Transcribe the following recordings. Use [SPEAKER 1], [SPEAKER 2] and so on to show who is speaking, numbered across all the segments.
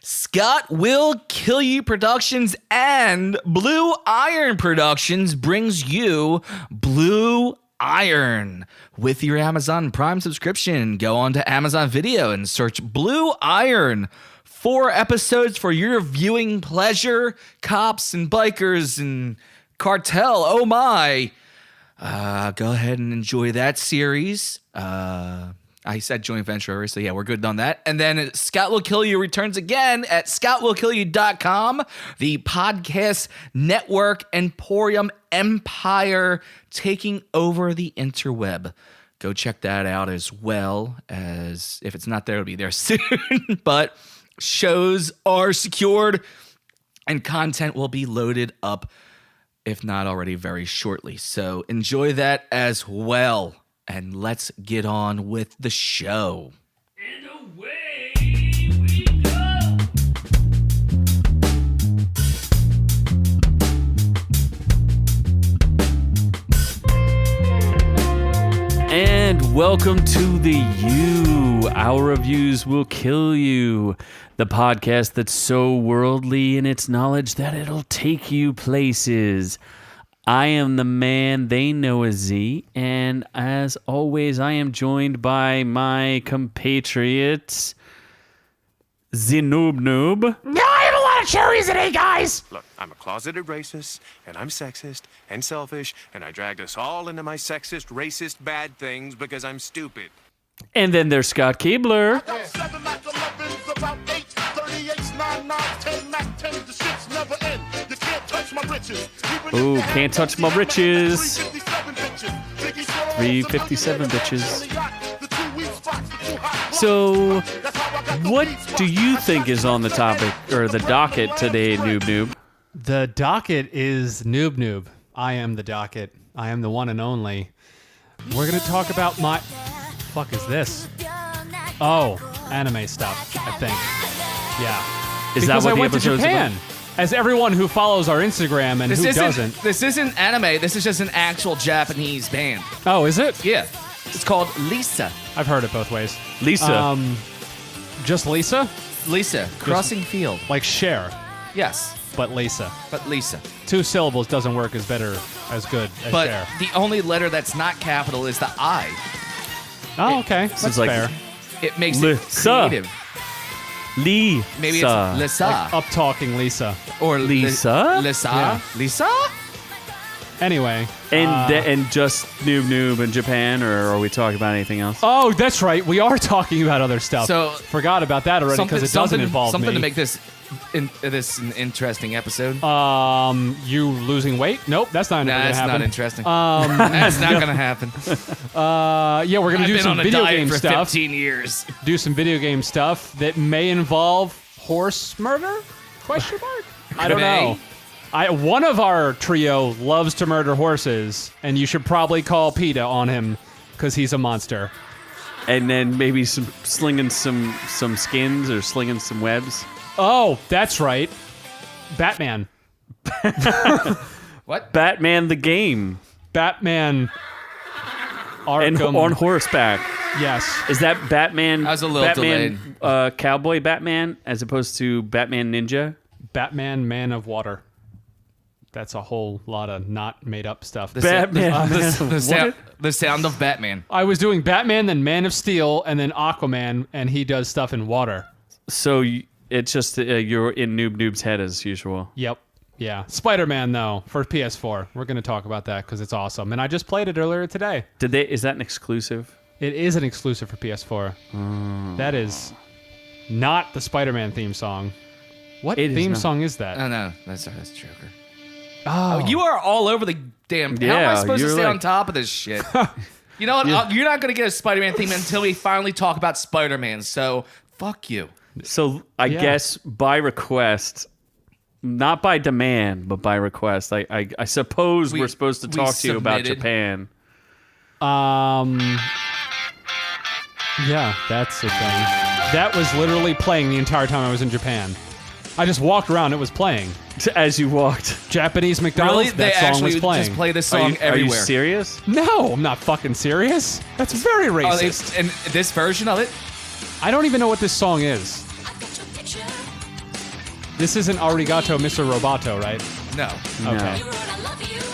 [SPEAKER 1] Scott Will Kill You Productions and Blue Iron Productions brings you Blue Iron. With your Amazon Prime subscription, go on to Amazon Video and search Blue Iron. 4 episodes for your viewing pleasure. Cops and bikers and cartel. Oh my. Go ahead and enjoy that series. I said joint venture already, so yeah, we're good on that. And then Scott Will Kill You returns again at scottwillkillyou.com, the podcast network emporium empire taking over the interweb. Go check that out as well, as if it's not there, it'll be there soon. But shows are secured and content will be loaded up, if not already, very shortly. So enjoy that as well. And let's get on with the show.
[SPEAKER 2] And away we go.
[SPEAKER 3] And welcome to the You. Our reviews will kill you. The podcast that's so worldly in its knowledge that it'll take you places. I am the man they know as Z, and as always, I am joined by my compatriots, Noob.
[SPEAKER 4] No, I have a lot of cherries today, guys.
[SPEAKER 5] Look, I'm a closeted racist, and I'm sexist and selfish, and I dragged us all into my sexist, racist, bad things because I'm stupid.
[SPEAKER 3] And then there's Scott Keebler.
[SPEAKER 6] 7 Mac 11s, about 8, 38s, 9, 9, 10 Mac 10, the shit's never end. You can't touch my riches.
[SPEAKER 3] Ooh, can't touch my riches. 357 bitches. So, what do you think is on the topic, or the docket today, Noob?
[SPEAKER 7] The docket is Noob. I am the docket. I am the one and only. We're going to talk about my... Fuck is this? Oh, anime stuff, I think. Yeah.
[SPEAKER 3] Is
[SPEAKER 7] because
[SPEAKER 3] that what
[SPEAKER 7] I
[SPEAKER 3] the
[SPEAKER 7] went to
[SPEAKER 3] episode's
[SPEAKER 7] Japan.
[SPEAKER 3] about?
[SPEAKER 7] As everyone who follows our Instagram and who doesn't.
[SPEAKER 1] This isn't anime. This is just an actual Japanese band.
[SPEAKER 7] Oh, is it?
[SPEAKER 1] Yeah. It's called Lisa.
[SPEAKER 7] I've heard it both ways.
[SPEAKER 3] Lisa.
[SPEAKER 7] Just Lisa?
[SPEAKER 1] Lisa. Crossing Field.
[SPEAKER 7] Like Cher,
[SPEAKER 1] Yes.
[SPEAKER 7] but Lisa.
[SPEAKER 1] But Lisa.
[SPEAKER 7] 2 syllables doesn't work as good as
[SPEAKER 1] But
[SPEAKER 7] Cher.
[SPEAKER 1] the only letter that's not capital is the I.
[SPEAKER 7] Oh, okay. That's
[SPEAKER 3] it's like-
[SPEAKER 7] fair.
[SPEAKER 1] It makes
[SPEAKER 3] Lisa.
[SPEAKER 1] it creative.
[SPEAKER 3] Lisa.
[SPEAKER 1] Maybe it's Lisa.
[SPEAKER 7] Up-talking Lisa.
[SPEAKER 1] Or
[SPEAKER 3] Lisa?
[SPEAKER 1] Lisa?
[SPEAKER 7] Yeah.
[SPEAKER 1] Lisa?
[SPEAKER 7] Anyway.
[SPEAKER 3] And just Noob in Japan, or are we talking about anything else?
[SPEAKER 7] Oh, that's right. We are talking about other stuff.
[SPEAKER 1] So-
[SPEAKER 7] Forgot about that already because it doesn't involve
[SPEAKER 1] something
[SPEAKER 7] me.
[SPEAKER 1] to make this an interesting episode.
[SPEAKER 7] You losing weight? Nope, that's not
[SPEAKER 1] Nah,
[SPEAKER 7] going to
[SPEAKER 1] that's
[SPEAKER 7] happen.
[SPEAKER 1] not interesting. That's not gonna happen.
[SPEAKER 7] Yeah, we're going to
[SPEAKER 1] I've
[SPEAKER 7] do
[SPEAKER 1] been
[SPEAKER 7] some
[SPEAKER 1] on a
[SPEAKER 7] video
[SPEAKER 1] diet
[SPEAKER 7] game
[SPEAKER 1] for
[SPEAKER 7] stuff.
[SPEAKER 1] 15 years.
[SPEAKER 7] Do some video game stuff that may involve horse murder? Question mark? I don't
[SPEAKER 1] May.
[SPEAKER 7] know. One of our trio loves to murder horses, and you should probably call PETA on him because he's a monster.
[SPEAKER 3] And then maybe slinging some skins or slinging some webs.
[SPEAKER 7] Oh, that's right. Batman.
[SPEAKER 1] What?
[SPEAKER 3] Batman the game.
[SPEAKER 7] Batman.
[SPEAKER 3] And
[SPEAKER 7] Arkham.
[SPEAKER 3] on horseback.
[SPEAKER 7] Yes.
[SPEAKER 3] Is that Batman?
[SPEAKER 1] I was a little
[SPEAKER 3] Batman, cowboy Batman, as opposed to Batman Ninja?
[SPEAKER 7] Batman, Man of Water. That's a whole lot of not made up stuff.
[SPEAKER 3] Batman.
[SPEAKER 1] The sound of Batman.
[SPEAKER 7] I was doing Batman, then Man of Steel, and then Aquaman, and he does stuff in water.
[SPEAKER 3] So it's just you're in Noob's head as usual.
[SPEAKER 7] Yep. Yeah. Spider-Man, though, for PS4. We're going to talk about that because it's awesome. And I just played it earlier today.
[SPEAKER 3] Is that an exclusive?
[SPEAKER 7] It is an exclusive for PS4. That is not the Spider-Man theme song. What
[SPEAKER 3] It is
[SPEAKER 7] theme
[SPEAKER 3] not.
[SPEAKER 7] song is that?
[SPEAKER 1] Oh, no. That's Joker.
[SPEAKER 7] Oh.
[SPEAKER 1] You are all over the damn... How am I
[SPEAKER 3] Yeah,
[SPEAKER 1] supposed to
[SPEAKER 3] you're
[SPEAKER 1] stay
[SPEAKER 3] like-
[SPEAKER 1] on top of this shit? You know what? You're not going to get a Spider-Man theme until we finally talk about Spider-Man, so fuck you.
[SPEAKER 3] So I
[SPEAKER 7] Yeah.
[SPEAKER 3] guess by request, not by demand, but by request, I suppose we're supposed to
[SPEAKER 1] we
[SPEAKER 3] talk to you about
[SPEAKER 1] submitted.
[SPEAKER 3] Japan.
[SPEAKER 7] Yeah, that's the thing. That was literally playing the entire time I was in Japan. I just walked around, it was playing.
[SPEAKER 3] As you walked.
[SPEAKER 7] Japanese McDonald's,
[SPEAKER 1] Really? They
[SPEAKER 7] that song
[SPEAKER 1] actually
[SPEAKER 7] was playing.
[SPEAKER 1] just play this
[SPEAKER 3] Are
[SPEAKER 1] song
[SPEAKER 3] you
[SPEAKER 1] everywhere.
[SPEAKER 3] serious?
[SPEAKER 7] No, I'm not fucking serious. That's very
[SPEAKER 1] Oh,
[SPEAKER 7] racist.
[SPEAKER 1] and this version of it?
[SPEAKER 7] I don't even know what this song is. This isn't Arigato, Mr. Roboto, right?
[SPEAKER 1] No.
[SPEAKER 7] Okay.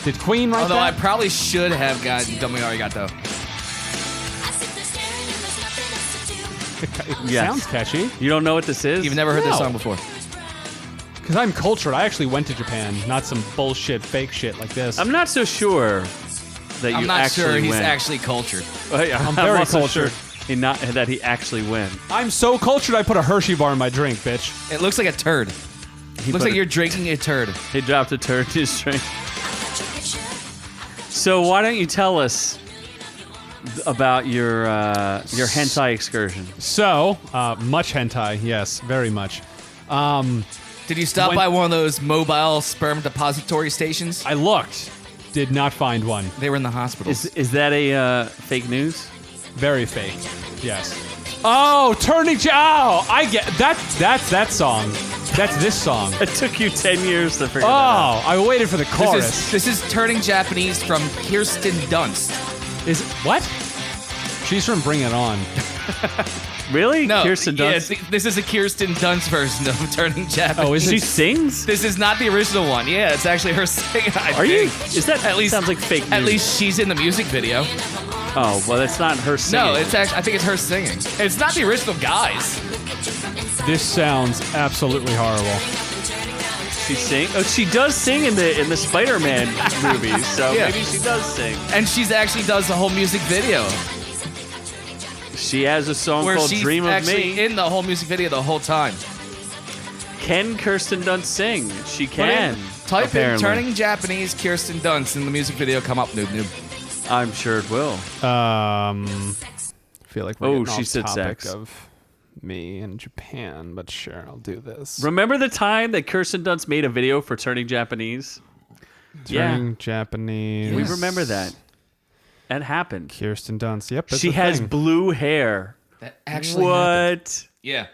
[SPEAKER 7] Did Queen write
[SPEAKER 1] Although I
[SPEAKER 7] that?
[SPEAKER 1] probably should have gotten Dummy Arigato.
[SPEAKER 3] Yes.
[SPEAKER 7] Sounds catchy.
[SPEAKER 3] You don't know what this is?
[SPEAKER 1] You've never heard this
[SPEAKER 7] No.
[SPEAKER 1] song before.
[SPEAKER 7] Because I'm cultured. I actually went to Japan, not some bullshit fake shit like this.
[SPEAKER 3] I'm not so sure that you
[SPEAKER 1] I'm not
[SPEAKER 3] actually
[SPEAKER 1] sure he's
[SPEAKER 3] win.
[SPEAKER 1] actually cultured.
[SPEAKER 3] I'm
[SPEAKER 7] very
[SPEAKER 3] also
[SPEAKER 7] cultured.
[SPEAKER 3] Sure that he actually win.
[SPEAKER 7] I'm so cultured I put a Hershey bar in my drink, bitch.
[SPEAKER 1] It looks like a turd. Looks like you're drinking a turd.
[SPEAKER 3] He dropped a turd to his drink. So why don't you tell us about your hentai excursion?
[SPEAKER 7] So, much hentai, yes, very much.
[SPEAKER 1] Did you stop
[SPEAKER 7] When-
[SPEAKER 1] by one of those mobile sperm depository stations?
[SPEAKER 7] I looked, did not find one.
[SPEAKER 1] They were in the hospitals.
[SPEAKER 3] Is that a fake news?
[SPEAKER 7] Very fake, yes. Oh, oh, I get that's that song. That's this song.
[SPEAKER 3] It took you 10 years to figure that
[SPEAKER 7] Oh,
[SPEAKER 3] out.
[SPEAKER 7] I waited for the chorus.
[SPEAKER 1] This is Turning Japanese from Kirsten Dunst.
[SPEAKER 7] Is what? She's from Bring It On.
[SPEAKER 3] Really?
[SPEAKER 1] No,
[SPEAKER 3] Kirsten
[SPEAKER 1] yeah,
[SPEAKER 3] Dunst?
[SPEAKER 1] this is a Kirsten Dunst version of Turning Japanese.
[SPEAKER 7] Oh, is
[SPEAKER 3] She
[SPEAKER 7] it?
[SPEAKER 3] sings?
[SPEAKER 1] This is not the original one. Yeah, it's actually her singing.
[SPEAKER 3] Are you? Is that
[SPEAKER 1] At least
[SPEAKER 3] sounds like fake news?
[SPEAKER 1] At least she's in the music video.
[SPEAKER 3] Oh, well, that's not her singing.
[SPEAKER 1] No, it's actually. I think it's her singing. It's not the original guys.
[SPEAKER 7] This sounds absolutely horrible.
[SPEAKER 3] She sing. Oh, she does sing in the Spider-Man movies, so
[SPEAKER 1] Yeah.
[SPEAKER 3] maybe she does sing.
[SPEAKER 1] And she's actually does the whole music video.
[SPEAKER 3] She has a song
[SPEAKER 1] Where
[SPEAKER 3] called
[SPEAKER 1] she's
[SPEAKER 3] "Dream of
[SPEAKER 1] actually
[SPEAKER 3] Me."
[SPEAKER 1] in the whole music video the whole time.
[SPEAKER 3] Can Kirsten Dunst sing? She
[SPEAKER 1] Put
[SPEAKER 3] can.
[SPEAKER 1] in- Type
[SPEAKER 3] apparently.
[SPEAKER 1] in Turning Japanese Kirsten Dunst in the music video. Come up, noob noob.
[SPEAKER 3] I'm sure it will.
[SPEAKER 7] Feel like we're
[SPEAKER 3] Oh,
[SPEAKER 7] getting
[SPEAKER 3] she
[SPEAKER 7] off
[SPEAKER 3] said
[SPEAKER 7] topic
[SPEAKER 3] sex.
[SPEAKER 7] of me in Japan, but sure, I'll do this.
[SPEAKER 3] Remember the time that Kirsten Dunst made a video for Turning Japanese?
[SPEAKER 7] Turning Japanese.
[SPEAKER 3] We remember that. That happened.
[SPEAKER 7] Kirsten Dunst. Yep. that's
[SPEAKER 3] She
[SPEAKER 7] a
[SPEAKER 3] has
[SPEAKER 7] thing.
[SPEAKER 3] blue hair.
[SPEAKER 1] That actually
[SPEAKER 3] What?
[SPEAKER 1] happened. Yeah.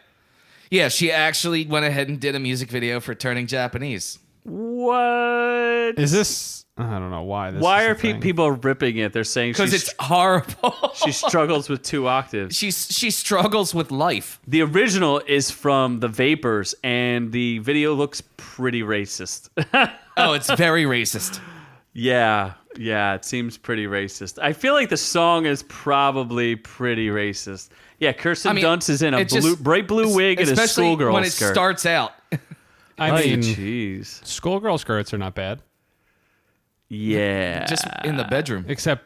[SPEAKER 1] Yeah, she actually went ahead and did a music video for Turning Japanese.
[SPEAKER 3] What?
[SPEAKER 7] Is this? I don't know why. This
[SPEAKER 3] Why
[SPEAKER 7] is a
[SPEAKER 3] are
[SPEAKER 7] thing.
[SPEAKER 3] people ripping it? They're saying
[SPEAKER 1] Because
[SPEAKER 3] she's-
[SPEAKER 1] it's horrible.
[SPEAKER 3] she struggles with 2 octaves.
[SPEAKER 1] she struggles with life.
[SPEAKER 3] The original is from The Vapors, and the video looks pretty racist.
[SPEAKER 1] Oh, it's very racist.
[SPEAKER 3] Yeah, it seems pretty racist. I feel like the song is probably pretty racist. Yeah, Kirsten Dunst is in a
[SPEAKER 1] it just-
[SPEAKER 3] bright blue wig and a
[SPEAKER 1] especially
[SPEAKER 3] schoolgirl
[SPEAKER 1] when it
[SPEAKER 3] skirt.
[SPEAKER 1] starts out.
[SPEAKER 7] I
[SPEAKER 3] Oh,
[SPEAKER 7] mean,
[SPEAKER 3] jeez.
[SPEAKER 7] schoolgirl skirts are not bad,
[SPEAKER 3] Yeah.
[SPEAKER 1] Just in the bedroom.
[SPEAKER 7] except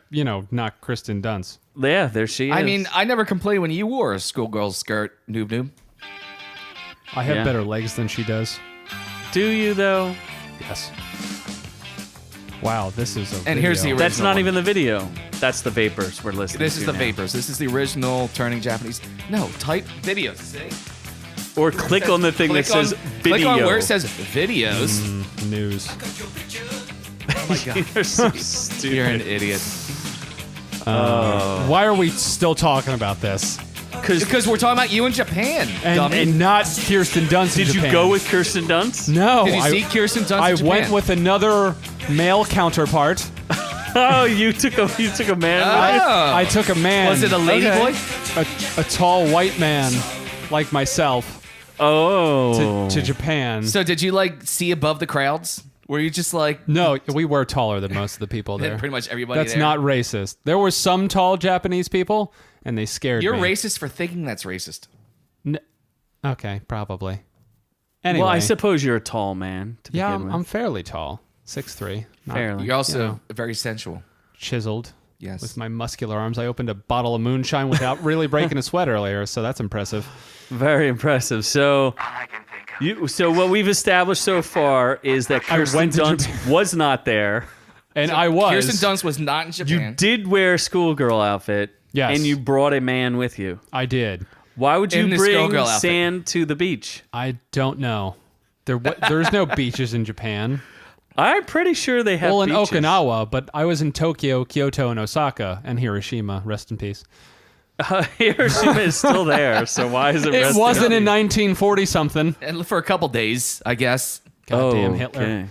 [SPEAKER 7] not Kristen Dunst.
[SPEAKER 3] Yeah, there she is.
[SPEAKER 1] I mean, I never complained when you wore a schoolgirl skirt, noob noob.
[SPEAKER 7] I have
[SPEAKER 3] Yeah.
[SPEAKER 7] better legs than she does.
[SPEAKER 3] do you though?
[SPEAKER 7] Yes. Wow, this is a.
[SPEAKER 1] And here's the
[SPEAKER 7] video.
[SPEAKER 1] original
[SPEAKER 3] That's not
[SPEAKER 1] one.
[SPEAKER 3] even the video. That's the Vapors we're listening
[SPEAKER 1] This
[SPEAKER 3] to
[SPEAKER 1] is the
[SPEAKER 3] now.
[SPEAKER 1] Vapors. This is the original Turning Japanese. No, type videos. See?
[SPEAKER 3] Or click on the thing that
[SPEAKER 1] Click on-
[SPEAKER 3] says video.
[SPEAKER 1] Click on where it says videos.
[SPEAKER 7] news.
[SPEAKER 1] Oh my god.
[SPEAKER 3] You're so stupid.
[SPEAKER 1] You're an idiot.
[SPEAKER 7] Why are we still talking about this?
[SPEAKER 1] Because we're talking about you in Japan, dummy.
[SPEAKER 7] And not Kirsten Dunst. in
[SPEAKER 3] Did you
[SPEAKER 7] Japan.
[SPEAKER 3] go with Kirsten Dunst?
[SPEAKER 7] No.
[SPEAKER 1] Did you see Kirsten Dunst
[SPEAKER 7] I
[SPEAKER 1] in Japan?
[SPEAKER 7] went with another male counterpart.
[SPEAKER 3] Oh, you took a man.
[SPEAKER 1] Oh.
[SPEAKER 7] I took a man.
[SPEAKER 1] Was it a lady
[SPEAKER 3] Okay.
[SPEAKER 1] boy?
[SPEAKER 7] a tall white man like myself
[SPEAKER 3] Oh.
[SPEAKER 7] to Japan.
[SPEAKER 1] So did you see above the crowds? Were you just like
[SPEAKER 7] No, we were taller than most of the people there.
[SPEAKER 1] pretty much everybody
[SPEAKER 7] That's
[SPEAKER 1] there?
[SPEAKER 7] not racist. There were some tall Japanese people, and they scared
[SPEAKER 1] You're
[SPEAKER 7] me.
[SPEAKER 1] racist for thinking that's racist.
[SPEAKER 7] Okay, probably. Anyway,
[SPEAKER 3] Well, I suppose you're a tall man to
[SPEAKER 7] yeah,
[SPEAKER 3] begin with.
[SPEAKER 7] I'm fairly tall, 6'3", not
[SPEAKER 3] Fairly.
[SPEAKER 1] You're also
[SPEAKER 7] know.
[SPEAKER 1] very sensual.
[SPEAKER 7] chiseled.
[SPEAKER 1] Yes.
[SPEAKER 7] With my muscular arms, I opened a bottle of moonshine without really breaking a sweat earlier, so that's impressive.
[SPEAKER 3] Very impressive. So, so what we've established so far is that
[SPEAKER 7] I
[SPEAKER 3] Kirsten
[SPEAKER 7] went to
[SPEAKER 3] Dunst
[SPEAKER 7] Japan.
[SPEAKER 3] was not there.
[SPEAKER 7] And I was.
[SPEAKER 1] Kirsten Dunst was not in
[SPEAKER 3] You
[SPEAKER 1] Japan.
[SPEAKER 3] did wear a schoolgirl outfit.
[SPEAKER 7] Yes.
[SPEAKER 3] And you brought a man with you.
[SPEAKER 7] I did.
[SPEAKER 3] Why would you
[SPEAKER 1] In the
[SPEAKER 3] bring
[SPEAKER 1] schoolgirl outfit.
[SPEAKER 3] sand to the beach?
[SPEAKER 7] I don't know. There's no beaches in Japan.
[SPEAKER 3] I'm pretty sure they have
[SPEAKER 7] Well, in
[SPEAKER 3] beaches.
[SPEAKER 7] Okinawa, but I was in Tokyo, Kyoto, and Osaka, and Hiroshima. Rest in peace.
[SPEAKER 3] Hiroshima is still there, so why is it
[SPEAKER 7] It
[SPEAKER 3] resting
[SPEAKER 7] wasn't
[SPEAKER 3] up?
[SPEAKER 7] in 1940 something.
[SPEAKER 1] And for a couple days, I guess.
[SPEAKER 7] Goddamn
[SPEAKER 3] Oh,
[SPEAKER 7] Hitler.
[SPEAKER 3] okay.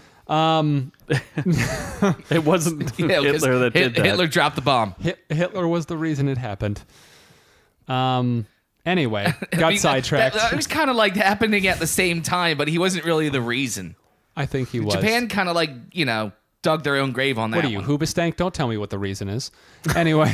[SPEAKER 3] It wasn't
[SPEAKER 1] Yeah, 'cause
[SPEAKER 3] Hitler that did that.
[SPEAKER 1] Hitler dropped the bomb.
[SPEAKER 7] Hitler was the reason it happened. Anyway, got sidetracked.
[SPEAKER 1] It was kind of like happening at the same time, but he wasn't really the reason.
[SPEAKER 7] I think he was.
[SPEAKER 1] Japan kind of like, dug their own grave on that.
[SPEAKER 7] What are you,
[SPEAKER 1] one.
[SPEAKER 7] Hoobastank? Don't tell me what the reason is. Anyway.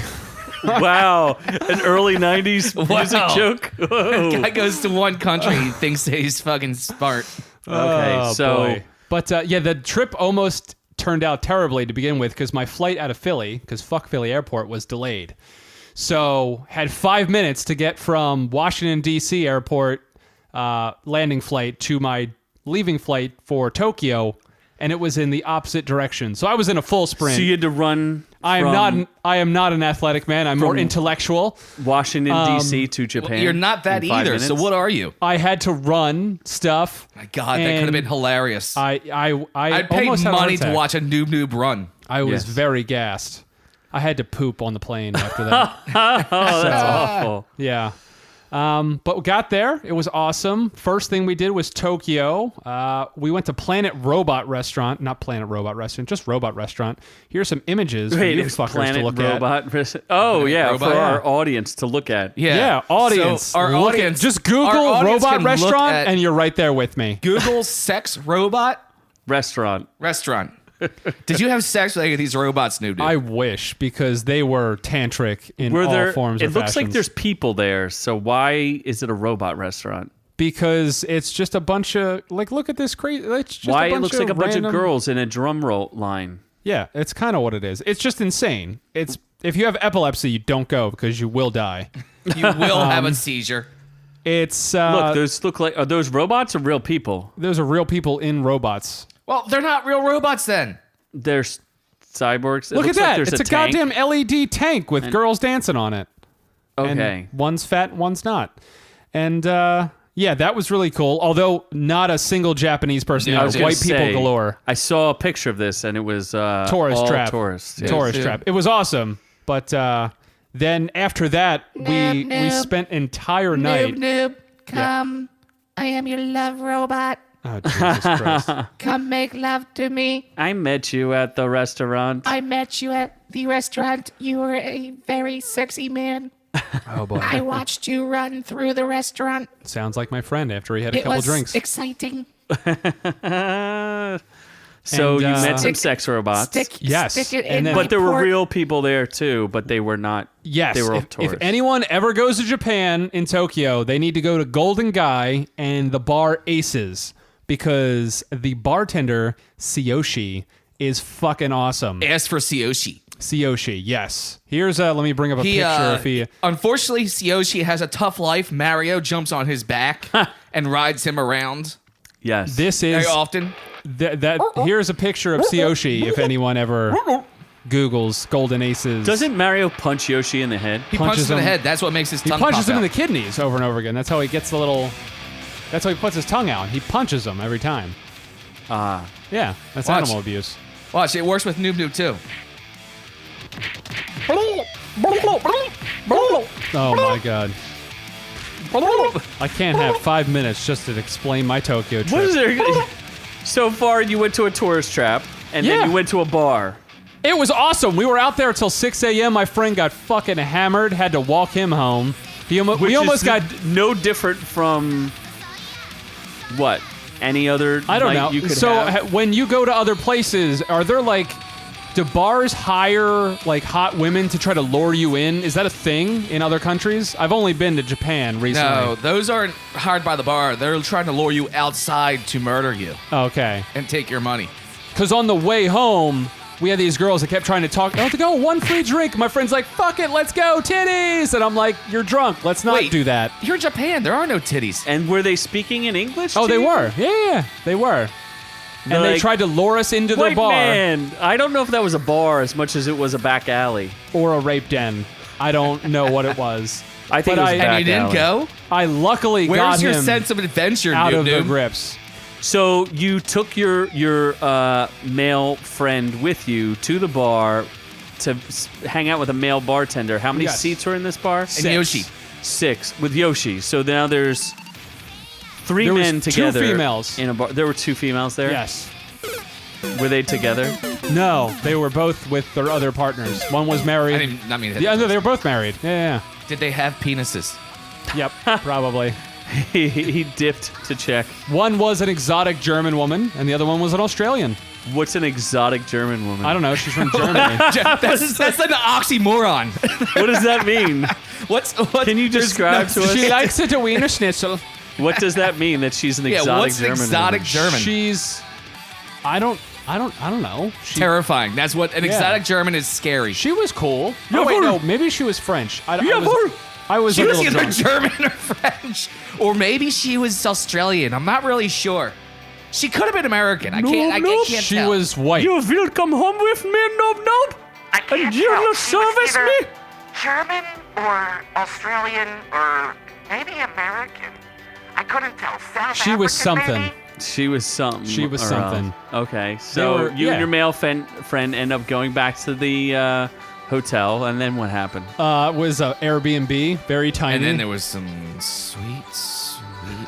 [SPEAKER 3] Wow, an early '90s music
[SPEAKER 1] Wow.
[SPEAKER 3] joke. Whoa.
[SPEAKER 1] Guy goes to one country, he thinks he's fucking smart.
[SPEAKER 3] Okay, so
[SPEAKER 7] boy. But yeah, the trip almost turned out terribly to begin with because my flight out of Philly, because fuck Philly Airport, was delayed. So had 5 minutes to get from Washington, D.C. airport landing flight to my leaving flight for Tokyo, and it was in the opposite direction. So I was in a full sprint.
[SPEAKER 3] you had to run.
[SPEAKER 7] I am not an athletic man. I'm more intellectual.
[SPEAKER 3] Washington D.C. to Japan.
[SPEAKER 1] You're not that
[SPEAKER 3] in 5
[SPEAKER 1] either. So
[SPEAKER 3] minutes?
[SPEAKER 1] what are you?
[SPEAKER 7] I had to run stuff.
[SPEAKER 1] My God, that could have
[SPEAKER 7] And
[SPEAKER 1] been hilarious.
[SPEAKER 7] I'd
[SPEAKER 1] I'd pay
[SPEAKER 7] almost had a heart
[SPEAKER 1] money to
[SPEAKER 7] attack.
[SPEAKER 1] watch a noob run.
[SPEAKER 7] I was
[SPEAKER 3] Yes.
[SPEAKER 7] very gassed. I had to poop on the plane after that.
[SPEAKER 3] Oh, that's awful.
[SPEAKER 7] Yeah. But we got there. It was awesome. First thing we did was Tokyo. We went to Planet Robot Restaurant. Not Planet Robot Restaurant, just Robot Restaurant. Here's some images for
[SPEAKER 3] Wait,
[SPEAKER 7] you
[SPEAKER 3] it's
[SPEAKER 7] fuckers
[SPEAKER 3] Planet
[SPEAKER 7] to look at.
[SPEAKER 3] Robot. Oh, yeah,
[SPEAKER 1] Robot?
[SPEAKER 3] for our audience to look at.
[SPEAKER 7] Yeah, audience.
[SPEAKER 1] So our
[SPEAKER 7] Look at-
[SPEAKER 1] audience.
[SPEAKER 7] just
[SPEAKER 1] our
[SPEAKER 7] Google
[SPEAKER 1] audience
[SPEAKER 7] Robot
[SPEAKER 1] can look
[SPEAKER 7] Restaurant
[SPEAKER 1] at
[SPEAKER 7] and you're right there with me.
[SPEAKER 1] Google sex robot
[SPEAKER 3] Restaurant.
[SPEAKER 1] restaurant. Did you have sex with any of these robots, noob?
[SPEAKER 7] I wish, because they were tantric in
[SPEAKER 3] Were
[SPEAKER 7] all
[SPEAKER 3] there?
[SPEAKER 7] forms
[SPEAKER 3] It
[SPEAKER 7] and
[SPEAKER 3] looks like
[SPEAKER 7] fashions.
[SPEAKER 3] there's people there. So why is it a robot restaurant?
[SPEAKER 7] Because it's just a bunch of, like, look at this crazy. It's just
[SPEAKER 3] Why
[SPEAKER 7] a
[SPEAKER 3] it
[SPEAKER 7] bunch
[SPEAKER 3] looks
[SPEAKER 7] of
[SPEAKER 3] like a bunch of
[SPEAKER 7] random-
[SPEAKER 3] girls in a drum roll line?
[SPEAKER 7] Yeah, it's kind of what it is. It's just insane. It's if you have epilepsy, you don't go because you will die.
[SPEAKER 1] you will have a seizure.
[SPEAKER 7] It's
[SPEAKER 3] Look, those look like are those robots or real people?
[SPEAKER 7] those are real people in robots.
[SPEAKER 1] Well, they're not real robots then.
[SPEAKER 3] They're cyborgs. It
[SPEAKER 7] Look at
[SPEAKER 3] looks like
[SPEAKER 7] that!
[SPEAKER 3] there's
[SPEAKER 7] It's a
[SPEAKER 3] tank.
[SPEAKER 7] goddamn LED tank with girls dancing on it.
[SPEAKER 3] Okay.
[SPEAKER 7] And one's fat, one's not. And yeah, that was really cool. Although not a single Japanese person
[SPEAKER 3] I
[SPEAKER 7] there.
[SPEAKER 3] was gonna
[SPEAKER 7] White people
[SPEAKER 3] say,
[SPEAKER 7] galore.
[SPEAKER 3] I saw a picture of this and it was
[SPEAKER 7] Tourist
[SPEAKER 3] all
[SPEAKER 7] trap.
[SPEAKER 3] tourists. Yeah.
[SPEAKER 7] Tourist
[SPEAKER 1] Yeah.
[SPEAKER 7] trap. It was awesome. But then after that, we spent entire night.
[SPEAKER 4] Noob, come. I am your love robot.
[SPEAKER 7] Oh Jesus Christ!
[SPEAKER 4] Come make love to me.
[SPEAKER 3] I met you at the restaurant.
[SPEAKER 4] I met you at the restaurant. You were a very sexy man.
[SPEAKER 7] Oh boy!
[SPEAKER 4] I watched you run through the restaurant.
[SPEAKER 7] Sounds like my friend after he had a
[SPEAKER 4] It
[SPEAKER 7] couple
[SPEAKER 4] was
[SPEAKER 7] drinks.
[SPEAKER 4] exciting.
[SPEAKER 3] So
[SPEAKER 7] And,
[SPEAKER 3] you met some
[SPEAKER 4] Stick-
[SPEAKER 3] sex robots.
[SPEAKER 7] Yes,
[SPEAKER 4] Stick it
[SPEAKER 7] and
[SPEAKER 4] in
[SPEAKER 7] then-
[SPEAKER 4] my
[SPEAKER 3] But there were
[SPEAKER 4] port.
[SPEAKER 3] real people there too, but they were not.
[SPEAKER 7] Yes,
[SPEAKER 3] They were all
[SPEAKER 7] if
[SPEAKER 3] tourists.
[SPEAKER 7] anyone ever goes to Japan in Tokyo, they need to go to Golden Guy and the bar Aces because the bartender Tsuyoshi is fucking awesome.
[SPEAKER 1] Ask for Tsuyoshi.
[SPEAKER 7] Tsuyoshi, yes. Here's let me bring up a
[SPEAKER 1] He,
[SPEAKER 7] picture if he.
[SPEAKER 1] unfortunately, Tsuyoshi has a tough life. Mario jumps on his back and rides him around
[SPEAKER 3] Yes.
[SPEAKER 7] This
[SPEAKER 1] very
[SPEAKER 7] is
[SPEAKER 1] often.
[SPEAKER 7] that. Here's a picture of Tsuyoshi if anyone ever Googles Golden Aces.
[SPEAKER 3] Doesn't Mario punch Yoshi in the head?
[SPEAKER 1] He punches him in the
[SPEAKER 7] him-
[SPEAKER 1] head. That's what makes his
[SPEAKER 7] He
[SPEAKER 1] tongue
[SPEAKER 7] punches
[SPEAKER 1] pop
[SPEAKER 7] him in
[SPEAKER 1] out.
[SPEAKER 7] the kidneys over and over again. That's how he gets the little. That's how he puts his tongue out. He punches them every time. Yeah, that's
[SPEAKER 1] Watch.
[SPEAKER 7] animal abuse.
[SPEAKER 1] Watch, it works with Noob Noob too.
[SPEAKER 7] Oh my god. I can't have 5 minutes just to explain my Tokyo trip.
[SPEAKER 3] What is there? So far, you went to a tourist trap, and
[SPEAKER 7] Yeah.
[SPEAKER 3] then you went to a bar.
[SPEAKER 7] It was awesome. We were out there till 6 a.m. My friend got fucking hammered. Had to walk him home. We
[SPEAKER 3] Which
[SPEAKER 7] almost
[SPEAKER 3] is
[SPEAKER 7] got.
[SPEAKER 3] no different from what any other.
[SPEAKER 7] I don't
[SPEAKER 3] night
[SPEAKER 7] know.
[SPEAKER 3] You could
[SPEAKER 7] So
[SPEAKER 3] have?
[SPEAKER 7] when you go to other places, are there like, do bars hire like hot women to try to lure you in? Is that a thing in other countries? I've only been to Japan recently.
[SPEAKER 1] No, those aren't hired by the bar. They're trying to lure you outside to murder you
[SPEAKER 7] Okay.
[SPEAKER 1] and take your money.
[SPEAKER 7] Because on the way home, we had these girls that kept trying to talk. Oh, to go, one free drink. My friend's like, fuck it, let's go, titties. And I'm like, you're drunk. Let's not
[SPEAKER 1] Wait.
[SPEAKER 7] do that.
[SPEAKER 1] You're in Japan. There are no titties.
[SPEAKER 3] And were they speaking in English?
[SPEAKER 7] Oh,
[SPEAKER 3] to
[SPEAKER 7] they
[SPEAKER 3] you?
[SPEAKER 7] were. Yeah, they were. And they
[SPEAKER 3] Like,
[SPEAKER 7] tried to lure us into their
[SPEAKER 3] White
[SPEAKER 7] bar
[SPEAKER 3] man. I don't know if that was a bar as much as it was a back alley.
[SPEAKER 7] or a rape den. I don't know what it was.
[SPEAKER 3] I think
[SPEAKER 7] But
[SPEAKER 3] it was
[SPEAKER 7] I-
[SPEAKER 3] back
[SPEAKER 1] And you didn't
[SPEAKER 3] alley.
[SPEAKER 1] go?
[SPEAKER 7] I luckily got
[SPEAKER 1] Where's your
[SPEAKER 7] him
[SPEAKER 1] sense of adventure,
[SPEAKER 7] out
[SPEAKER 1] Noob
[SPEAKER 7] of the
[SPEAKER 1] Noob?
[SPEAKER 7] grips.
[SPEAKER 3] So you took your male friend with you to the bar to hang out with a male bartender. How many
[SPEAKER 7] Yes.
[SPEAKER 3] seats were in this bar?
[SPEAKER 1] And Yoshi.
[SPEAKER 3] 6 with Yoshi. So now there's 3
[SPEAKER 7] There was
[SPEAKER 3] men
[SPEAKER 7] 2
[SPEAKER 3] together.
[SPEAKER 7] females.
[SPEAKER 3] In a bar. There were 2 females there.
[SPEAKER 7] Yes.
[SPEAKER 3] Were they together?
[SPEAKER 7] No, they were both with their other partners. One was married.
[SPEAKER 1] I didn't. I mean,
[SPEAKER 7] Yeah, no, they were both married. Yeah,
[SPEAKER 1] did they have penises?
[SPEAKER 7] Yep, probably.
[SPEAKER 3] He dipped to check.
[SPEAKER 7] One was an exotic German woman, and the other one was an Australian.
[SPEAKER 3] What's an exotic German woman?
[SPEAKER 7] I don't know. She's from Germany.
[SPEAKER 1] That's like an oxymoron.
[SPEAKER 3] What does that mean?
[SPEAKER 1] What?
[SPEAKER 3] Can you describe to us?
[SPEAKER 7] She likes it a Wiener Schnitzel.
[SPEAKER 3] What does that mean? That she's an
[SPEAKER 1] Yeah,
[SPEAKER 3] exotic
[SPEAKER 1] what's an
[SPEAKER 3] German
[SPEAKER 1] exotic
[SPEAKER 3] woman?
[SPEAKER 1] German?
[SPEAKER 7] She's. I don't know.
[SPEAKER 1] Terrifying. That's what an exotic German is. Scary.
[SPEAKER 7] She was cool. Oh wait, no, maybe she was French. I was
[SPEAKER 1] She
[SPEAKER 7] a
[SPEAKER 1] was
[SPEAKER 7] little
[SPEAKER 1] either
[SPEAKER 7] drunk.
[SPEAKER 1] German or French, or maybe she was Australian. I'm not really sure. She could have been American. I can't
[SPEAKER 7] She
[SPEAKER 1] tell.
[SPEAKER 7] was white.
[SPEAKER 3] You will come home with me, Nob Nob?
[SPEAKER 8] I can't
[SPEAKER 3] And you
[SPEAKER 8] tell.
[SPEAKER 3] will
[SPEAKER 8] She was
[SPEAKER 3] service
[SPEAKER 8] either
[SPEAKER 3] me?
[SPEAKER 8] German or Australian or maybe American. I couldn't tell. South
[SPEAKER 7] She was
[SPEAKER 8] African,
[SPEAKER 7] something.
[SPEAKER 8] maybe?
[SPEAKER 3] She was something.
[SPEAKER 7] She was
[SPEAKER 3] or
[SPEAKER 7] something.
[SPEAKER 3] else. Okay, so
[SPEAKER 7] were-
[SPEAKER 3] you
[SPEAKER 7] yeah.
[SPEAKER 3] and your male friend end up going back to the hotel, and then what happened?
[SPEAKER 7] It was a Airbnb, very tiny.
[SPEAKER 1] And then there was some sweet.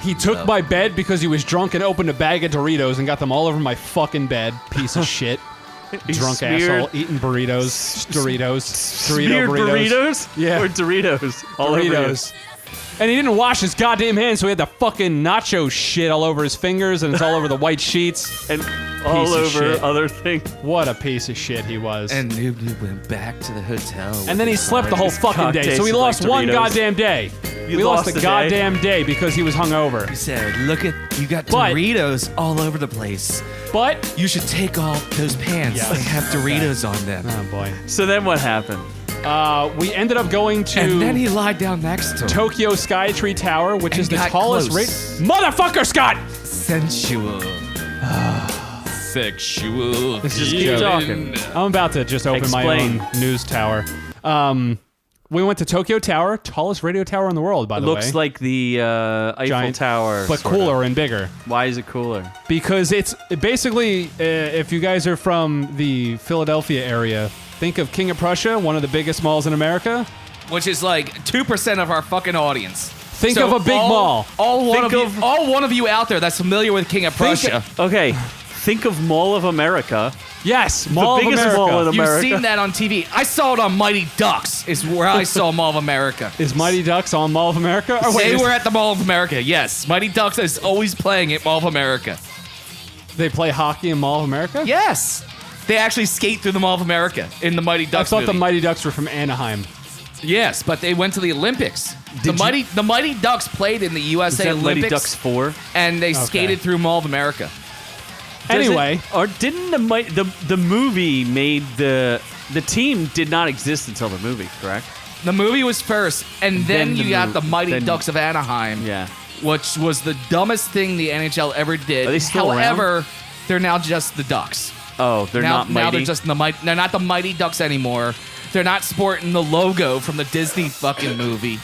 [SPEAKER 7] He took
[SPEAKER 1] love.
[SPEAKER 7] my bed because he was drunk and opened a bag of Doritos and got them all over my fucking bed. Piece of shit.
[SPEAKER 3] He
[SPEAKER 7] Drunk
[SPEAKER 3] smeared-
[SPEAKER 7] asshole eating burritos. Dorito
[SPEAKER 3] Smeared
[SPEAKER 7] burritos. Yeah.
[SPEAKER 3] Or Doritos? All over you.
[SPEAKER 7] Doritos. And he didn't wash his goddamn hands, so he had the fucking nacho shit all over his fingers, and it's all over the white sheets.
[SPEAKER 3] And all
[SPEAKER 7] Piece of
[SPEAKER 3] over
[SPEAKER 7] shit.
[SPEAKER 3] other things.
[SPEAKER 7] What a piece of shit he was.
[SPEAKER 1] And Noob Noob went back to the hotel.
[SPEAKER 7] And then he slept the whole fucking day, so he
[SPEAKER 3] tasted
[SPEAKER 7] lost
[SPEAKER 3] like
[SPEAKER 7] one
[SPEAKER 3] Doritos.
[SPEAKER 7] goddamn day.
[SPEAKER 3] You
[SPEAKER 7] We lost
[SPEAKER 3] lost
[SPEAKER 7] a
[SPEAKER 3] a day?
[SPEAKER 7] goddamn day because he was hungover.
[SPEAKER 1] He said, "Look at you got
[SPEAKER 7] But-
[SPEAKER 1] Doritos all over the place.
[SPEAKER 7] But
[SPEAKER 1] You should take off those pants.
[SPEAKER 7] Yes.
[SPEAKER 1] They have Doritos on them."
[SPEAKER 7] oh boy,
[SPEAKER 3] So then what happened?
[SPEAKER 7] we ended up going to
[SPEAKER 1] And then he lied down next to him.
[SPEAKER 7] Tokyo Skytree Tower, which
[SPEAKER 1] And
[SPEAKER 7] is the
[SPEAKER 1] got
[SPEAKER 7] tallest
[SPEAKER 1] close.
[SPEAKER 7] Motherfucker, Scott!
[SPEAKER 1] Sensual. Sexual.
[SPEAKER 7] Let's just
[SPEAKER 3] keep
[SPEAKER 1] feeling.
[SPEAKER 3] talking.
[SPEAKER 7] I'm about to just open
[SPEAKER 3] Explain.
[SPEAKER 7] my own news tower. We went to Tokyo Tower, tallest radio tower in the world, by the way.
[SPEAKER 3] Looks like the Eiffel
[SPEAKER 7] Giant,
[SPEAKER 3] Tower.
[SPEAKER 7] but
[SPEAKER 3] sort of.
[SPEAKER 7] cooler and bigger.
[SPEAKER 3] Why is it cooler?
[SPEAKER 7] Because it's basically, if you guys are from the Philadelphia area, think of King of Prussia, one of the biggest malls in America.
[SPEAKER 1] Which is like 2% of our fucking audience.
[SPEAKER 7] Think of a big mall.
[SPEAKER 1] All one
[SPEAKER 3] Think
[SPEAKER 1] of you, all one of you out there that's familiar with King of Prussia.
[SPEAKER 3] Okay, think of Mall of America.
[SPEAKER 7] Yes, Mall of
[SPEAKER 3] biggest
[SPEAKER 7] America.
[SPEAKER 3] mall in
[SPEAKER 1] You've
[SPEAKER 3] America.
[SPEAKER 1] seen that on TV. I saw it on Mighty Ducks. Is where I saw Mall of America.
[SPEAKER 7] Is Mighty Ducks on Mall of America? Or wait,
[SPEAKER 1] They
[SPEAKER 7] is-
[SPEAKER 1] were at the Mall of America. Yes, Mighty Ducks is always playing at Mall of America.
[SPEAKER 7] they play hockey in Mall of America?
[SPEAKER 1] Yes, they actually skate through the Mall of America in the Mighty
[SPEAKER 7] I
[SPEAKER 1] Ducks.
[SPEAKER 7] thought the
[SPEAKER 1] movie.
[SPEAKER 7] Mighty Ducks were from Anaheim.
[SPEAKER 1] Yes, but they went to the Olympics. The Mighty Ducks played in the
[SPEAKER 3] Is
[SPEAKER 1] USA
[SPEAKER 3] that Mighty
[SPEAKER 1] Olympics,
[SPEAKER 3] Ducks 4?
[SPEAKER 1] and they skated through Mall of America.
[SPEAKER 7] Anyway,
[SPEAKER 3] or didn't the movie made the team did not exist until the movie, correct?
[SPEAKER 1] The movie was first, and then
[SPEAKER 3] Then the
[SPEAKER 1] you got
[SPEAKER 3] mov-
[SPEAKER 1] the Mighty
[SPEAKER 3] then-
[SPEAKER 1] Ducks of Anaheim,
[SPEAKER 3] Yeah.
[SPEAKER 1] which was the dumbest thing the NHL ever did.
[SPEAKER 3] Are they still
[SPEAKER 1] However, they're now just the Ducks.
[SPEAKER 3] Oh, they're
[SPEAKER 1] now,
[SPEAKER 3] not mighty.
[SPEAKER 1] Now they're just the mighty. They're not the Mighty Ducks anymore. They're not sporting the logo from the Disney fucking movie.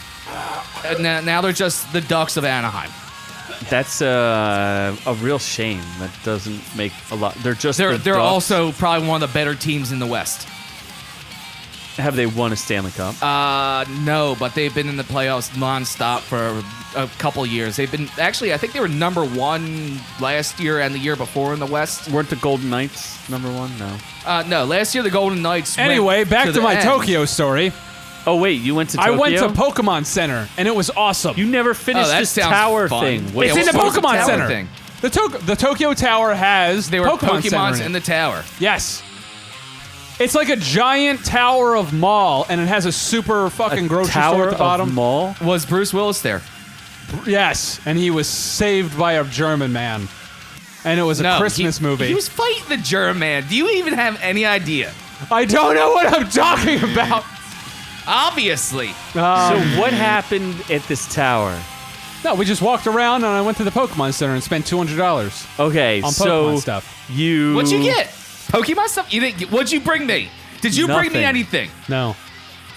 [SPEAKER 1] And now they're just the Ducks of Anaheim.
[SPEAKER 3] That's a real shame. That doesn't make a lot. They're just
[SPEAKER 1] They're
[SPEAKER 3] the Ducks.
[SPEAKER 1] also probably one of the better teams in the West.
[SPEAKER 3] Have they won a Stanley Cup?
[SPEAKER 1] No, but they've been in the playoffs nonstop for a couple years. They've been actually, I think they were number one last year and the year before in the West.
[SPEAKER 3] Weren't the Golden Knights number one? No.
[SPEAKER 1] No, last year the Golden Knights.
[SPEAKER 7] anyway,
[SPEAKER 1] went
[SPEAKER 7] back to
[SPEAKER 1] the
[SPEAKER 7] my
[SPEAKER 1] end.
[SPEAKER 7] Tokyo story.
[SPEAKER 3] Oh wait, you went to
[SPEAKER 7] I
[SPEAKER 3] Tokyo?
[SPEAKER 7] went to Pokemon Center, and it was awesome.
[SPEAKER 3] You never finished
[SPEAKER 1] Oh, that
[SPEAKER 3] this
[SPEAKER 1] sounds
[SPEAKER 3] tower
[SPEAKER 1] fun.
[SPEAKER 3] thing.
[SPEAKER 1] Wait,
[SPEAKER 7] it's in the
[SPEAKER 1] what was the
[SPEAKER 7] Pokemon
[SPEAKER 1] tower
[SPEAKER 7] Center.
[SPEAKER 1] thing?
[SPEAKER 7] The Tokyo Tower has
[SPEAKER 1] They were
[SPEAKER 7] Pokemon
[SPEAKER 1] Pokemons
[SPEAKER 7] Center
[SPEAKER 1] in
[SPEAKER 7] it.
[SPEAKER 1] the tower.
[SPEAKER 7] Yes. It's like a giant tower of mall, and it has a super fucking grocery store
[SPEAKER 3] Tower
[SPEAKER 7] at the bottom.
[SPEAKER 3] of Mall.
[SPEAKER 1] Was Bruce Willis there?
[SPEAKER 7] Yes, and he was saved by a German man. And it was a Christmas movie.
[SPEAKER 1] He was fighting the German man. Do you even have any idea?
[SPEAKER 7] I don't know what I'm talking about.
[SPEAKER 1] Obviously.
[SPEAKER 3] So what happened at this tower?
[SPEAKER 7] No, we just walked around, and I went to the Pokemon Center and spent $200
[SPEAKER 3] Okay,
[SPEAKER 7] on
[SPEAKER 3] so
[SPEAKER 7] Pokemon stuff.
[SPEAKER 3] you
[SPEAKER 1] What'd you get? Pokemon stuff? You didn't get, what'd you bring me? Did you bring me
[SPEAKER 3] Nothing.
[SPEAKER 1] anything?
[SPEAKER 7] No.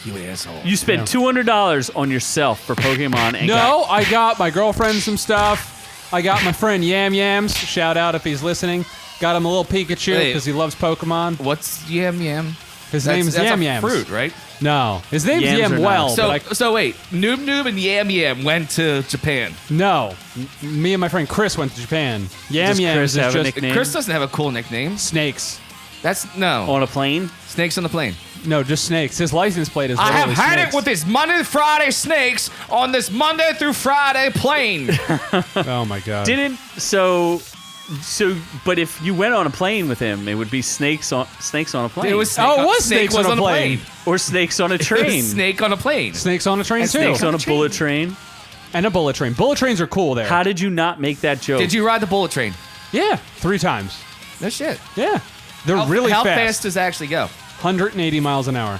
[SPEAKER 1] You asshole.
[SPEAKER 3] You spent $200 on yourself for Pokemon. And
[SPEAKER 7] No, I got my girlfriend some stuff. I got my friend Yam Yams. Shout out if he's listening. Got him a little Pikachu
[SPEAKER 1] Hey.
[SPEAKER 7] because he loves Pokemon.
[SPEAKER 1] What's Yam Yam?
[SPEAKER 7] His name's
[SPEAKER 1] that's
[SPEAKER 7] Yam
[SPEAKER 1] a
[SPEAKER 7] Yams.
[SPEAKER 1] fruit, right?
[SPEAKER 7] No, his name's
[SPEAKER 3] Yams
[SPEAKER 7] Yam
[SPEAKER 3] are not.
[SPEAKER 7] Well.
[SPEAKER 1] So,
[SPEAKER 7] but
[SPEAKER 1] so wait, Noob Noob and Yam Yam went to Japan.
[SPEAKER 7] no, me and my friend Chris went to Japan. Yam
[SPEAKER 3] Does
[SPEAKER 7] Yams
[SPEAKER 3] Chris
[SPEAKER 7] is
[SPEAKER 3] have a
[SPEAKER 7] just
[SPEAKER 3] nickname?
[SPEAKER 1] Chris doesn't have a cool nickname.
[SPEAKER 7] snakes.
[SPEAKER 1] That's no.
[SPEAKER 3] On a plane?
[SPEAKER 1] Snakes on the plane.
[SPEAKER 7] No, just snakes. His license plate is
[SPEAKER 1] I have
[SPEAKER 7] literally
[SPEAKER 1] had
[SPEAKER 7] snakes.
[SPEAKER 1] it with this Monday to Friday snakes on this Monday through Friday plane.
[SPEAKER 7] Oh my god.
[SPEAKER 3] But if you went on a plane with him, it would be snakes on a plane.
[SPEAKER 1] It was
[SPEAKER 7] Oh, it was snakes on a plane.
[SPEAKER 3] or snakes on a
[SPEAKER 1] It was
[SPEAKER 3] train.
[SPEAKER 1] snake on a plane.
[SPEAKER 7] Snakes on a train
[SPEAKER 1] And
[SPEAKER 7] too.
[SPEAKER 3] Snakes on a bullet train.
[SPEAKER 7] And a bullet train. Bullet trains are cool there.
[SPEAKER 3] How did you not make that joke?
[SPEAKER 1] Did you ride the bullet train?
[SPEAKER 7] Yeah, 3 times.
[SPEAKER 1] No shit.
[SPEAKER 7] Yeah. They're
[SPEAKER 1] How,
[SPEAKER 7] really
[SPEAKER 1] how
[SPEAKER 7] fast.
[SPEAKER 1] fast does it actually go?
[SPEAKER 7] 180 miles an hour.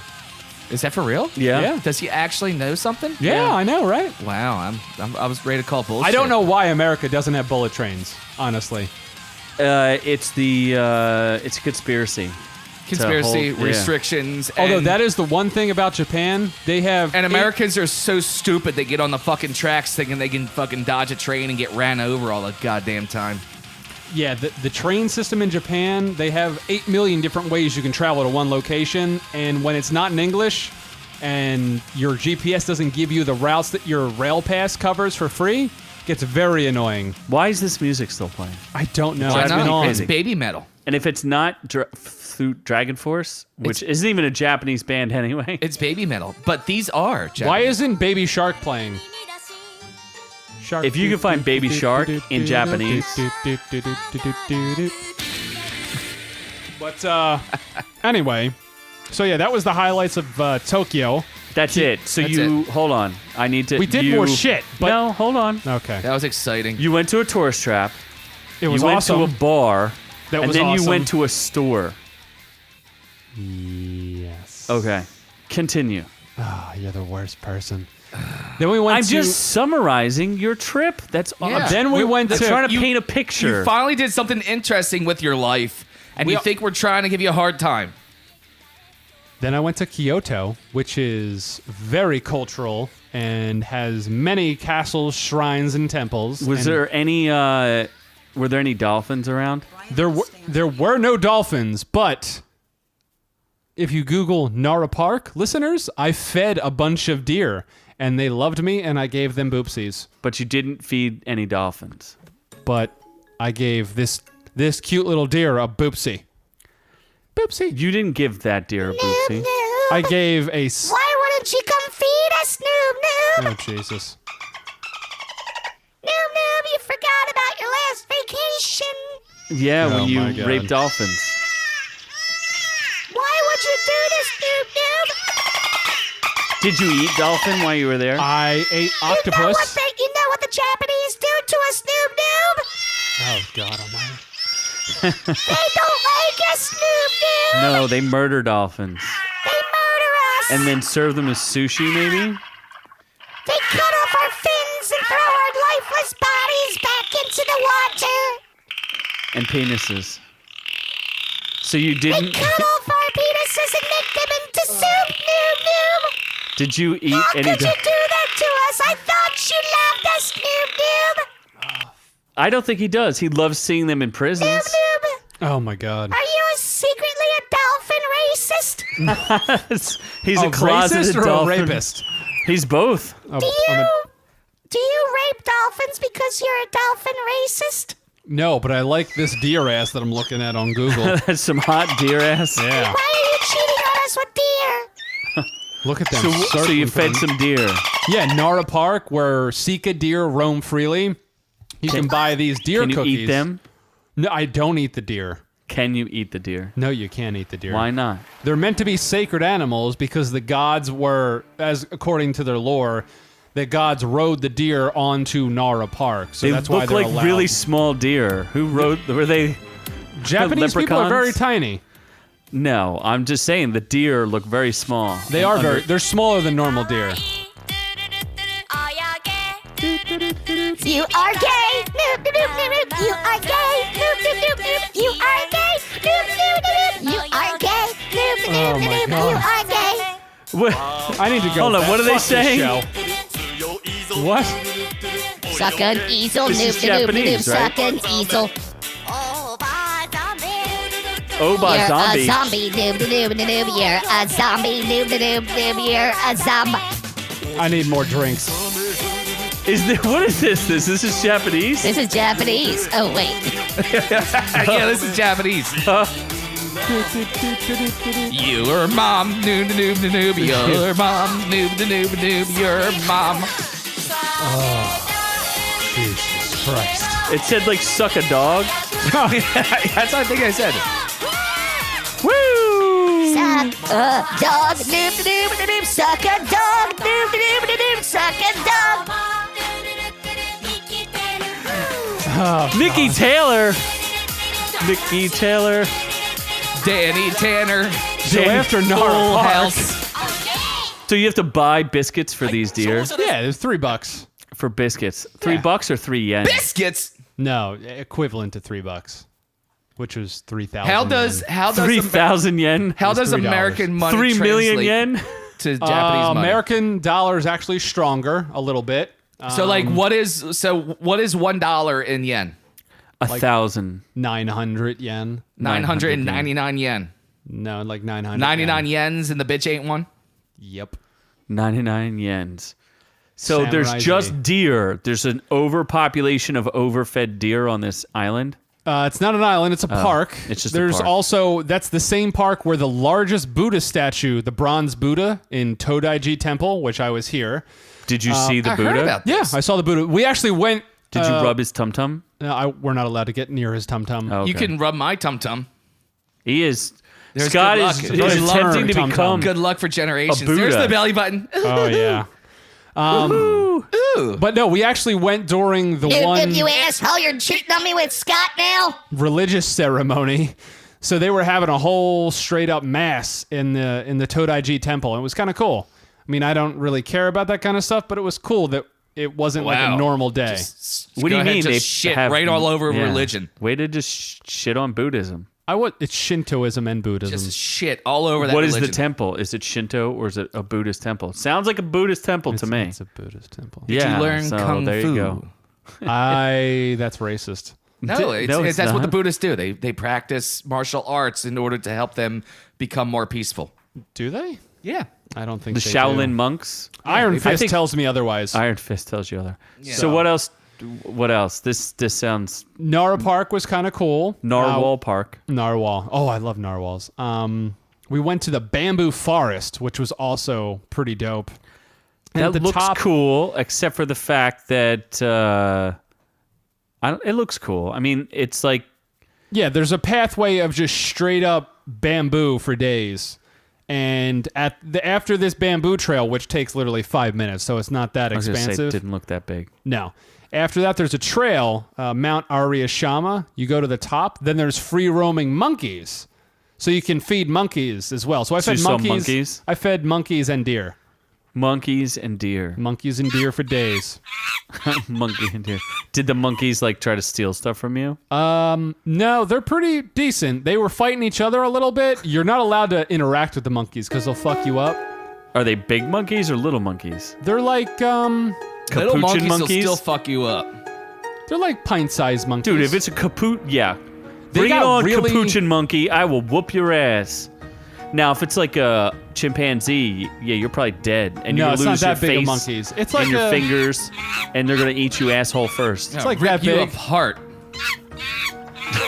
[SPEAKER 1] Is that for real?
[SPEAKER 3] Yeah.
[SPEAKER 7] Yeah.
[SPEAKER 1] Does he actually know something?
[SPEAKER 7] Yeah, I know, right?
[SPEAKER 1] Wow, I was ready to call bullshit.
[SPEAKER 7] I don't know why America doesn't have bullet trains, honestly.
[SPEAKER 3] It's a conspiracy.
[SPEAKER 1] Conspiracy,
[SPEAKER 3] to hold- yeah.
[SPEAKER 1] restrictions.
[SPEAKER 7] Although
[SPEAKER 1] and,
[SPEAKER 7] that is the one thing about Japan, they have
[SPEAKER 1] And Americans are so stupid they get on the fucking tracks thinking they can fucking dodge a train and get ran over all the goddamn time.
[SPEAKER 7] Yeah, the train system in Japan, they have 8 million different ways you can travel to one location, and when it's not in English and your GPS doesn't give you the routes that your rail pass covers for free, it gets very annoying.
[SPEAKER 3] Why is this music still playing?
[SPEAKER 7] I don't know.
[SPEAKER 1] Why
[SPEAKER 7] It's been
[SPEAKER 1] not?
[SPEAKER 7] on.
[SPEAKER 1] It's baby metal.
[SPEAKER 3] And if it's not through Dragon Force, which isn't even a Japanese band anyway.
[SPEAKER 1] It's baby metal. But these are Japanese.
[SPEAKER 7] Why isn't Baby Shark playing? Shark.
[SPEAKER 3] If you can find Baby Shark in Japanese.
[SPEAKER 7] But anyway, so yeah, that was the highlights of Tokyo.
[SPEAKER 3] That's it. So
[SPEAKER 1] That's
[SPEAKER 3] you hold on. I need to.
[SPEAKER 7] We did more shit, but
[SPEAKER 3] no, hold on.
[SPEAKER 7] okay,
[SPEAKER 1] That was exciting.
[SPEAKER 3] You went to a tourist trap.
[SPEAKER 7] it was
[SPEAKER 3] you went
[SPEAKER 7] awesome.
[SPEAKER 3] to a bar.
[SPEAKER 7] That
[SPEAKER 3] and
[SPEAKER 7] was
[SPEAKER 3] then
[SPEAKER 7] awesome.
[SPEAKER 3] you went to a store.
[SPEAKER 7] Yes.
[SPEAKER 3] Okay. Continue.
[SPEAKER 7] Oh, you're the worst person. Then we went
[SPEAKER 3] I'm
[SPEAKER 7] to.
[SPEAKER 3] just summarizing your trip. That's all.
[SPEAKER 1] Yeah.
[SPEAKER 7] Then we went
[SPEAKER 3] I'm
[SPEAKER 7] to.
[SPEAKER 3] trying to
[SPEAKER 1] You-
[SPEAKER 3] paint a picture.
[SPEAKER 1] You finally did something interesting with your life, and
[SPEAKER 7] We
[SPEAKER 1] you
[SPEAKER 7] all-
[SPEAKER 1] think we're trying to give you a hard time.
[SPEAKER 7] Then I went to Kyoto, which is very cultural and has many castles, shrines, and temples.
[SPEAKER 3] Was
[SPEAKER 7] And
[SPEAKER 3] there any? Were there any dolphins around?
[SPEAKER 7] There were no dolphins, but if you Google Nara Park, listeners, I fed a bunch of deer, and they loved me, and I gave them boopsies.
[SPEAKER 3] But you didn't feed any dolphins.
[SPEAKER 7] But I gave this cute little deer a boopsie. Boopsie.
[SPEAKER 3] You didn't give that deer a boopsie.
[SPEAKER 7] I gave a.
[SPEAKER 4] Why wouldn't you come feed us, Noob Noob?
[SPEAKER 7] Oh Jesus.
[SPEAKER 4] Noob Noob, you forgot about your last vacation.
[SPEAKER 3] Yeah,
[SPEAKER 7] Oh
[SPEAKER 3] when
[SPEAKER 7] my
[SPEAKER 3] you
[SPEAKER 7] God.
[SPEAKER 3] raped dolphins.
[SPEAKER 4] Why would you do this, Noob Noob?
[SPEAKER 3] Did you eat dolphin while you were there?
[SPEAKER 7] I ate octopus.
[SPEAKER 4] You know what the Japanese do to us, Noob Noob?
[SPEAKER 7] Oh God Almighty.
[SPEAKER 4] They don't like us, Noob Noob.
[SPEAKER 3] No, they murder dolphins.
[SPEAKER 4] They murder us.
[SPEAKER 3] And then serve them as sushi, maybe?
[SPEAKER 4] They cut off our fins and throw our lifeless bodies back into the water.
[SPEAKER 3] And penises. So you
[SPEAKER 4] They
[SPEAKER 3] didn't...
[SPEAKER 4] cut off our penises and make them into soup, Noob Noob.
[SPEAKER 3] Did you eat
[SPEAKER 4] How
[SPEAKER 3] any...
[SPEAKER 4] could you do that to us? I thought you loved us, Noob Noob.
[SPEAKER 3] I don't think he does. He loves seeing them in
[SPEAKER 4] Noob
[SPEAKER 3] prisons.
[SPEAKER 4] Noob.
[SPEAKER 7] Oh my God.
[SPEAKER 4] Are you secretly a dolphin racist?
[SPEAKER 3] He's a
[SPEAKER 7] A
[SPEAKER 3] closeted
[SPEAKER 7] racist or a
[SPEAKER 3] dolphin.
[SPEAKER 7] rapist?
[SPEAKER 3] He's both.
[SPEAKER 7] Oh,
[SPEAKER 4] Do
[SPEAKER 7] I'm a-
[SPEAKER 4] you rape dolphins because you're a dolphin racist?
[SPEAKER 7] no, but I like this deer ass that I'm looking at on Google.
[SPEAKER 3] That's some hot deer ass.
[SPEAKER 7] Yeah.
[SPEAKER 4] Why are you cheating on us with deer?
[SPEAKER 7] Look at them.
[SPEAKER 3] So you
[SPEAKER 7] circling
[SPEAKER 3] fed
[SPEAKER 7] things.
[SPEAKER 3] some deer.
[SPEAKER 7] Yeah, Nara Park, where Sika deer roam freely. You can buy these deer
[SPEAKER 3] Can you
[SPEAKER 7] cookies.
[SPEAKER 3] eat them?
[SPEAKER 7] No, I don't eat the deer.
[SPEAKER 3] Can you eat the deer?
[SPEAKER 7] No, you can't eat the deer.
[SPEAKER 3] Why not?
[SPEAKER 7] They're meant to be sacred animals because the gods were, as according to their lore, the gods rode the deer onto Nara Park. So
[SPEAKER 3] They
[SPEAKER 7] that's why
[SPEAKER 3] look
[SPEAKER 7] they're
[SPEAKER 3] like
[SPEAKER 7] allowed.
[SPEAKER 3] really small deer. Who rode? Were they?
[SPEAKER 7] Japanese people are very
[SPEAKER 3] leprechauns?
[SPEAKER 7] tiny.
[SPEAKER 3] No, I'm just saying the deer look very small.
[SPEAKER 7] They are very. They're smaller than normal deer.
[SPEAKER 4] You are gay. Noob, noob, noob, noob, noob. You are gay. Noob, noob, noob, noob. You are gay. Noob, noob, noob, noob. You are gay. Noob, noob,
[SPEAKER 7] Oh
[SPEAKER 4] noob,
[SPEAKER 7] my
[SPEAKER 4] noob.
[SPEAKER 7] God.
[SPEAKER 4] You are gay.
[SPEAKER 3] What?
[SPEAKER 7] I need to go.
[SPEAKER 3] Hold on,
[SPEAKER 7] back.
[SPEAKER 3] what are they
[SPEAKER 7] Fuck this
[SPEAKER 3] saying?
[SPEAKER 7] show. What?
[SPEAKER 4] Suck an easel.
[SPEAKER 3] This
[SPEAKER 4] Noob,
[SPEAKER 3] is
[SPEAKER 4] noob, noob, noob.
[SPEAKER 3] Japanese, right?
[SPEAKER 4] Suck an easel.
[SPEAKER 3] Oh,
[SPEAKER 4] You're
[SPEAKER 3] by zombie.
[SPEAKER 4] a zombie. Noob, noob, noob, noob. You're a zombie. Noob, noob, noob. You're a zombie.
[SPEAKER 7] I need more drinks.
[SPEAKER 3] What is this? This is Japanese?
[SPEAKER 4] This is Japanese. Oh, wait.
[SPEAKER 1] Yeah, this is Japanese. Your mom, noob, noob, noob, your mom, noob, noob, noob, your mom.
[SPEAKER 7] Jesus Christ.
[SPEAKER 3] It said like suck a dog.
[SPEAKER 1] That's what I think I said.
[SPEAKER 3] Woo!
[SPEAKER 4] Suck a dog, noob, noob, noob, suck a dog, noob, noob, noob, suck a dog.
[SPEAKER 3] Nikki Taylor. Nikki Taylor.
[SPEAKER 1] Danny Tanner.
[SPEAKER 7] So after Nara
[SPEAKER 1] Full
[SPEAKER 7] Park,
[SPEAKER 1] House.
[SPEAKER 3] So you have to buy biscuits for these deer?
[SPEAKER 7] yeah, it was $3.
[SPEAKER 3] For biscuits. $3 or 3 yen?
[SPEAKER 1] Biscuits.
[SPEAKER 7] No, equivalent to $3, which was 3,000.
[SPEAKER 1] How does
[SPEAKER 3] 3,000 yen?
[SPEAKER 1] how does
[SPEAKER 7] $3.
[SPEAKER 1] American money
[SPEAKER 3] 3 million
[SPEAKER 1] translate
[SPEAKER 3] yen?
[SPEAKER 1] to Japanese money?
[SPEAKER 7] American dollar is actually stronger a little bit.
[SPEAKER 1] So like what is $1 in yen?
[SPEAKER 3] 1,000.
[SPEAKER 7] 900 yen.
[SPEAKER 1] 999 yen.
[SPEAKER 7] No, like 900.
[SPEAKER 1] 99
[SPEAKER 7] yen.
[SPEAKER 1] yens and the bitch ain't one.
[SPEAKER 7] Yep.
[SPEAKER 3] 99 yens. So there's
[SPEAKER 7] Samurai
[SPEAKER 3] just
[SPEAKER 7] Z.
[SPEAKER 3] deer. There's an overpopulation of overfed deer on this island.
[SPEAKER 7] It's not an island, it's a park.
[SPEAKER 3] it's just a
[SPEAKER 7] There's
[SPEAKER 3] park.
[SPEAKER 7] also, that's the same park where the largest Buddha statue, the bronze Buddha in Todaiji Temple, which I was here.
[SPEAKER 3] Did you see the
[SPEAKER 1] I
[SPEAKER 3] Buddha?
[SPEAKER 1] heard about
[SPEAKER 7] Yeah,
[SPEAKER 1] this.
[SPEAKER 7] I saw the Buddha. We actually went.
[SPEAKER 3] Did you rub his tum tum?
[SPEAKER 7] We're not allowed to get near his tum tum.
[SPEAKER 3] Oh,
[SPEAKER 1] You
[SPEAKER 3] okay.
[SPEAKER 1] can rub my tum tum.
[SPEAKER 3] He is.
[SPEAKER 1] There's
[SPEAKER 3] Scott
[SPEAKER 1] good
[SPEAKER 3] is,
[SPEAKER 1] luck.
[SPEAKER 3] is
[SPEAKER 1] Good
[SPEAKER 7] luck.
[SPEAKER 3] attempting to
[SPEAKER 7] Tum-tum.
[SPEAKER 3] become.
[SPEAKER 1] Good luck for generations.
[SPEAKER 3] Buddha.
[SPEAKER 1] There's the belly button.
[SPEAKER 7] Oh yeah.
[SPEAKER 1] Ooh.
[SPEAKER 7] But no, we actually went during the
[SPEAKER 4] Noob,
[SPEAKER 7] one
[SPEAKER 4] noob, you asshole, you're cheating on me with Scott now?
[SPEAKER 7] religious ceremony. So they were having a whole straight up mass in the Todaiji Temple. It was kind of cool. I mean, I don't really care about that kind of stuff, but it was cool that it wasn't like
[SPEAKER 1] Wow.
[SPEAKER 7] a normal day.
[SPEAKER 3] What do
[SPEAKER 1] Go
[SPEAKER 3] you
[SPEAKER 1] ahead,
[SPEAKER 3] mean?
[SPEAKER 1] just
[SPEAKER 3] They
[SPEAKER 1] shit
[SPEAKER 3] have,
[SPEAKER 1] right all over
[SPEAKER 3] yeah.
[SPEAKER 1] religion.
[SPEAKER 3] Way to just shit on Buddhism.
[SPEAKER 7] It's Shintoism and Buddhism.
[SPEAKER 1] Just shit all over that
[SPEAKER 3] What is
[SPEAKER 1] religion.
[SPEAKER 3] the temple? Is it Shinto or is it a Buddhist temple? Sounds like a Buddhist temple to me.
[SPEAKER 7] It's a Buddhist temple.
[SPEAKER 3] Yeah,
[SPEAKER 1] you learn
[SPEAKER 3] so
[SPEAKER 1] kung
[SPEAKER 3] there
[SPEAKER 1] fu?
[SPEAKER 3] you go.
[SPEAKER 7] That's racist.
[SPEAKER 1] No,
[SPEAKER 3] it's
[SPEAKER 1] that's what the
[SPEAKER 3] not.
[SPEAKER 1] Buddhists do. They practice martial arts in order to help them become more peaceful.
[SPEAKER 7] Do they?
[SPEAKER 1] Yeah.
[SPEAKER 7] I don't think
[SPEAKER 3] The
[SPEAKER 7] they
[SPEAKER 3] Shaolin
[SPEAKER 7] do.
[SPEAKER 3] monks.
[SPEAKER 7] Iron
[SPEAKER 3] I
[SPEAKER 7] Fist
[SPEAKER 3] think-
[SPEAKER 7] tells me otherwise.
[SPEAKER 3] Iron Fist tells you other. So what else? What else? This sounds
[SPEAKER 7] Nara Park was kind of cool.
[SPEAKER 3] Narwhal Park.
[SPEAKER 7] Narwhal. Oh, I love narwhals. We went to the bamboo forest, which was also pretty dope. And
[SPEAKER 3] That
[SPEAKER 7] at the
[SPEAKER 3] looks
[SPEAKER 7] top,
[SPEAKER 3] cool, except for the fact that it looks cool. I mean, it's like
[SPEAKER 7] Yeah, there's a pathway of just straight up bamboo for days. And after this bamboo trail, which takes literally 5 minutes, so it's not that
[SPEAKER 3] I was gonna say, it
[SPEAKER 7] expansive.
[SPEAKER 3] didn't look that big.
[SPEAKER 7] No. After that, there's a trail, Mount Ariyashama. You go to the top. Then there's free roaming monkeys, so you can feed monkeys as well. So I
[SPEAKER 3] So
[SPEAKER 7] fed
[SPEAKER 3] you saw
[SPEAKER 7] monkeys.
[SPEAKER 3] monkeys?
[SPEAKER 7] I fed monkeys and deer.
[SPEAKER 3] Monkeys and deer.
[SPEAKER 7] Monkeys and deer for days.
[SPEAKER 3] Monkey and deer. Did the monkeys like try to steal stuff from you?
[SPEAKER 7] No, they're pretty decent. They were fighting each other a little bit. You're not allowed to interact with the monkeys because they'll fuck you up.
[SPEAKER 3] Are they big monkeys or little monkeys?
[SPEAKER 7] They're like
[SPEAKER 1] Little
[SPEAKER 3] Capuchin
[SPEAKER 1] monkeys, will
[SPEAKER 3] monkeys?
[SPEAKER 1] still fuck you up.
[SPEAKER 7] they're like pint-sized monkeys.
[SPEAKER 3] Dude, if it's a capuchin, yeah.
[SPEAKER 7] They
[SPEAKER 3] Bring it
[SPEAKER 7] got
[SPEAKER 3] on,
[SPEAKER 7] really-
[SPEAKER 3] capuchin monkey. I will whoop your ass. Now, if it's like a chimpanzee, yeah, you're probably dead, and
[SPEAKER 7] No,
[SPEAKER 3] you're
[SPEAKER 7] it's
[SPEAKER 3] gonna
[SPEAKER 7] not
[SPEAKER 3] lose
[SPEAKER 7] that
[SPEAKER 3] your
[SPEAKER 7] big of
[SPEAKER 3] face
[SPEAKER 7] monkeys. It's like
[SPEAKER 3] and your
[SPEAKER 7] a-
[SPEAKER 3] fingers, and they're gonna eat you asshole first.
[SPEAKER 1] It's
[SPEAKER 7] like
[SPEAKER 1] rip
[SPEAKER 7] that
[SPEAKER 1] you
[SPEAKER 7] big.
[SPEAKER 1] apart.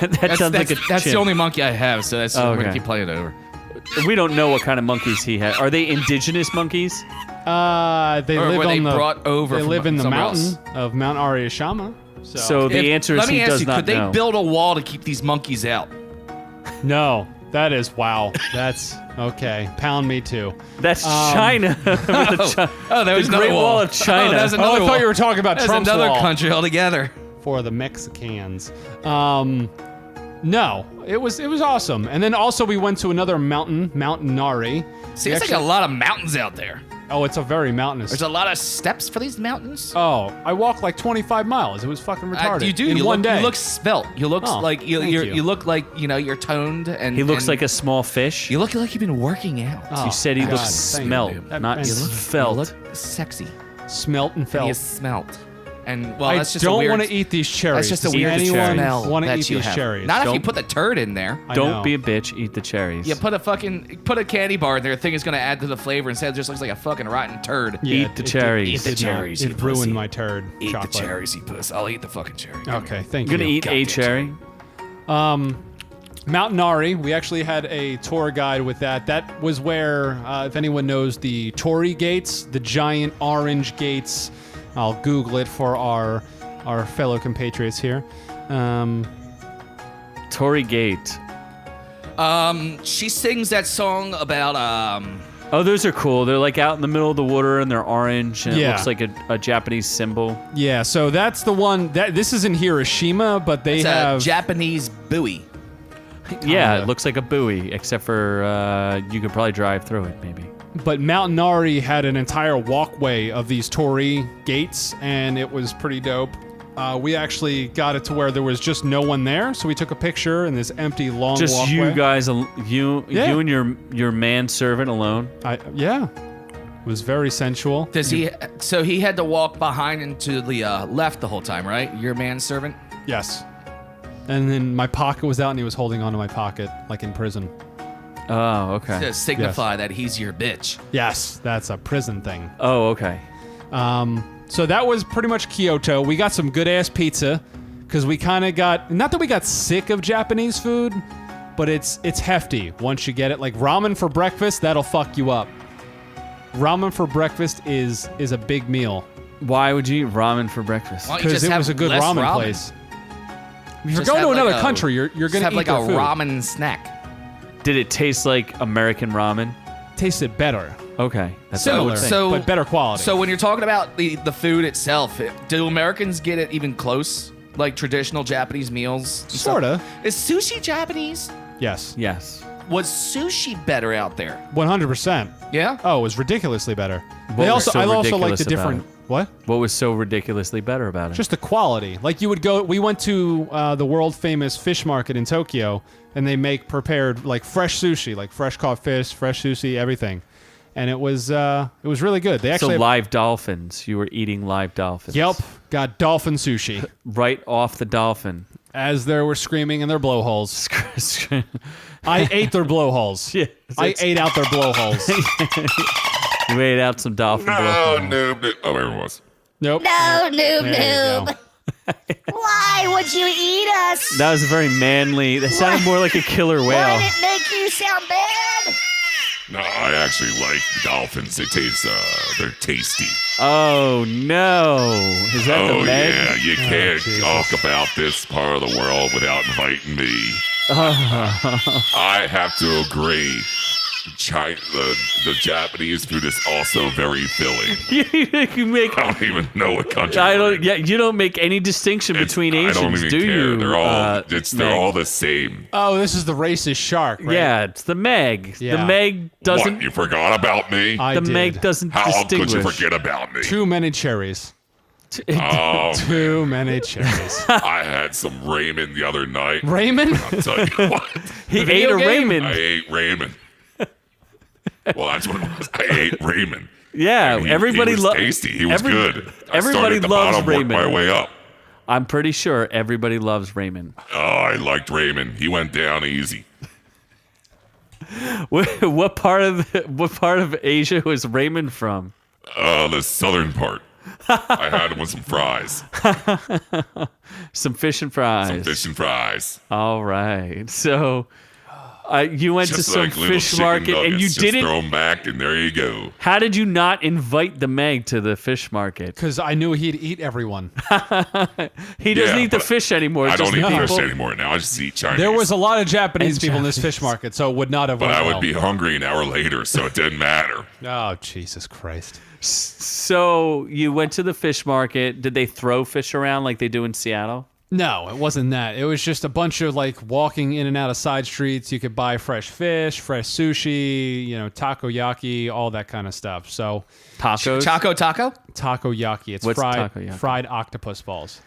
[SPEAKER 3] That sounds like a
[SPEAKER 1] That's
[SPEAKER 3] chimp.
[SPEAKER 1] the only monkey I have, so that's I'm
[SPEAKER 3] Okay.
[SPEAKER 1] gonna keep playing it over.
[SPEAKER 3] We don't know what kind of monkeys he had. Are they indigenous monkeys?
[SPEAKER 7] They
[SPEAKER 1] Or
[SPEAKER 7] live
[SPEAKER 1] were
[SPEAKER 7] on
[SPEAKER 1] they
[SPEAKER 7] the.
[SPEAKER 1] brought over
[SPEAKER 7] They
[SPEAKER 1] from
[SPEAKER 7] live in the
[SPEAKER 1] somewhere
[SPEAKER 7] mountain
[SPEAKER 1] else?
[SPEAKER 7] of Mount Ariyashama.
[SPEAKER 3] So the answer is
[SPEAKER 1] let me
[SPEAKER 3] he
[SPEAKER 1] ask
[SPEAKER 3] does
[SPEAKER 1] you,
[SPEAKER 3] not
[SPEAKER 1] could they
[SPEAKER 3] know.
[SPEAKER 1] build a wall to keep these monkeys out?
[SPEAKER 7] No, that is wow. That's okay. Pound me too.
[SPEAKER 3] That's China. With the
[SPEAKER 1] Oh, there was
[SPEAKER 3] the
[SPEAKER 1] another
[SPEAKER 3] Great
[SPEAKER 1] wall.
[SPEAKER 3] Wall of China.
[SPEAKER 1] Oh, that's
[SPEAKER 7] Oh,
[SPEAKER 1] another
[SPEAKER 7] I
[SPEAKER 1] wall.
[SPEAKER 7] thought you were talking about
[SPEAKER 1] That's
[SPEAKER 7] Trump's
[SPEAKER 1] another
[SPEAKER 7] wall
[SPEAKER 1] country altogether.
[SPEAKER 7] for the Mexicans. No, it was awesome. And then also we went to another mountain, Mount Nari.
[SPEAKER 1] See,
[SPEAKER 7] We
[SPEAKER 1] it's like a
[SPEAKER 7] actually-
[SPEAKER 1] lot of mountains out there.
[SPEAKER 7] Oh, it's a very mountainous.
[SPEAKER 1] There's a lot of steps for these mountains.
[SPEAKER 7] Oh, I walked like 25 miles. It was fucking retarded.
[SPEAKER 1] You do.
[SPEAKER 7] in
[SPEAKER 1] You
[SPEAKER 7] one
[SPEAKER 1] look,
[SPEAKER 7] day.
[SPEAKER 1] You look svelte. You look
[SPEAKER 7] Oh,
[SPEAKER 1] like
[SPEAKER 7] thank you.
[SPEAKER 1] you look like you're toned and
[SPEAKER 3] He looks
[SPEAKER 1] and
[SPEAKER 3] like a small fish.
[SPEAKER 1] You look like you've been working out.
[SPEAKER 7] Oh,
[SPEAKER 3] You said he
[SPEAKER 7] God,
[SPEAKER 3] looks
[SPEAKER 7] thank you.
[SPEAKER 3] smelt,
[SPEAKER 7] That-
[SPEAKER 3] not
[SPEAKER 7] and-
[SPEAKER 3] felt.
[SPEAKER 1] You look sexy.
[SPEAKER 7] smelt and
[SPEAKER 1] And
[SPEAKER 7] felt.
[SPEAKER 1] you smelt. And well,
[SPEAKER 7] I
[SPEAKER 1] that's just
[SPEAKER 7] don't
[SPEAKER 1] want
[SPEAKER 7] to eat these cherries.
[SPEAKER 1] That's just a
[SPEAKER 7] Does
[SPEAKER 1] weird
[SPEAKER 7] anyone
[SPEAKER 1] smell
[SPEAKER 7] want to
[SPEAKER 1] that
[SPEAKER 7] eat
[SPEAKER 1] you
[SPEAKER 7] these
[SPEAKER 1] have.
[SPEAKER 7] cherries?
[SPEAKER 1] Not if you
[SPEAKER 3] Don't-
[SPEAKER 1] put the turd in there.
[SPEAKER 7] I
[SPEAKER 3] Don't
[SPEAKER 7] know.
[SPEAKER 3] be a bitch. Eat the cherries.
[SPEAKER 1] You put a candy bar in there. Thing is going to add to the flavor. Instead, it just looks like a fucking rotten turd.
[SPEAKER 7] Yeah,
[SPEAKER 3] Eat the
[SPEAKER 7] it did-
[SPEAKER 3] cherries.
[SPEAKER 7] it
[SPEAKER 3] Eat
[SPEAKER 1] the
[SPEAKER 7] did not.
[SPEAKER 1] cherries,
[SPEAKER 7] It
[SPEAKER 1] you
[SPEAKER 7] ruined
[SPEAKER 1] pussy.
[SPEAKER 7] my turd.
[SPEAKER 1] Eat
[SPEAKER 7] chocolate.
[SPEAKER 1] the cherries, you puss. I'll eat the fucking cherry.
[SPEAKER 7] Okay, thank
[SPEAKER 3] You're gonna
[SPEAKER 7] you.
[SPEAKER 3] eat a cherry.
[SPEAKER 7] Mount Nari, we actually had a tour guide with that. That was where, if anyone knows the Torii Gates, the giant orange gates. I'll Google it for our fellow compatriots here.
[SPEAKER 3] Torii Gate.
[SPEAKER 1] She sings that song about
[SPEAKER 3] Oh, those are cool. They're like out in the middle of the water and they're orange and it
[SPEAKER 7] Yeah.
[SPEAKER 3] looks like a Japanese symbol.
[SPEAKER 7] Yeah, so that's the one. This is in Hiroshima, but they
[SPEAKER 1] it's
[SPEAKER 7] have...
[SPEAKER 1] a Japanese buoy.
[SPEAKER 3] Yeah, it looks like a buoy, except for you could probably drive through it, maybe.
[SPEAKER 7] But Mount Nari had an entire walkway of these Torii gates, and it was pretty dope. We actually got it to where there was just no one there, so we took a picture in this empty, long
[SPEAKER 3] Just
[SPEAKER 7] walkway.
[SPEAKER 3] you guys, you
[SPEAKER 7] Yeah.
[SPEAKER 3] and your manservant alone.
[SPEAKER 7] Yeah. It was very sensual.
[SPEAKER 1] Does he? So he had to walk behind and to the left the whole time, right? Your manservant.
[SPEAKER 7] Yes. And then my pocket was out, and he was holding onto my pocket, like in prison.
[SPEAKER 3] Oh, okay.
[SPEAKER 1] To signify that he's your bitch.
[SPEAKER 7] Yes, that's a prison thing.
[SPEAKER 3] Oh, okay.
[SPEAKER 7] So that was pretty much Kyoto. We got some good-ass pizza, because we kind of got... Not that we got sick of Japanese food, but it's hefty once you get it. Like ramen for breakfast, that'll fuck you up. Ramen for breakfast is a big meal.
[SPEAKER 3] Why would you eat ramen for breakfast?
[SPEAKER 1] Why don't you
[SPEAKER 7] Because
[SPEAKER 1] just
[SPEAKER 7] it
[SPEAKER 1] have
[SPEAKER 7] was a good
[SPEAKER 1] less
[SPEAKER 7] ramen place. If you're
[SPEAKER 1] Just
[SPEAKER 7] going to
[SPEAKER 1] have like
[SPEAKER 7] another
[SPEAKER 1] a-
[SPEAKER 7] country, you're
[SPEAKER 1] Just
[SPEAKER 7] going to
[SPEAKER 1] have
[SPEAKER 7] eat
[SPEAKER 1] like
[SPEAKER 7] their
[SPEAKER 1] a
[SPEAKER 7] food.
[SPEAKER 1] ramen snack.
[SPEAKER 3] Did it taste like American ramen?
[SPEAKER 7] Tasted better.
[SPEAKER 3] Okay. That's
[SPEAKER 7] Similar,
[SPEAKER 3] what I would think.
[SPEAKER 7] but better quality.
[SPEAKER 1] So when you're talking about the food itself, do Americans get it even close? Like traditional Japanese meals? and stuff?
[SPEAKER 7] Sorta.
[SPEAKER 1] Is sushi Japanese?
[SPEAKER 7] Yes.
[SPEAKER 3] Yes.
[SPEAKER 1] Was sushi better out there?
[SPEAKER 7] 100%.
[SPEAKER 1] Yeah?
[SPEAKER 7] Oh, it was ridiculously better.
[SPEAKER 3] What
[SPEAKER 7] I
[SPEAKER 3] was so
[SPEAKER 7] also like
[SPEAKER 3] ridiculous
[SPEAKER 7] the
[SPEAKER 3] about
[SPEAKER 7] different...
[SPEAKER 3] it?
[SPEAKER 7] What?
[SPEAKER 3] What was so ridiculously better about it?
[SPEAKER 7] Just the quality. Like you would go, we went to the world famous fish market in Tokyo, and they make prepared like fresh sushi, like fresh caught fish, fresh sushi, everything, and it was really good. They
[SPEAKER 3] so
[SPEAKER 7] actually
[SPEAKER 3] live dolphins. You were eating live dolphins.
[SPEAKER 7] Yep, got dolphin sushi
[SPEAKER 3] Right off the dolphin.
[SPEAKER 7] as they were screaming in their blowholes. I ate their blowholes.
[SPEAKER 3] Yeah,
[SPEAKER 7] I ate out their blowholes.
[SPEAKER 3] You ate out some dolphin blowholes.
[SPEAKER 5] no. Oh, everyone was.
[SPEAKER 7] Nope.
[SPEAKER 4] No, noob,
[SPEAKER 7] There you
[SPEAKER 4] noob.
[SPEAKER 7] go.
[SPEAKER 4] Why would you eat us?
[SPEAKER 3] That was a very manly. That sounded more like a killer
[SPEAKER 4] Why
[SPEAKER 3] whale.
[SPEAKER 4] did it make you sound bad?
[SPEAKER 6] No, I actually like dolphins. They taste, they're tasty.
[SPEAKER 3] Oh no! Is that
[SPEAKER 6] Oh,
[SPEAKER 3] the Meg?
[SPEAKER 6] yeah, you can't
[SPEAKER 7] Jesus.
[SPEAKER 6] talk about this part of the world without inviting me. I have to agree. China, the Japanese food is also very filling.
[SPEAKER 3] You make.
[SPEAKER 6] I don't even know what country.
[SPEAKER 3] I
[SPEAKER 6] we're
[SPEAKER 3] don't.
[SPEAKER 6] in.
[SPEAKER 3] Yeah, you don't make any distinction
[SPEAKER 6] It's-
[SPEAKER 3] between
[SPEAKER 6] I
[SPEAKER 3] Asians,
[SPEAKER 6] don't even
[SPEAKER 3] do
[SPEAKER 6] care.
[SPEAKER 3] you?
[SPEAKER 6] They're all
[SPEAKER 3] Meg?
[SPEAKER 6] they're all the same.
[SPEAKER 7] Oh, this is the racist shark, right?
[SPEAKER 3] Yeah, it's the Meg.
[SPEAKER 7] Yeah.
[SPEAKER 3] The Meg doesn't.
[SPEAKER 6] What, you forgot about me?
[SPEAKER 7] I
[SPEAKER 3] the
[SPEAKER 7] did.
[SPEAKER 3] Meg doesn't
[SPEAKER 6] How
[SPEAKER 3] distinguish.
[SPEAKER 6] could you forget about me?
[SPEAKER 7] Too many cherries.
[SPEAKER 6] Oh,
[SPEAKER 7] Too many cherries.
[SPEAKER 6] I had some ramen the other night.
[SPEAKER 7] Raymond?
[SPEAKER 6] I'll tell you what.
[SPEAKER 3] He ate
[SPEAKER 7] video
[SPEAKER 3] a
[SPEAKER 7] game?
[SPEAKER 3] Raymond.
[SPEAKER 6] I ate ramen. Well, that's what it was. I ate ramen.
[SPEAKER 3] Yeah,
[SPEAKER 6] He-
[SPEAKER 3] everybody
[SPEAKER 6] he was
[SPEAKER 3] loves.
[SPEAKER 6] tasty. He was good. I
[SPEAKER 3] everybody
[SPEAKER 6] started at the
[SPEAKER 3] loves
[SPEAKER 6] bottom, worked my
[SPEAKER 3] Raymond.
[SPEAKER 6] way up.
[SPEAKER 3] I'm pretty sure everybody loves Raymond.
[SPEAKER 6] Oh, I liked Raymond. He went down easy.
[SPEAKER 3] What part of Asia was Raymond from?
[SPEAKER 6] The southern part. I had him with some fries,
[SPEAKER 3] Some fish and fries.
[SPEAKER 6] some fish and fries.
[SPEAKER 3] All right. So you went
[SPEAKER 6] Just
[SPEAKER 3] to some
[SPEAKER 6] like little
[SPEAKER 3] fish
[SPEAKER 6] chicken
[SPEAKER 3] market
[SPEAKER 6] nuggets.
[SPEAKER 3] and you
[SPEAKER 6] Just
[SPEAKER 3] didn't.
[SPEAKER 6] throw them back, and there you go.
[SPEAKER 3] How did you not invite the Meg to the fish market?
[SPEAKER 7] Because I knew he'd eat everyone.
[SPEAKER 3] He doesn't
[SPEAKER 6] Yeah,
[SPEAKER 3] eat the
[SPEAKER 6] but
[SPEAKER 3] fish anymore.
[SPEAKER 6] I
[SPEAKER 3] It's
[SPEAKER 6] don't
[SPEAKER 3] just
[SPEAKER 6] eat
[SPEAKER 3] people.
[SPEAKER 6] fish anymore now. I just eat Chinese.
[SPEAKER 7] There was a lot of Japanese
[SPEAKER 3] And
[SPEAKER 7] people in this
[SPEAKER 3] Japanese.
[SPEAKER 7] fish market, so it would not have
[SPEAKER 6] but
[SPEAKER 7] went
[SPEAKER 6] I would
[SPEAKER 7] well.
[SPEAKER 6] be hungry an hour later, so it didn't matter.
[SPEAKER 7] Oh, Jesus Christ.
[SPEAKER 3] So you went to the fish market. Did they throw fish around like they do in Seattle?
[SPEAKER 7] No, it wasn't that. It was just a bunch of like walking in and out of side streets. You could buy fresh fish, fresh sushi, takoyaki, all that kind of stuff. So
[SPEAKER 3] Tacos.
[SPEAKER 1] Taco?
[SPEAKER 7] takoyaki, it's
[SPEAKER 3] What's
[SPEAKER 7] fried
[SPEAKER 3] takoyaki?
[SPEAKER 7] fried octopus balls.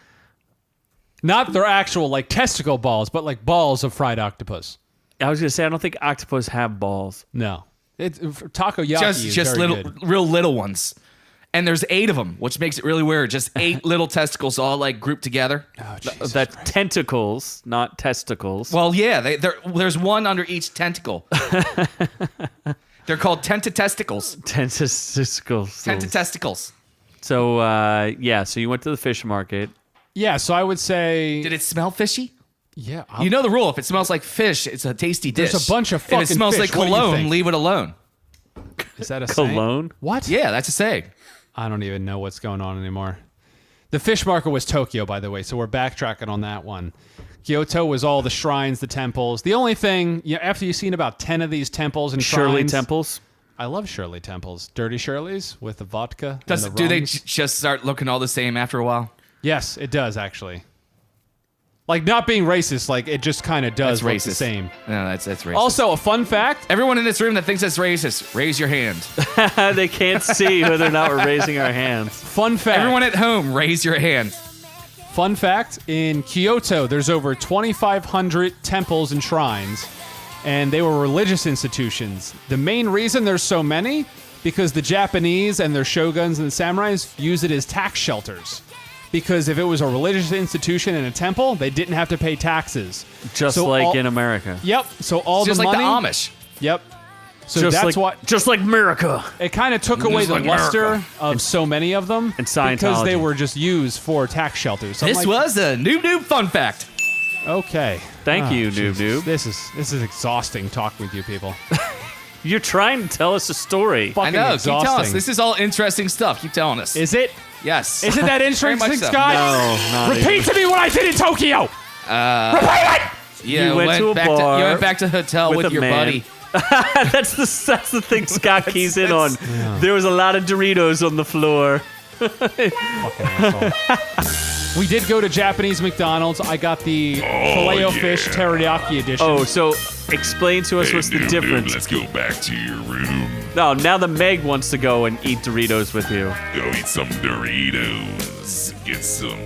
[SPEAKER 7] Not their actual like testicle balls, but like balls of fried octopus.
[SPEAKER 3] I was gonna say I don't think octopus have balls.
[SPEAKER 7] No, takoyaki is
[SPEAKER 1] Just
[SPEAKER 7] very
[SPEAKER 1] little,
[SPEAKER 7] good.
[SPEAKER 1] real little ones. And there's 8 of them, which makes it really weird. Just 8 little testicles all like grouped together.
[SPEAKER 7] Oh, Jesus
[SPEAKER 3] That's
[SPEAKER 7] Christ.
[SPEAKER 3] tentacles, not testicles.
[SPEAKER 1] Well, yeah, there's one under each tentacle. They're called tentatesticles.
[SPEAKER 3] Testicles.
[SPEAKER 1] Tentatesticles.
[SPEAKER 3] So so you went to the fish market.
[SPEAKER 7] Yeah, so I would say
[SPEAKER 1] Did it smell fishy?
[SPEAKER 7] Yeah.
[SPEAKER 1] You know the rule. If it smells like fish, it's a tasty dish.
[SPEAKER 7] There's a bunch of
[SPEAKER 1] If
[SPEAKER 7] fucking
[SPEAKER 1] it smells
[SPEAKER 7] fish,
[SPEAKER 1] like
[SPEAKER 7] what do you
[SPEAKER 1] cologne,
[SPEAKER 7] think?
[SPEAKER 1] leave it alone.
[SPEAKER 7] Is that a saying?
[SPEAKER 3] Cologne?
[SPEAKER 7] What?
[SPEAKER 1] Yeah, that's a saying.
[SPEAKER 7] I don't even know what's going on anymore. The fish market was Tokyo, by the way, so we're backtracking on that one. Kyoto was all the shrines, the temples. The only thing, after you've seen about 10 of these temples and
[SPEAKER 3] Shirley
[SPEAKER 7] shrines,
[SPEAKER 3] temples?
[SPEAKER 7] I love Shirley temples. Dirty Shirley's with the vodka.
[SPEAKER 1] Do
[SPEAKER 7] and the
[SPEAKER 1] they
[SPEAKER 7] rums.
[SPEAKER 1] just start looking all the same after a while?
[SPEAKER 7] Yes, it does actually. Like not being racist, like it just kind of does
[SPEAKER 1] That's
[SPEAKER 7] look
[SPEAKER 1] racist.
[SPEAKER 7] the same.
[SPEAKER 1] No, that's racist.
[SPEAKER 7] Also, a fun fact.
[SPEAKER 1] Everyone in this room that thinks that's racist, raise your hand.
[SPEAKER 3] They can't see whether or not we're raising our hands.
[SPEAKER 7] Fun fact.
[SPEAKER 1] Everyone at home, raise your hand.
[SPEAKER 7] Fun fact, in Kyoto, there's over 2,500 temples and shrines, and they were religious institutions. The main reason there's so many, because the Japanese and their shoguns and the samurais use it as tax shelters. Because if it was a religious institution in a temple, they didn't have to pay taxes.
[SPEAKER 3] Just
[SPEAKER 7] So
[SPEAKER 3] like
[SPEAKER 7] all-
[SPEAKER 3] in America.
[SPEAKER 7] Yep, so all
[SPEAKER 1] Just
[SPEAKER 7] the
[SPEAKER 1] like
[SPEAKER 7] money...
[SPEAKER 1] the Amish.
[SPEAKER 7] Yep. So
[SPEAKER 3] Just
[SPEAKER 7] that's
[SPEAKER 3] like,
[SPEAKER 7] what...
[SPEAKER 3] Just like America.
[SPEAKER 7] It kind of took away the
[SPEAKER 1] like
[SPEAKER 7] luster
[SPEAKER 1] America.
[SPEAKER 7] of so many of them
[SPEAKER 3] And
[SPEAKER 7] because they
[SPEAKER 3] Scientology.
[SPEAKER 7] were just used for tax shelters. So I'm
[SPEAKER 1] This
[SPEAKER 7] like,
[SPEAKER 1] was a noob fun fact.
[SPEAKER 7] okay.
[SPEAKER 3] Thank you,
[SPEAKER 7] Jesus.
[SPEAKER 3] Noob Noob.
[SPEAKER 7] This is exhausting talking with you people.
[SPEAKER 3] You're trying to tell us a story.
[SPEAKER 1] I
[SPEAKER 7] Fucking
[SPEAKER 1] know. Keep
[SPEAKER 7] exhausting.
[SPEAKER 1] telling us. This is all interesting stuff. Keep telling us.
[SPEAKER 7] Is it?
[SPEAKER 1] Yes.
[SPEAKER 7] Is it that
[SPEAKER 1] Very
[SPEAKER 7] interesting,
[SPEAKER 1] much so.
[SPEAKER 7] Scott?
[SPEAKER 3] No, not
[SPEAKER 7] Repeat to me what I did in Tokyo.
[SPEAKER 1] Yeah,
[SPEAKER 3] You went to a
[SPEAKER 1] back
[SPEAKER 3] bar
[SPEAKER 1] you went back to the hotel
[SPEAKER 3] with
[SPEAKER 1] with
[SPEAKER 3] a
[SPEAKER 1] your
[SPEAKER 3] man.
[SPEAKER 1] buddy.
[SPEAKER 3] That's the thing Scott keys in on. There was a lot of Doritos on the floor.
[SPEAKER 7] Fucking asshole. We did go to Japanese McDonald's. I got the Filet-O-Fish teriyaki edition.
[SPEAKER 3] Oh, so explain to us what's the difference.
[SPEAKER 9] Let's go back to your room.
[SPEAKER 3] No, now the Meg wants to go and eat Doritos with you.
[SPEAKER 9] Go eat some Doritos. Get some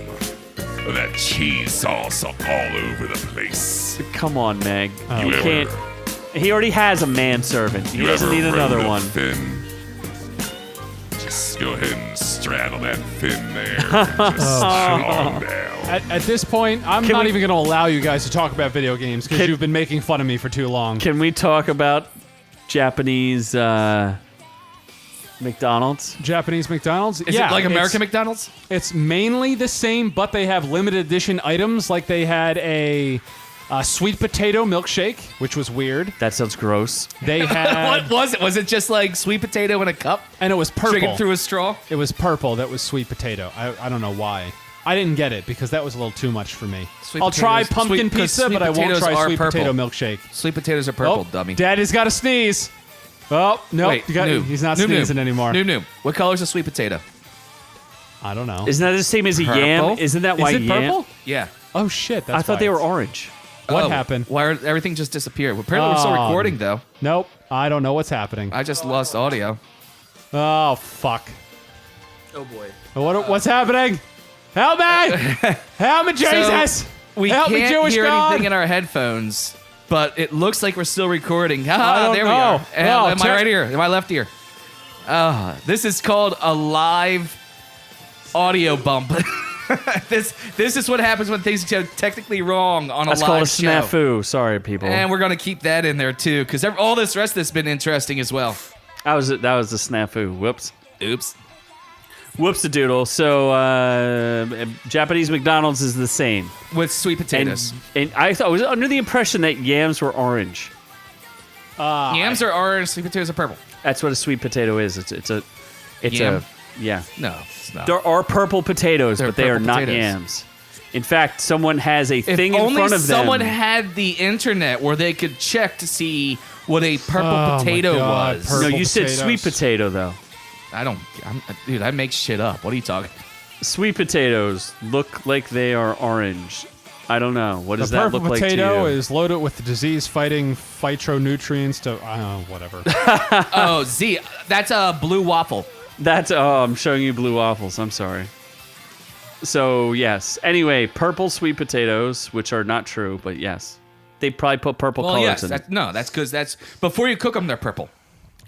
[SPEAKER 9] of that cheese sauce all over the place.
[SPEAKER 3] Come on, Meg.
[SPEAKER 7] Oh.
[SPEAKER 3] You
[SPEAKER 9] You
[SPEAKER 3] can't.
[SPEAKER 9] ever-
[SPEAKER 3] He already has a manservant. He
[SPEAKER 9] You
[SPEAKER 3] doesn't
[SPEAKER 9] ever
[SPEAKER 3] need another
[SPEAKER 9] rode a
[SPEAKER 3] one.
[SPEAKER 9] fin? Just go ahead and straddle that fin there. And just calm down.
[SPEAKER 7] At this point, I'm
[SPEAKER 3] Can
[SPEAKER 7] not
[SPEAKER 3] we-
[SPEAKER 7] even going to allow you guys to talk about video games because
[SPEAKER 3] Can-
[SPEAKER 7] you've been making fun of me for too long.
[SPEAKER 3] Can we talk about Japanese McDonald's?
[SPEAKER 7] Japanese McDonald's?
[SPEAKER 1] Is it like American McDonald's?
[SPEAKER 7] It's mainly the same, but they have limited edition items. Like they had a sweet potato milkshake, which was weird.
[SPEAKER 3] That sounds gross.
[SPEAKER 7] They had,
[SPEAKER 1] What was it? Was it just like sweet potato in a cup?
[SPEAKER 7] and it was purple.
[SPEAKER 1] Drinking through a straw?
[SPEAKER 7] It was purple. That was sweet potato. I don't know why. I didn't get it because that was a little too much for me.
[SPEAKER 1] Sweet
[SPEAKER 7] I'll try
[SPEAKER 1] potatoes-
[SPEAKER 7] pumpkin
[SPEAKER 1] sweet- 'cause
[SPEAKER 7] pizza,
[SPEAKER 1] sweet
[SPEAKER 7] but I won't
[SPEAKER 1] potatoes
[SPEAKER 7] try
[SPEAKER 1] are
[SPEAKER 7] sweet
[SPEAKER 1] purple.
[SPEAKER 7] potato milkshake.
[SPEAKER 1] Sweet potatoes are purple,
[SPEAKER 7] Oh,
[SPEAKER 1] dummy.
[SPEAKER 7] Daddy's got to sneeze. Oh, no,
[SPEAKER 1] Wait, noob.
[SPEAKER 7] he's not
[SPEAKER 1] Noob,
[SPEAKER 7] sneezing
[SPEAKER 1] noob.
[SPEAKER 7] anymore.
[SPEAKER 1] Noob. What color is a sweet potato?
[SPEAKER 7] I don't know.
[SPEAKER 3] Isn't that the same as a yam?
[SPEAKER 1] Purple?
[SPEAKER 3] Isn't that why
[SPEAKER 7] Is it
[SPEAKER 3] yam?
[SPEAKER 7] purple?
[SPEAKER 1] Yeah.
[SPEAKER 7] Oh, shit. That's
[SPEAKER 3] I thought
[SPEAKER 7] why
[SPEAKER 3] they were
[SPEAKER 7] it's-
[SPEAKER 3] orange.
[SPEAKER 7] What
[SPEAKER 1] Oh,
[SPEAKER 7] happened?
[SPEAKER 1] Why everything just disappeared? Well, apparently we're still recording though.
[SPEAKER 7] Nope. I don't know what's happening.
[SPEAKER 1] I just lost audio.
[SPEAKER 7] Oh, fuck.
[SPEAKER 1] Oh boy.
[SPEAKER 7] What's happening? Help me! Help me, Jesus!
[SPEAKER 1] We
[SPEAKER 7] Help me,
[SPEAKER 1] can't
[SPEAKER 7] Jewish
[SPEAKER 1] hear
[SPEAKER 7] God!
[SPEAKER 1] anything in our headphones, but it looks like we're still recording.
[SPEAKER 7] I
[SPEAKER 1] Ah,
[SPEAKER 7] don't
[SPEAKER 1] there we
[SPEAKER 7] know.
[SPEAKER 1] are. And
[SPEAKER 7] No,
[SPEAKER 1] in my right ear, in my left ear. This is called a live audio bump. this is what happens when things go technically wrong on
[SPEAKER 3] That's
[SPEAKER 1] a
[SPEAKER 3] called a
[SPEAKER 1] live show.
[SPEAKER 3] snafu. Sorry, people.
[SPEAKER 1] And we're gonna keep that in there too, because all this rest has been interesting as well.
[SPEAKER 3] That was a snafu. Whoops.
[SPEAKER 1] Oops.
[SPEAKER 3] Whoops a doodle. So Japanese McDonald's is the same.
[SPEAKER 1] With sweet potatoes.
[SPEAKER 3] And I was under the impression that yams were orange.
[SPEAKER 1] Yams are orange, sweet potatoes are purple.
[SPEAKER 3] That's what a sweet potato is. It's
[SPEAKER 1] Yam?
[SPEAKER 3] a yeah.
[SPEAKER 1] No, it's not.
[SPEAKER 3] There are purple potatoes,
[SPEAKER 1] They're
[SPEAKER 3] but they are
[SPEAKER 1] purple
[SPEAKER 3] not
[SPEAKER 1] potatoes.
[SPEAKER 3] yams. In fact, someone has a
[SPEAKER 1] If
[SPEAKER 3] thing in
[SPEAKER 1] only
[SPEAKER 3] front of them.
[SPEAKER 1] someone had the internet where they could check to see what a purple
[SPEAKER 7] Oh my
[SPEAKER 1] potato
[SPEAKER 7] God,
[SPEAKER 1] was.
[SPEAKER 7] purple
[SPEAKER 3] No, you said
[SPEAKER 7] potatoes.
[SPEAKER 3] sweet potato though.
[SPEAKER 1] Dude, I make shit up. What are you talking?
[SPEAKER 3] Sweet potatoes look like they are orange. I don't know. What
[SPEAKER 7] The
[SPEAKER 3] does that
[SPEAKER 7] purple
[SPEAKER 3] look like to
[SPEAKER 7] potato
[SPEAKER 3] you?
[SPEAKER 7] is loaded with disease-fighting phytonutrients to whatever.
[SPEAKER 1] Oh, Z, that's a blue waffle.
[SPEAKER 3] I'm showing you blue waffles. I'm sorry. So yes. Anyway, purple sweet potatoes, which are not true, but yes, they probably put purple
[SPEAKER 1] Well,
[SPEAKER 3] colors
[SPEAKER 1] yes,
[SPEAKER 3] in.
[SPEAKER 1] that's because that's before you cook them, they're purple.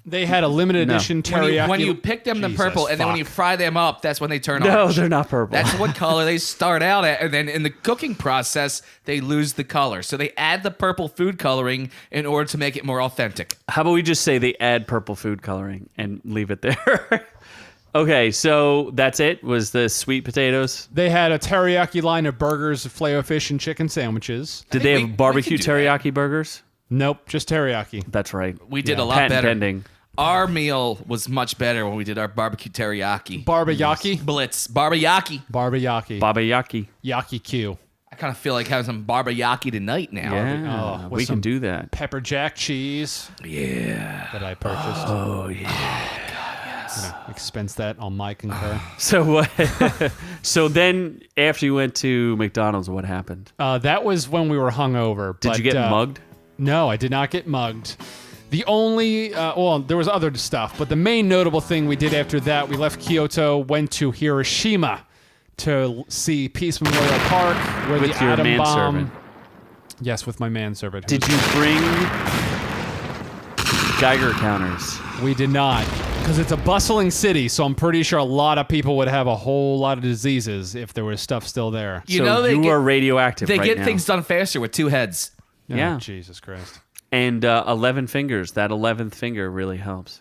[SPEAKER 7] They had a limited
[SPEAKER 3] No.
[SPEAKER 7] edition teriyaki.
[SPEAKER 1] When you pick them, they're
[SPEAKER 7] Jesus,
[SPEAKER 1] purple, and then when you
[SPEAKER 7] fuck.
[SPEAKER 1] fry them up, that's when they turn
[SPEAKER 3] No,
[SPEAKER 1] orange.
[SPEAKER 3] they're not purple.
[SPEAKER 1] That's what color they start out at, and then in the cooking process, they lose the color. So they add the purple food coloring in order to make it more authentic.
[SPEAKER 3] How about we just say they add purple food coloring and leave it there? Okay, so that's it? Was the sweet potatoes?
[SPEAKER 7] They had a teriyaki line of burgers, filet-o-fish, and chicken sandwiches.
[SPEAKER 3] Did they
[SPEAKER 1] we-
[SPEAKER 3] have
[SPEAKER 1] we
[SPEAKER 3] barbecue
[SPEAKER 1] can do that.
[SPEAKER 3] teriyaki burgers?
[SPEAKER 7] Nope, just teriyaki.
[SPEAKER 3] That's right.
[SPEAKER 1] We did a lot
[SPEAKER 3] Patent
[SPEAKER 1] better.
[SPEAKER 3] pending.
[SPEAKER 1] Our meal was much better when we did our barbecue teriyaki.
[SPEAKER 7] Barbayaki?
[SPEAKER 1] Blitz. Barbayaki.
[SPEAKER 7] Barbayaki.
[SPEAKER 3] Babayaki.
[SPEAKER 7] Yaki Q.
[SPEAKER 1] I kind of feel like having some barbayaki tonight now.
[SPEAKER 3] Yeah,
[SPEAKER 7] with
[SPEAKER 3] we can
[SPEAKER 7] some
[SPEAKER 3] do that.
[SPEAKER 7] Pepper jack cheese
[SPEAKER 1] Yeah.
[SPEAKER 7] that I purchased.
[SPEAKER 3] Oh, yeah.
[SPEAKER 7] Expense that on my concur.
[SPEAKER 3] So what? So then, after you went to McDonald's, what happened?
[SPEAKER 7] That was when we were hungover.
[SPEAKER 3] Did you get mugged?
[SPEAKER 7] No, I did not get mugged. The only, well, there was other stuff, but the main notable thing we did after that, we left Kyoto, went to Hiroshima to see Peace Memorial Park, where
[SPEAKER 3] With
[SPEAKER 7] the
[SPEAKER 3] your
[SPEAKER 7] atom bomb.
[SPEAKER 3] manservant.
[SPEAKER 7] Yes, with my manservant.
[SPEAKER 3] Did you bring Geiger counters?
[SPEAKER 7] We did not, because it's a bustling city, so I'm pretty sure a lot of people would have a whole lot of diseases if there was stuff still there.
[SPEAKER 1] You
[SPEAKER 3] So
[SPEAKER 1] know they
[SPEAKER 3] you
[SPEAKER 1] get,
[SPEAKER 3] are radioactive
[SPEAKER 1] they
[SPEAKER 3] right
[SPEAKER 1] get
[SPEAKER 3] now.
[SPEAKER 1] things done faster with 2 heads.
[SPEAKER 3] Yeah.
[SPEAKER 7] Oh, Jesus Christ.
[SPEAKER 3] And 11 fingers. That 11th finger really helps.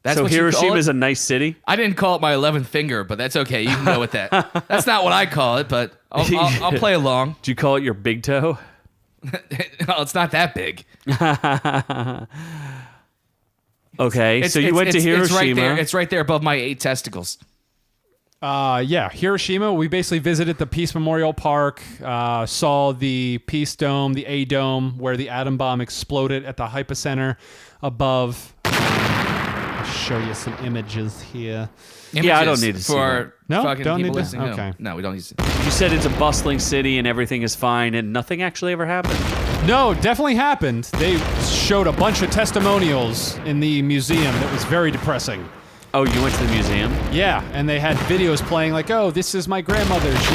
[SPEAKER 1] That's
[SPEAKER 3] So
[SPEAKER 1] what you call
[SPEAKER 3] Hiroshima
[SPEAKER 1] it?
[SPEAKER 3] is a nice city.
[SPEAKER 1] I didn't call it my 11th finger, but that's okay. You can go with that. That's not what I call it, but I'll play along.
[SPEAKER 3] Do you call it your big toe?
[SPEAKER 1] Well, it's not that big.
[SPEAKER 3] Okay, so you went to Hiroshima.
[SPEAKER 1] It's right there. It's right there above my 8 testicles.
[SPEAKER 7] Yeah, Hiroshima. We basically visited the Peace Memorial Park, saw the Peace Dome, the A Dome, where the atom bomb exploded at the hypocenter above. I'll show you some images here.
[SPEAKER 3] Yeah, I don't
[SPEAKER 1] Images
[SPEAKER 3] need to see
[SPEAKER 1] for
[SPEAKER 7] No?
[SPEAKER 1] fucking
[SPEAKER 7] Don't
[SPEAKER 1] people
[SPEAKER 7] need to?
[SPEAKER 1] listening. No.
[SPEAKER 7] Okay.
[SPEAKER 1] No, we don't need to.
[SPEAKER 3] You said it's a bustling city and everything is fine and nothing actually ever happened.
[SPEAKER 7] No, definitely happened. They showed a bunch of testimonials in the museum that was very depressing.
[SPEAKER 3] Oh, you went to the museum?
[SPEAKER 7] Yeah, and they had videos playing like, oh, this is my grandmother. She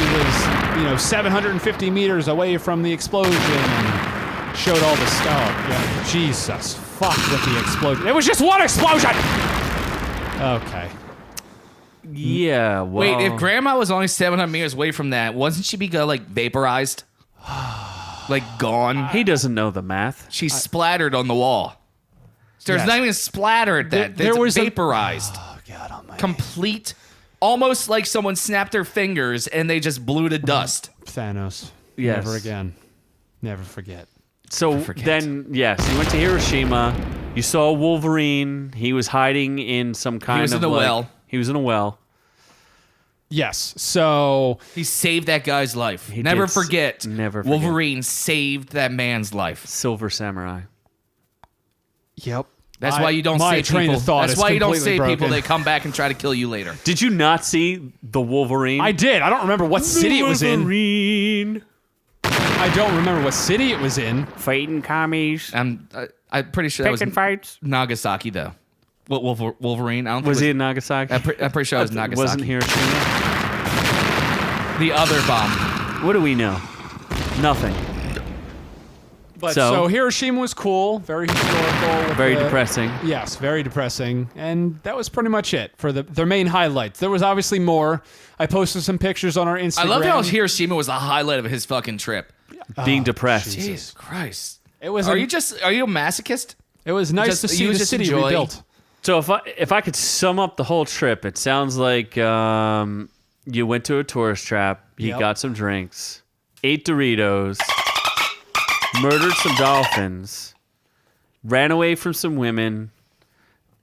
[SPEAKER 7] was, 750 meters away from the explosion, and showed all the stuff. Yeah, Jesus, fuck with the explosion. It was just one explosion! Okay.
[SPEAKER 3] Yeah, well.
[SPEAKER 1] Wait, if Grandma was only 700 meters away from that, wasn't she be vaporized? Like gone?
[SPEAKER 3] He doesn't know the math.
[SPEAKER 1] She splattered on the wall. There's
[SPEAKER 7] Yes.
[SPEAKER 1] not even a splatter at that.
[SPEAKER 7] There
[SPEAKER 1] It's
[SPEAKER 7] was
[SPEAKER 1] vaporized.
[SPEAKER 7] Oh, God almighty.
[SPEAKER 1] Complete. Almost like someone snapped their fingers and they just blew to dust.
[SPEAKER 7] Thanos.
[SPEAKER 3] Yes.
[SPEAKER 7] Never again. Never forget.
[SPEAKER 3] So
[SPEAKER 1] forget.
[SPEAKER 3] then, yes, you went to Hiroshima. You saw Wolverine. He was hiding in some kind
[SPEAKER 1] was
[SPEAKER 3] of
[SPEAKER 1] in a
[SPEAKER 3] like-
[SPEAKER 1] well.
[SPEAKER 3] He was in a well.
[SPEAKER 7] Yes, so
[SPEAKER 1] He saved that guy's life.
[SPEAKER 3] He
[SPEAKER 1] Never
[SPEAKER 3] did
[SPEAKER 1] forget.
[SPEAKER 3] never forget.
[SPEAKER 1] Wolverine saved that man's life.
[SPEAKER 3] Silver Samurai.
[SPEAKER 7] yep.
[SPEAKER 1] That's why you don't
[SPEAKER 7] my
[SPEAKER 1] say
[SPEAKER 7] train
[SPEAKER 1] people.
[SPEAKER 7] of thought
[SPEAKER 1] That's
[SPEAKER 7] is
[SPEAKER 1] why you don't
[SPEAKER 7] completely
[SPEAKER 1] say people.
[SPEAKER 7] broken.
[SPEAKER 1] They come back and try to kill you later.
[SPEAKER 3] Did you not see the Wolverine?
[SPEAKER 7] I did. I don't remember what city it was in.
[SPEAKER 3] Wolverine.
[SPEAKER 7] I don't remember what city it was in.
[SPEAKER 3] Fighting commies.
[SPEAKER 1] I'm pretty sure that was
[SPEAKER 3] Picking fights.
[SPEAKER 1] Nagasaki though. What Wolverine? I don't think
[SPEAKER 3] Was
[SPEAKER 1] it
[SPEAKER 3] he in Nagasaki?
[SPEAKER 1] I'm pretty sure it was Nagasaki.
[SPEAKER 3] Wasn't Hiroshima?
[SPEAKER 1] The other bomb.
[SPEAKER 3] What do we know? Nothing.
[SPEAKER 7] But
[SPEAKER 3] So-
[SPEAKER 7] so Hiroshima was cool, very historical. with
[SPEAKER 3] Very
[SPEAKER 7] the-
[SPEAKER 3] depressing.
[SPEAKER 7] Yes, very depressing, and that was pretty much it for their main highlights. There was obviously more. I posted some pictures on our Instagram.
[SPEAKER 1] I love how Hiroshima was the highlight of his fucking trip.
[SPEAKER 3] Being depressed.
[SPEAKER 1] Jesus Christ.
[SPEAKER 7] It was.
[SPEAKER 1] Are you a masochist?
[SPEAKER 7] It was nice
[SPEAKER 1] just-
[SPEAKER 7] to see
[SPEAKER 1] you
[SPEAKER 7] the
[SPEAKER 1] just
[SPEAKER 7] city
[SPEAKER 1] enjoy-
[SPEAKER 7] rebuilt.
[SPEAKER 3] So if I could sum up the whole trip, it sounds like you went to a tourist trap, you
[SPEAKER 7] Yep.
[SPEAKER 3] got some drinks, ate Doritos, murdered some dolphins, ran away from some women,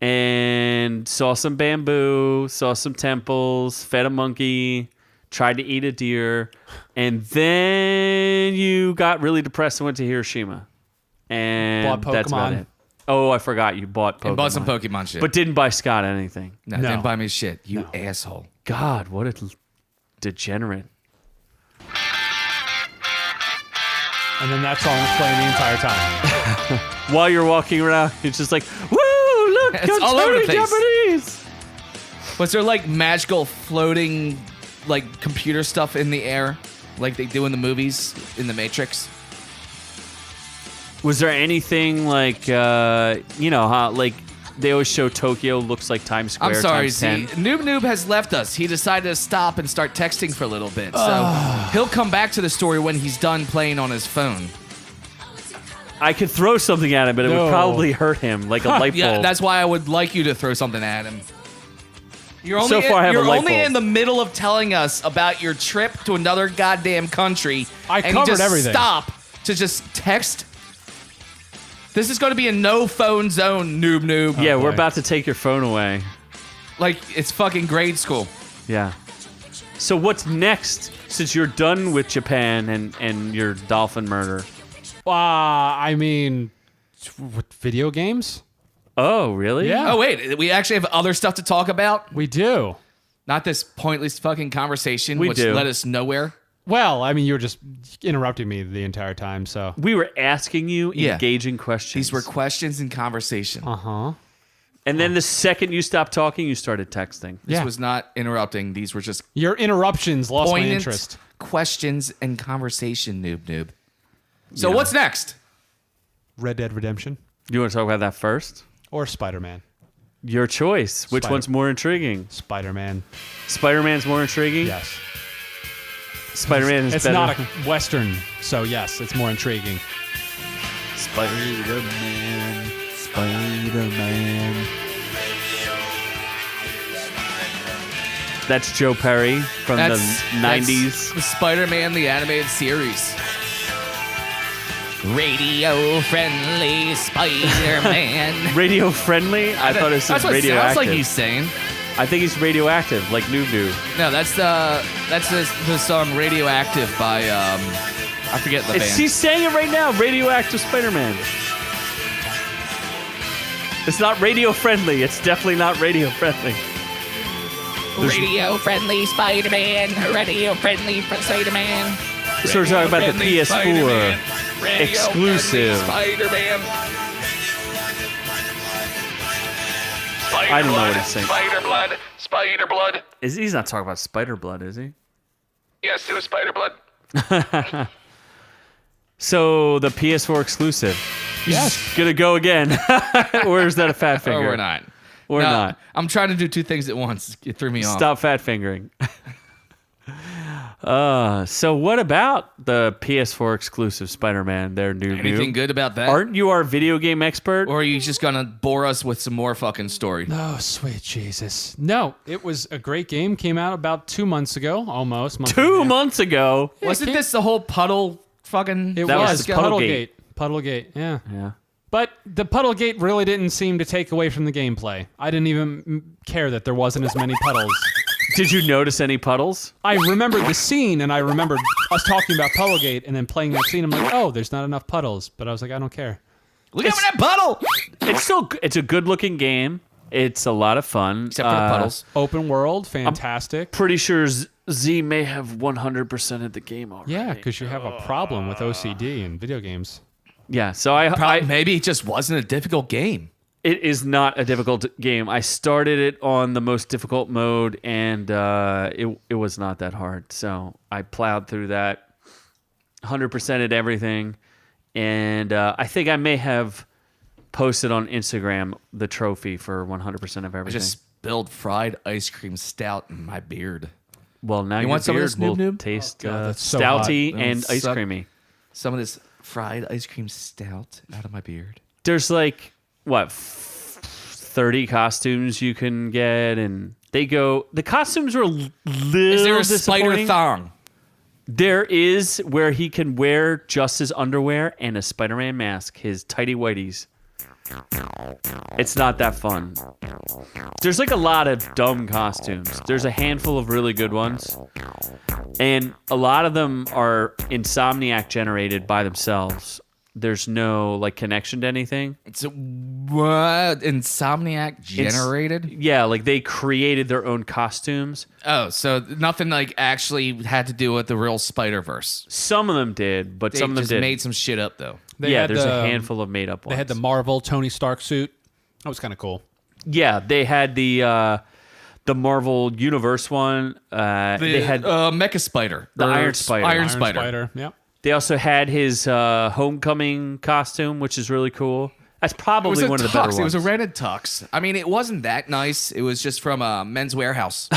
[SPEAKER 3] and saw some bamboo, saw some temples, fed a monkey, tried to eat a deer, and then you got really depressed and went to Hiroshima. And
[SPEAKER 7] Bought
[SPEAKER 3] that's about
[SPEAKER 7] Pokemon.
[SPEAKER 3] it. Oh, I forgot you bought Pokemon.
[SPEAKER 1] And bought some Pokemon shit.
[SPEAKER 3] But didn't buy Scott anything.
[SPEAKER 1] no,
[SPEAKER 7] No.
[SPEAKER 1] didn't buy me shit. You asshole.
[SPEAKER 3] God, what a degenerate.
[SPEAKER 7] And then that song was playing the entire time.
[SPEAKER 3] While you're walking around, it's just like, woo, look,
[SPEAKER 1] It's all over the place.
[SPEAKER 3] Japanese.
[SPEAKER 1] Was there like magical floating like computer stuff in the air like they do in the movies in the Matrix?
[SPEAKER 3] Was there anything like, how like they always show Tokyo looks like Times Square
[SPEAKER 1] I'm sorry,
[SPEAKER 3] times 10?
[SPEAKER 1] Noob Noob has left us. He decided to stop and start texting for a little bit. So he'll come back to the story when he's done playing on his phone.
[SPEAKER 3] I could throw something at him, but it would
[SPEAKER 7] No.
[SPEAKER 3] probably hurt him, like a light bulb.
[SPEAKER 1] Yeah, that's why I would like you to throw something at him. You're only,
[SPEAKER 3] So far, I have a
[SPEAKER 1] you're
[SPEAKER 3] light
[SPEAKER 1] only
[SPEAKER 3] bulb.
[SPEAKER 1] in the middle of telling us about your trip to another goddamn country.
[SPEAKER 7] I
[SPEAKER 1] and you
[SPEAKER 7] covered
[SPEAKER 1] just
[SPEAKER 7] everything.
[SPEAKER 1] Stop to just text. This is going to be a no phone zone, noob.
[SPEAKER 3] Yeah, we're
[SPEAKER 7] boy.
[SPEAKER 3] about to take your phone away.
[SPEAKER 1] Like it's fucking grade school.
[SPEAKER 3] Yeah. So what's next? Since you're done with Japan and your dolphin murder.
[SPEAKER 7] I mean, what, video games?
[SPEAKER 3] Oh, really?
[SPEAKER 7] Yeah.
[SPEAKER 1] Oh wait, we actually have other stuff to talk about.
[SPEAKER 7] We do.
[SPEAKER 1] Not this pointless fucking conversation,
[SPEAKER 3] We
[SPEAKER 1] which
[SPEAKER 3] do.
[SPEAKER 1] led us nowhere.
[SPEAKER 7] Well, I mean, you were just interrupting me the entire time, so.
[SPEAKER 3] We were asking you
[SPEAKER 1] Yeah.
[SPEAKER 3] engaging questions.
[SPEAKER 1] These were questions and conversation.
[SPEAKER 7] Uh-huh.
[SPEAKER 3] And then the second you stopped talking, you started texting.
[SPEAKER 1] This
[SPEAKER 7] Yeah.
[SPEAKER 1] was not interrupting. These were just
[SPEAKER 7] Your interruptions lost my
[SPEAKER 1] poignant
[SPEAKER 7] interest.
[SPEAKER 1] questions and conversation, noob. So what's next?
[SPEAKER 7] Red Dead Redemption
[SPEAKER 3] You want to talk about that first?
[SPEAKER 7] or Spider-Man?
[SPEAKER 3] Your choice. Which
[SPEAKER 7] Spider-
[SPEAKER 3] one's more intriguing?
[SPEAKER 7] Spider-Man.
[SPEAKER 3] Spider-Man's more intriguing?
[SPEAKER 7] Yes.
[SPEAKER 3] Spider-Man is
[SPEAKER 7] It's
[SPEAKER 3] better.
[SPEAKER 7] not a Western, so yes, it's more intriguing.
[SPEAKER 3] Spider-Man. Spider-Man. That's Joe Perry from the 90s.
[SPEAKER 1] The Spider-Man, the animated series. Radio friendly Spider-Man.
[SPEAKER 3] Radio friendly? I thought it
[SPEAKER 1] That's
[SPEAKER 3] was
[SPEAKER 1] what it
[SPEAKER 3] radioactive.
[SPEAKER 1] sounds like he's saying.
[SPEAKER 3] I think he's radioactive, like Noob Noob.
[SPEAKER 1] No, that's the song "Radioactive" by I forget the band.
[SPEAKER 3] He's saying it right now. Radioactive Spider-Man. It's not radio friendly. It's definitely not radio friendly.
[SPEAKER 4] Radio friendly Spider-Man. Radio friendly Spider-Man.
[SPEAKER 3] So we're talking about the PS4 exclusive.
[SPEAKER 1] Spider-Man.
[SPEAKER 3] I don't know what he's saying.
[SPEAKER 2] Spider blood. Spider blood.
[SPEAKER 3] He's not talking about Spider Blood, is he?
[SPEAKER 2] Yes, it was spider blood.
[SPEAKER 3] So the PS4 exclusive. Yes. Gonna go again. Or is that a fat
[SPEAKER 1] Oh,
[SPEAKER 3] finger?
[SPEAKER 1] we're not.
[SPEAKER 3] We're
[SPEAKER 1] No,
[SPEAKER 3] not.
[SPEAKER 1] I'm trying to do two things at once. It threw me off.
[SPEAKER 3] Stop fat fingering. So what about the PS4 exclusive Spider-Man there, Noob
[SPEAKER 1] Anything
[SPEAKER 3] Noob?
[SPEAKER 1] good about that?
[SPEAKER 3] Aren't you our video game expert?
[SPEAKER 1] Or are you just gonna bore us with some more fucking story?
[SPEAKER 7] Oh, sweet Jesus. No, it was a great game. Came out about 2 months ago, almost. Month and a
[SPEAKER 3] 2
[SPEAKER 7] half.
[SPEAKER 3] months ago.
[SPEAKER 1] Wasn't
[SPEAKER 7] came-
[SPEAKER 1] this the whole puddle fucking?
[SPEAKER 7] It
[SPEAKER 3] That was
[SPEAKER 7] was
[SPEAKER 3] Puddlegate.
[SPEAKER 7] Puddlegate, yeah.
[SPEAKER 3] Yeah.
[SPEAKER 7] But the Puddlegate really didn't seem to take away from the gameplay. I didn't even care that there wasn't as many puddles.
[SPEAKER 3] Did you notice any puddles?
[SPEAKER 7] I remembered the scene, and I remembered us talking about Puddlegate, and then playing that scene. I'm like, oh, there's not enough puddles. But I was like, I don't care.
[SPEAKER 1] Look at that puddle.
[SPEAKER 3] It's a good looking game. It's a lot of fun.
[SPEAKER 1] Except for the puddles.
[SPEAKER 7] Open world, fantastic.
[SPEAKER 3] Pretty sure Z may have 100% of the game already.
[SPEAKER 7] Yeah, because you have a problem with OCD in video games.
[SPEAKER 3] Yeah, so I
[SPEAKER 1] Maybe it just wasn't a difficult game.
[SPEAKER 3] it is not a difficult game. I started it on the most difficult mode, and it was not that hard. So I plowed through that, 100%ed everything, and I think I may have posted on Instagram the trophy for 100% of
[SPEAKER 1] I
[SPEAKER 3] everything.
[SPEAKER 1] just spilled fried ice cream stout in my beard.
[SPEAKER 3] Well, now
[SPEAKER 1] You
[SPEAKER 3] your
[SPEAKER 1] want some of
[SPEAKER 3] beard
[SPEAKER 1] this,
[SPEAKER 3] will
[SPEAKER 1] Noob Noob?
[SPEAKER 3] taste
[SPEAKER 7] God, that's so
[SPEAKER 3] stouty
[SPEAKER 1] hot.
[SPEAKER 3] and ice
[SPEAKER 1] Suck.
[SPEAKER 3] creamy.
[SPEAKER 1] Some of this fried ice cream stout out of my beard.
[SPEAKER 3] There's like what 30 costumes you can get, and the costumes are a little
[SPEAKER 1] Is there a spider
[SPEAKER 3] disappointing.
[SPEAKER 1] thong?
[SPEAKER 3] There is, where he can wear just his underwear and a Spider-Man mask, his tighty whities. It's not that fun. There's like a lot of dumb costumes. There's a handful of really good ones, and a lot of them are Insomniac generated by themselves. There's no like connection to anything.
[SPEAKER 1] It's what Insomniac generated.
[SPEAKER 3] Yeah, like they created their own costumes.
[SPEAKER 1] Oh, so nothing like actually had to do with the real Spider-Verse.
[SPEAKER 3] Some of them did, but
[SPEAKER 1] They
[SPEAKER 3] some of them
[SPEAKER 1] just
[SPEAKER 3] did.
[SPEAKER 1] made some shit up though.
[SPEAKER 7] They
[SPEAKER 3] Yeah,
[SPEAKER 7] had
[SPEAKER 3] there's
[SPEAKER 7] the-
[SPEAKER 3] a handful of made up ones.
[SPEAKER 7] They had the Marvel Tony Stark suit. That was kind of cool.
[SPEAKER 3] Yeah, they had the Marvel Universe one. They had
[SPEAKER 1] Mecha Spider,
[SPEAKER 3] The
[SPEAKER 1] or
[SPEAKER 3] Iron Spider.
[SPEAKER 1] Iron Spider.
[SPEAKER 7] Yeah.
[SPEAKER 3] They also had his homecoming costume, which is really cool. That's
[SPEAKER 1] It was
[SPEAKER 3] probably
[SPEAKER 1] a
[SPEAKER 3] one of the
[SPEAKER 1] tux.
[SPEAKER 3] better ones.
[SPEAKER 1] It was a rented tux. I mean, it wasn't that nice. It was just from a Men's Warehouse.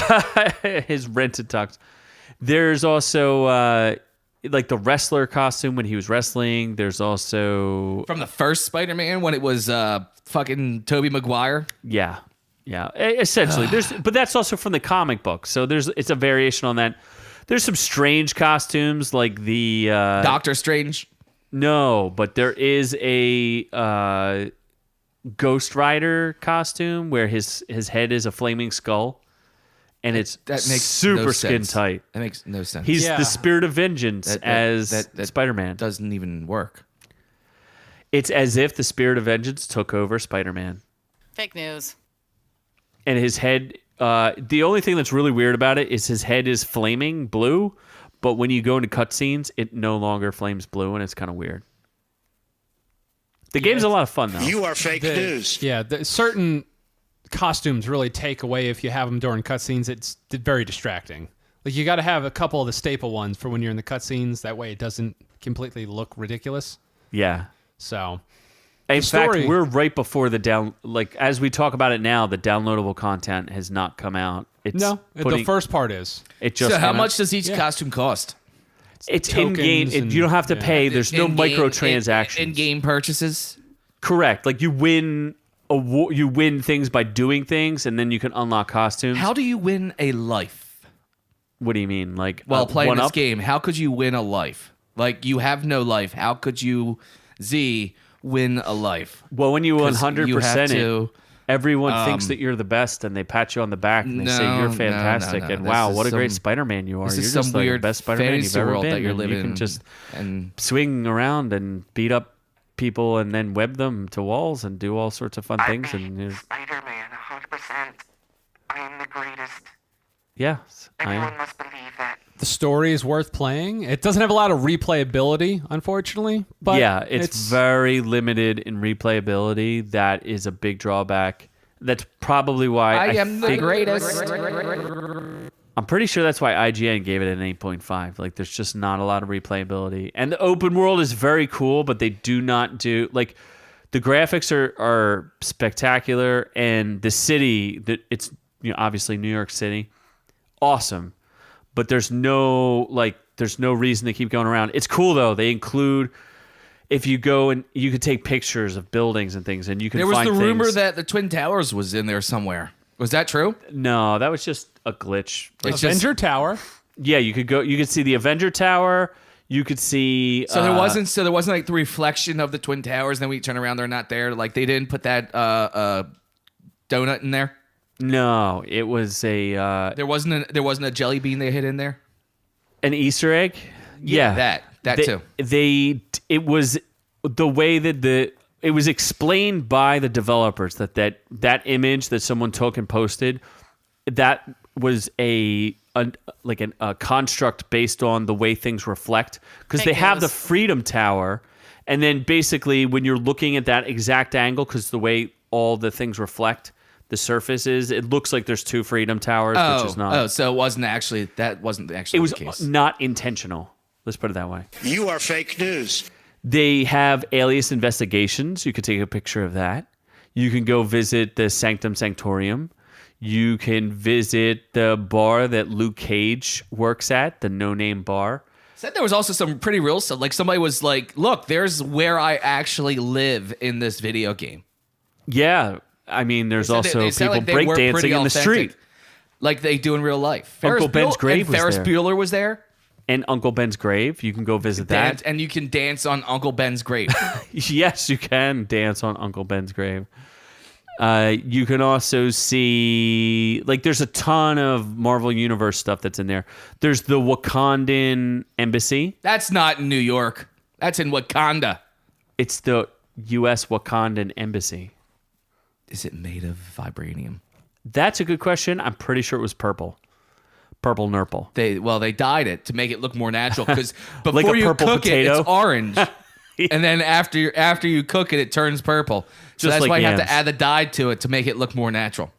[SPEAKER 3] His rented tux. There's also like the wrestler costume when he was wrestling. There's also
[SPEAKER 1] From the first Spider-Man when it was fucking Tobey Maguire.
[SPEAKER 3] yeah. Essentially, but that's also from the comic book. So it's a variation on that. There's some strange costumes like the
[SPEAKER 1] Doctor Strange.
[SPEAKER 3] No, but there is a Ghost Rider costume where his head is a flaming skull, and it's
[SPEAKER 1] That makes
[SPEAKER 3] super
[SPEAKER 1] no
[SPEAKER 3] skin
[SPEAKER 1] sense.
[SPEAKER 3] tight.
[SPEAKER 1] That makes no sense.
[SPEAKER 3] He's
[SPEAKER 7] Yeah.
[SPEAKER 3] the spirit of vengeance as
[SPEAKER 1] that
[SPEAKER 3] Spider-Man.
[SPEAKER 1] doesn't even work.
[SPEAKER 3] It's as if the spirit of vengeance took over Spider-Man,
[SPEAKER 10] Fake news.
[SPEAKER 3] and his head. The only thing that's really weird about it is his head is flaming blue, but when you go into cutscenes, it no longer flames blue, and it's kind of weird. The game's a lot of fun though.
[SPEAKER 6] You are fake news.
[SPEAKER 7] Yeah, certain costumes really take away if you have them during cutscenes. It's very distracting. Like you got to have a couple of the staple ones for when you're in the cutscenes. That way, it doesn't completely look ridiculous.
[SPEAKER 3] Yeah.
[SPEAKER 7] So,
[SPEAKER 3] In fact,
[SPEAKER 7] story-
[SPEAKER 3] we're right before as we talk about it now, the downloadable content has not come out. It's
[SPEAKER 7] the first part is.
[SPEAKER 3] It just
[SPEAKER 1] So how
[SPEAKER 3] came out.
[SPEAKER 1] much does each costume cost?
[SPEAKER 3] It's in game.
[SPEAKER 7] tokens and-
[SPEAKER 3] You don't have to
[SPEAKER 7] yeah.
[SPEAKER 3] pay. There's no
[SPEAKER 1] In-game-
[SPEAKER 3] microtransactions.
[SPEAKER 1] In-game purchases.
[SPEAKER 3] Correct. Like you win you win things by doing things, and then you can unlock costumes.
[SPEAKER 1] How do you win a life
[SPEAKER 3] What do you mean? Like
[SPEAKER 1] while playing
[SPEAKER 3] one
[SPEAKER 1] this
[SPEAKER 3] up?
[SPEAKER 1] game? How could you win a life? Like you have no life. How could you, win a life?
[SPEAKER 3] Well, when you
[SPEAKER 1] 'Cause
[SPEAKER 3] 100%
[SPEAKER 1] you
[SPEAKER 3] it,
[SPEAKER 1] have to-
[SPEAKER 3] everyone thinks that you're the best, and they pat you on the back and they say
[SPEAKER 1] No,
[SPEAKER 3] you're
[SPEAKER 1] no,
[SPEAKER 3] fantastic,
[SPEAKER 1] no, no.
[SPEAKER 3] and
[SPEAKER 1] This
[SPEAKER 3] wow,
[SPEAKER 1] is
[SPEAKER 3] what a great
[SPEAKER 1] some-
[SPEAKER 3] Spider-Man you are.
[SPEAKER 1] This
[SPEAKER 3] You're
[SPEAKER 1] is
[SPEAKER 3] just
[SPEAKER 1] some
[SPEAKER 3] like
[SPEAKER 1] weird
[SPEAKER 3] the best Spider-Man you've
[SPEAKER 1] fantasy
[SPEAKER 3] ever
[SPEAKER 1] world
[SPEAKER 3] been.
[SPEAKER 1] that you're
[SPEAKER 3] and
[SPEAKER 1] living
[SPEAKER 3] you can
[SPEAKER 1] in.
[SPEAKER 3] just
[SPEAKER 1] And
[SPEAKER 3] swing around and beat up people and then web them to walls and do all sorts of fun
[SPEAKER 8] I
[SPEAKER 3] things.
[SPEAKER 8] beat
[SPEAKER 3] And
[SPEAKER 8] Spider-Man 100%. I am the greatest.
[SPEAKER 3] yeah, I
[SPEAKER 8] Everyone
[SPEAKER 3] am.
[SPEAKER 8] must believe that.
[SPEAKER 7] The story is worth playing. It doesn't have a lot of replayability, unfortunately. But
[SPEAKER 3] Yeah, it's very limited in replayability. That is a big drawback. That's probably why
[SPEAKER 1] I am the
[SPEAKER 3] think-
[SPEAKER 1] greatest.
[SPEAKER 3] I'm pretty sure that's why IGN gave it an 8.5. Like, there's just not a lot of replayability. And the open world is very cool, but they do not do like the graphics are spectacular, and the city that it's obviously New York City, awesome. But there's no reason to keep going around. It's cool though. They include if you go and you could take pictures of buildings and things, and you can.
[SPEAKER 1] There was
[SPEAKER 3] find
[SPEAKER 1] the rumor
[SPEAKER 3] things.
[SPEAKER 1] that the Twin Towers was in there somewhere. Was that true?
[SPEAKER 3] No, that was just a glitch.
[SPEAKER 1] It's
[SPEAKER 7] Avenger Tower.
[SPEAKER 3] Yeah, you could see the Avenger Tower. You could see.
[SPEAKER 1] So there wasn't like the reflection of the Twin Towers. And then we turn around, they're not there. Like they didn't put that donut in there.
[SPEAKER 3] No, it was a
[SPEAKER 1] There wasn't a jelly bean they hid in there.
[SPEAKER 3] an Easter egg. Yeah,
[SPEAKER 1] that too.
[SPEAKER 3] It was the way that it was explained by the developers that image that someone took and posted, that was a construct based on the way things reflect, because they have the Freedom Tower, and then basically when you're looking at that exact angle, because the way all the things reflect the surface is, it looks like there's two Freedom Towers, which is not.
[SPEAKER 1] Oh, so it wasn't actually
[SPEAKER 3] It was
[SPEAKER 1] the case.
[SPEAKER 3] not intentional. Let's put it that way.
[SPEAKER 6] You are fake news.
[SPEAKER 3] They have Alias Investigations. You could take a picture of that. You can go visit the Sanctum Sanctorium. You can visit the bar that Luke Cage works at, the No Name Bar.
[SPEAKER 1] Said there was also some pretty real stuff. Like somebody was like, "Look, there's where I actually live in this video game."
[SPEAKER 3] Yeah, I mean, there's also
[SPEAKER 1] They sound
[SPEAKER 3] people
[SPEAKER 1] like they were
[SPEAKER 3] breakdancing
[SPEAKER 1] pretty
[SPEAKER 3] in the
[SPEAKER 1] authentic,
[SPEAKER 3] street.
[SPEAKER 1] like they do in real life.
[SPEAKER 3] Uncle Ben's grave was
[SPEAKER 1] Ferris
[SPEAKER 3] there.
[SPEAKER 1] Bueller was there.
[SPEAKER 3] And Uncle Ben's grave. You can go visit that.
[SPEAKER 1] And you can dance on Uncle Ben's grave.
[SPEAKER 3] Yes, you can dance on Uncle Ben's grave. You can also see, like, there's a ton of Marvel Universe stuff that's in there. There's the Wakandan Embassy.
[SPEAKER 1] That's not in New York. That's in Wakanda.
[SPEAKER 3] It's the U.S. Wakandan Embassy.
[SPEAKER 1] Is it made of vibranium?
[SPEAKER 3] That's a good question. I'm pretty sure it was purple. Purple nurple.
[SPEAKER 1] They dyed it to make it look more natural, because before
[SPEAKER 3] Like a
[SPEAKER 1] you
[SPEAKER 3] purple
[SPEAKER 1] cook
[SPEAKER 3] potato?
[SPEAKER 1] it, it's orange. And then after you cook it, it turns purple. So
[SPEAKER 3] Just
[SPEAKER 1] that's
[SPEAKER 3] like
[SPEAKER 1] why you have
[SPEAKER 3] yams.
[SPEAKER 1] to add the dye to it to make it look more natural.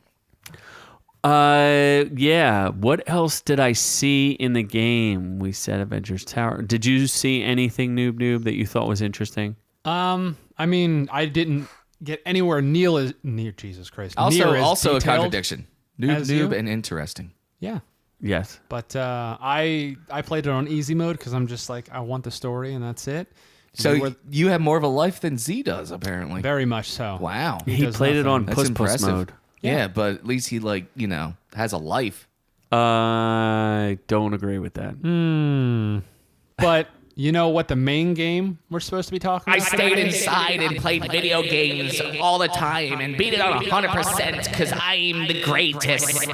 [SPEAKER 3] Yeah. What else did I see in the game? We said Avengers Tower. Did you see anything, Noob, that you thought was interesting?
[SPEAKER 7] I mean, I didn't get anywhere near Jesus Christ.
[SPEAKER 1] Also
[SPEAKER 7] near as
[SPEAKER 1] a
[SPEAKER 7] detailed
[SPEAKER 1] contradiction.
[SPEAKER 7] as you?
[SPEAKER 1] Noob and interesting.
[SPEAKER 7] Yeah.
[SPEAKER 3] Yes.
[SPEAKER 7] But I played it on easy mode because I'm just like, I want the story and that's it.
[SPEAKER 1] So you have more of a life than Z does, apparently.
[SPEAKER 7] Very much so.
[SPEAKER 1] Wow.
[SPEAKER 3] He
[SPEAKER 7] does
[SPEAKER 3] played it on
[SPEAKER 1] That's
[SPEAKER 3] puss
[SPEAKER 1] impressive.
[SPEAKER 3] mode.
[SPEAKER 1] Yeah, but at least he has a life.
[SPEAKER 3] I don't agree with that.
[SPEAKER 7] But you know what the main game we're supposed to be talking about?
[SPEAKER 10] Stayed inside and played video games all the time and beat it on 100% because I'm the greatest.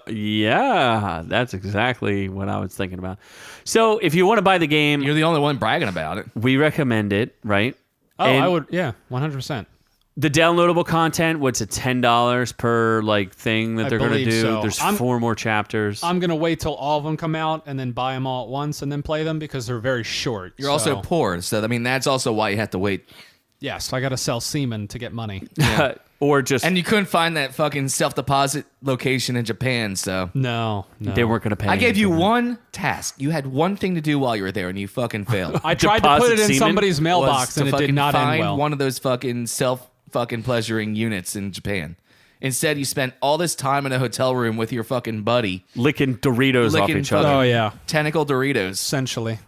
[SPEAKER 3] Yeah, that's exactly what I was thinking about. So if you want to buy the game,
[SPEAKER 1] You're the only one bragging about it.
[SPEAKER 3] we recommend it, right?
[SPEAKER 7] Oh,
[SPEAKER 3] And
[SPEAKER 7] I would. Yeah, 100%.
[SPEAKER 3] the downloadable content, what's it, $10 per thing that
[SPEAKER 7] I
[SPEAKER 3] they're going to
[SPEAKER 7] believe
[SPEAKER 3] do?
[SPEAKER 7] so.
[SPEAKER 3] There's
[SPEAKER 7] I'm-
[SPEAKER 3] 4 more chapters.
[SPEAKER 7] I'm gonna wait till all of them come out and then buy them all at once and then play them because they're very short.
[SPEAKER 1] You're also poor, so I mean that's also why you have to wait.
[SPEAKER 7] yes. I got to sell semen to get money.
[SPEAKER 3] or just
[SPEAKER 1] And you couldn't find that fucking self-deposit location in Japan, so
[SPEAKER 7] No.
[SPEAKER 3] they weren't going to pay.
[SPEAKER 1] I gave you
[SPEAKER 3] anything.
[SPEAKER 1] one task. You had one thing to do while you were there, and you fucking failed.
[SPEAKER 7] I tried to put
[SPEAKER 3] Deposit
[SPEAKER 7] it in
[SPEAKER 3] semen
[SPEAKER 7] somebody's
[SPEAKER 1] Was
[SPEAKER 7] mailbox
[SPEAKER 1] to
[SPEAKER 7] and it did
[SPEAKER 1] fucking
[SPEAKER 7] not
[SPEAKER 1] find
[SPEAKER 7] end well.
[SPEAKER 1] one of those fucking self-fucking pleasuring units in Japan. Instead, you spent all this time in a hotel room with your fucking buddy,
[SPEAKER 3] licking Doritos off
[SPEAKER 1] Licking
[SPEAKER 3] each other,
[SPEAKER 7] Oh yeah,
[SPEAKER 1] tentacle Doritos.
[SPEAKER 7] essentially.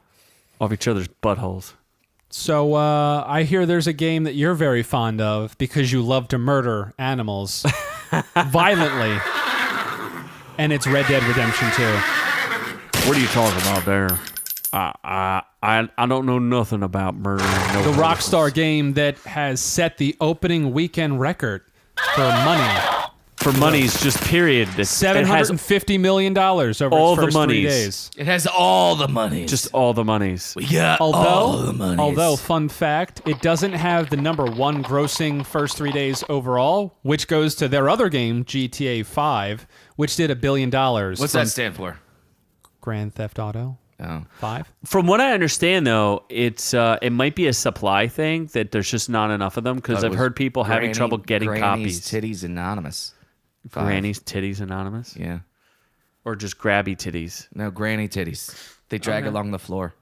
[SPEAKER 3] off each other's buttholes.
[SPEAKER 7] So I hear there's a game that you're very fond of because you love to murder animals violently, and it's Red Dead Redemption 2.
[SPEAKER 3] What are you talking about there? I don't know nothing about murdering. No
[SPEAKER 7] The Rockstar game that has set the opening weekend record for money.
[SPEAKER 3] for money's just period. It has
[SPEAKER 7] $750 million over its
[SPEAKER 3] all the
[SPEAKER 7] first 3
[SPEAKER 3] monies.
[SPEAKER 7] days.
[SPEAKER 1] It has all the money.
[SPEAKER 3] just all the monies.
[SPEAKER 1] we got all the money.
[SPEAKER 7] Although, fun fact, it doesn't have the number 1 grossing first 3 days overall, which goes to their other game, GTA 5, which did $1 billion.
[SPEAKER 1] What's
[SPEAKER 7] from
[SPEAKER 1] that stand for?
[SPEAKER 7] Grand Theft Auto
[SPEAKER 1] Oh.
[SPEAKER 7] 5.
[SPEAKER 3] From what I understand, though, it might be a supply thing that there's just not enough of them because
[SPEAKER 1] It
[SPEAKER 3] I've
[SPEAKER 1] was
[SPEAKER 3] heard people having
[SPEAKER 1] Granny-
[SPEAKER 3] trouble getting
[SPEAKER 1] Granny's
[SPEAKER 3] copies.
[SPEAKER 1] Titties Anonymous. 5.
[SPEAKER 3] Granny's Titties Anonymous,
[SPEAKER 1] Yeah.
[SPEAKER 3] or just Grabby Titties.
[SPEAKER 1] No, granny titties. They drag along the floor.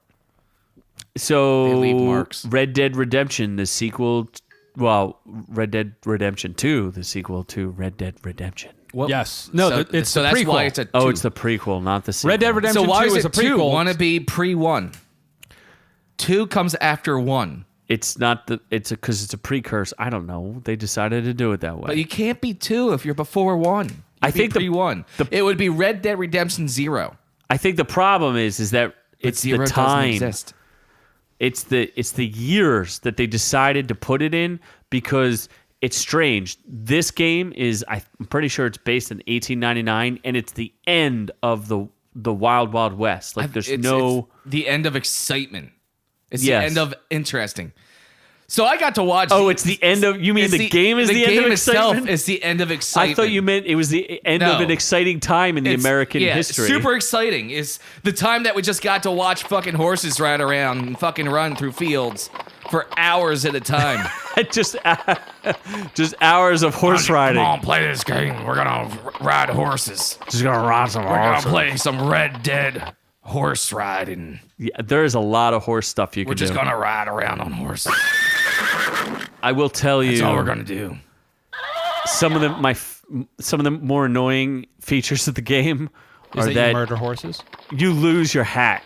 [SPEAKER 3] So
[SPEAKER 1] They leave marks.
[SPEAKER 3] Red Dead Redemption, the sequel. Red Dead Redemption 2, the sequel to Red Dead Redemption.
[SPEAKER 1] What?
[SPEAKER 7] Yes. No,
[SPEAKER 1] so,
[SPEAKER 7] it's
[SPEAKER 1] so
[SPEAKER 7] the
[SPEAKER 1] that's
[SPEAKER 7] prequel.
[SPEAKER 1] why it's a 2.
[SPEAKER 3] Oh, it's the prequel, not the sequel.
[SPEAKER 7] Red Dead Redemption
[SPEAKER 1] So why
[SPEAKER 7] 2
[SPEAKER 1] is
[SPEAKER 7] is
[SPEAKER 1] it
[SPEAKER 7] a prequel.
[SPEAKER 1] 2? Want to be pre-1? 2 comes after 1.
[SPEAKER 3] It's not the. It's because it's a precursor. I don't know. They decided to do it that way.
[SPEAKER 1] But you can't be 2 if you're before 1.
[SPEAKER 3] I think the-
[SPEAKER 1] pre-1. It would be Red Dead Redemption 0.
[SPEAKER 3] I think the problem is that
[SPEAKER 1] But
[SPEAKER 3] it's
[SPEAKER 1] 0
[SPEAKER 3] the
[SPEAKER 1] doesn't
[SPEAKER 3] time.
[SPEAKER 1] exist.
[SPEAKER 3] It's the years that they decided to put it in because it's strange. This game is, I'm pretty sure it's based in 1899, and it's the end of the Wild Wild West. Like there's
[SPEAKER 1] It's the end of excitement. It's
[SPEAKER 3] Yes.
[SPEAKER 1] the end of interesting. So I got to watch.
[SPEAKER 3] Oh, it's the end of. You mean
[SPEAKER 1] it's
[SPEAKER 3] the game is the end of
[SPEAKER 1] itself
[SPEAKER 3] excitement?
[SPEAKER 1] is the end of excitement.
[SPEAKER 3] I thought you meant it was the end of
[SPEAKER 1] No.
[SPEAKER 3] an exciting time in the
[SPEAKER 1] It's-
[SPEAKER 3] American
[SPEAKER 1] yeah,
[SPEAKER 3] history.
[SPEAKER 1] Super exciting. It's the time that we just got to watch fucking horses ride around and fucking run through fields for hours at a time.
[SPEAKER 3] just hours of horse riding.
[SPEAKER 2] Come on, play this game. We're gonna ride horses.
[SPEAKER 3] Just gonna ride some
[SPEAKER 2] We're gonna play some Red Dead horse riding.
[SPEAKER 3] Yeah, there's a lot of horse stuff you
[SPEAKER 2] We're
[SPEAKER 3] can
[SPEAKER 2] just
[SPEAKER 3] do.
[SPEAKER 2] gonna ride around on horses.
[SPEAKER 3] I will tell you.
[SPEAKER 2] That's all we're gonna do.
[SPEAKER 3] Some of the more annoying features of the game
[SPEAKER 7] Is
[SPEAKER 3] are
[SPEAKER 7] that
[SPEAKER 3] that
[SPEAKER 7] you murder horses?
[SPEAKER 3] you lose your hat,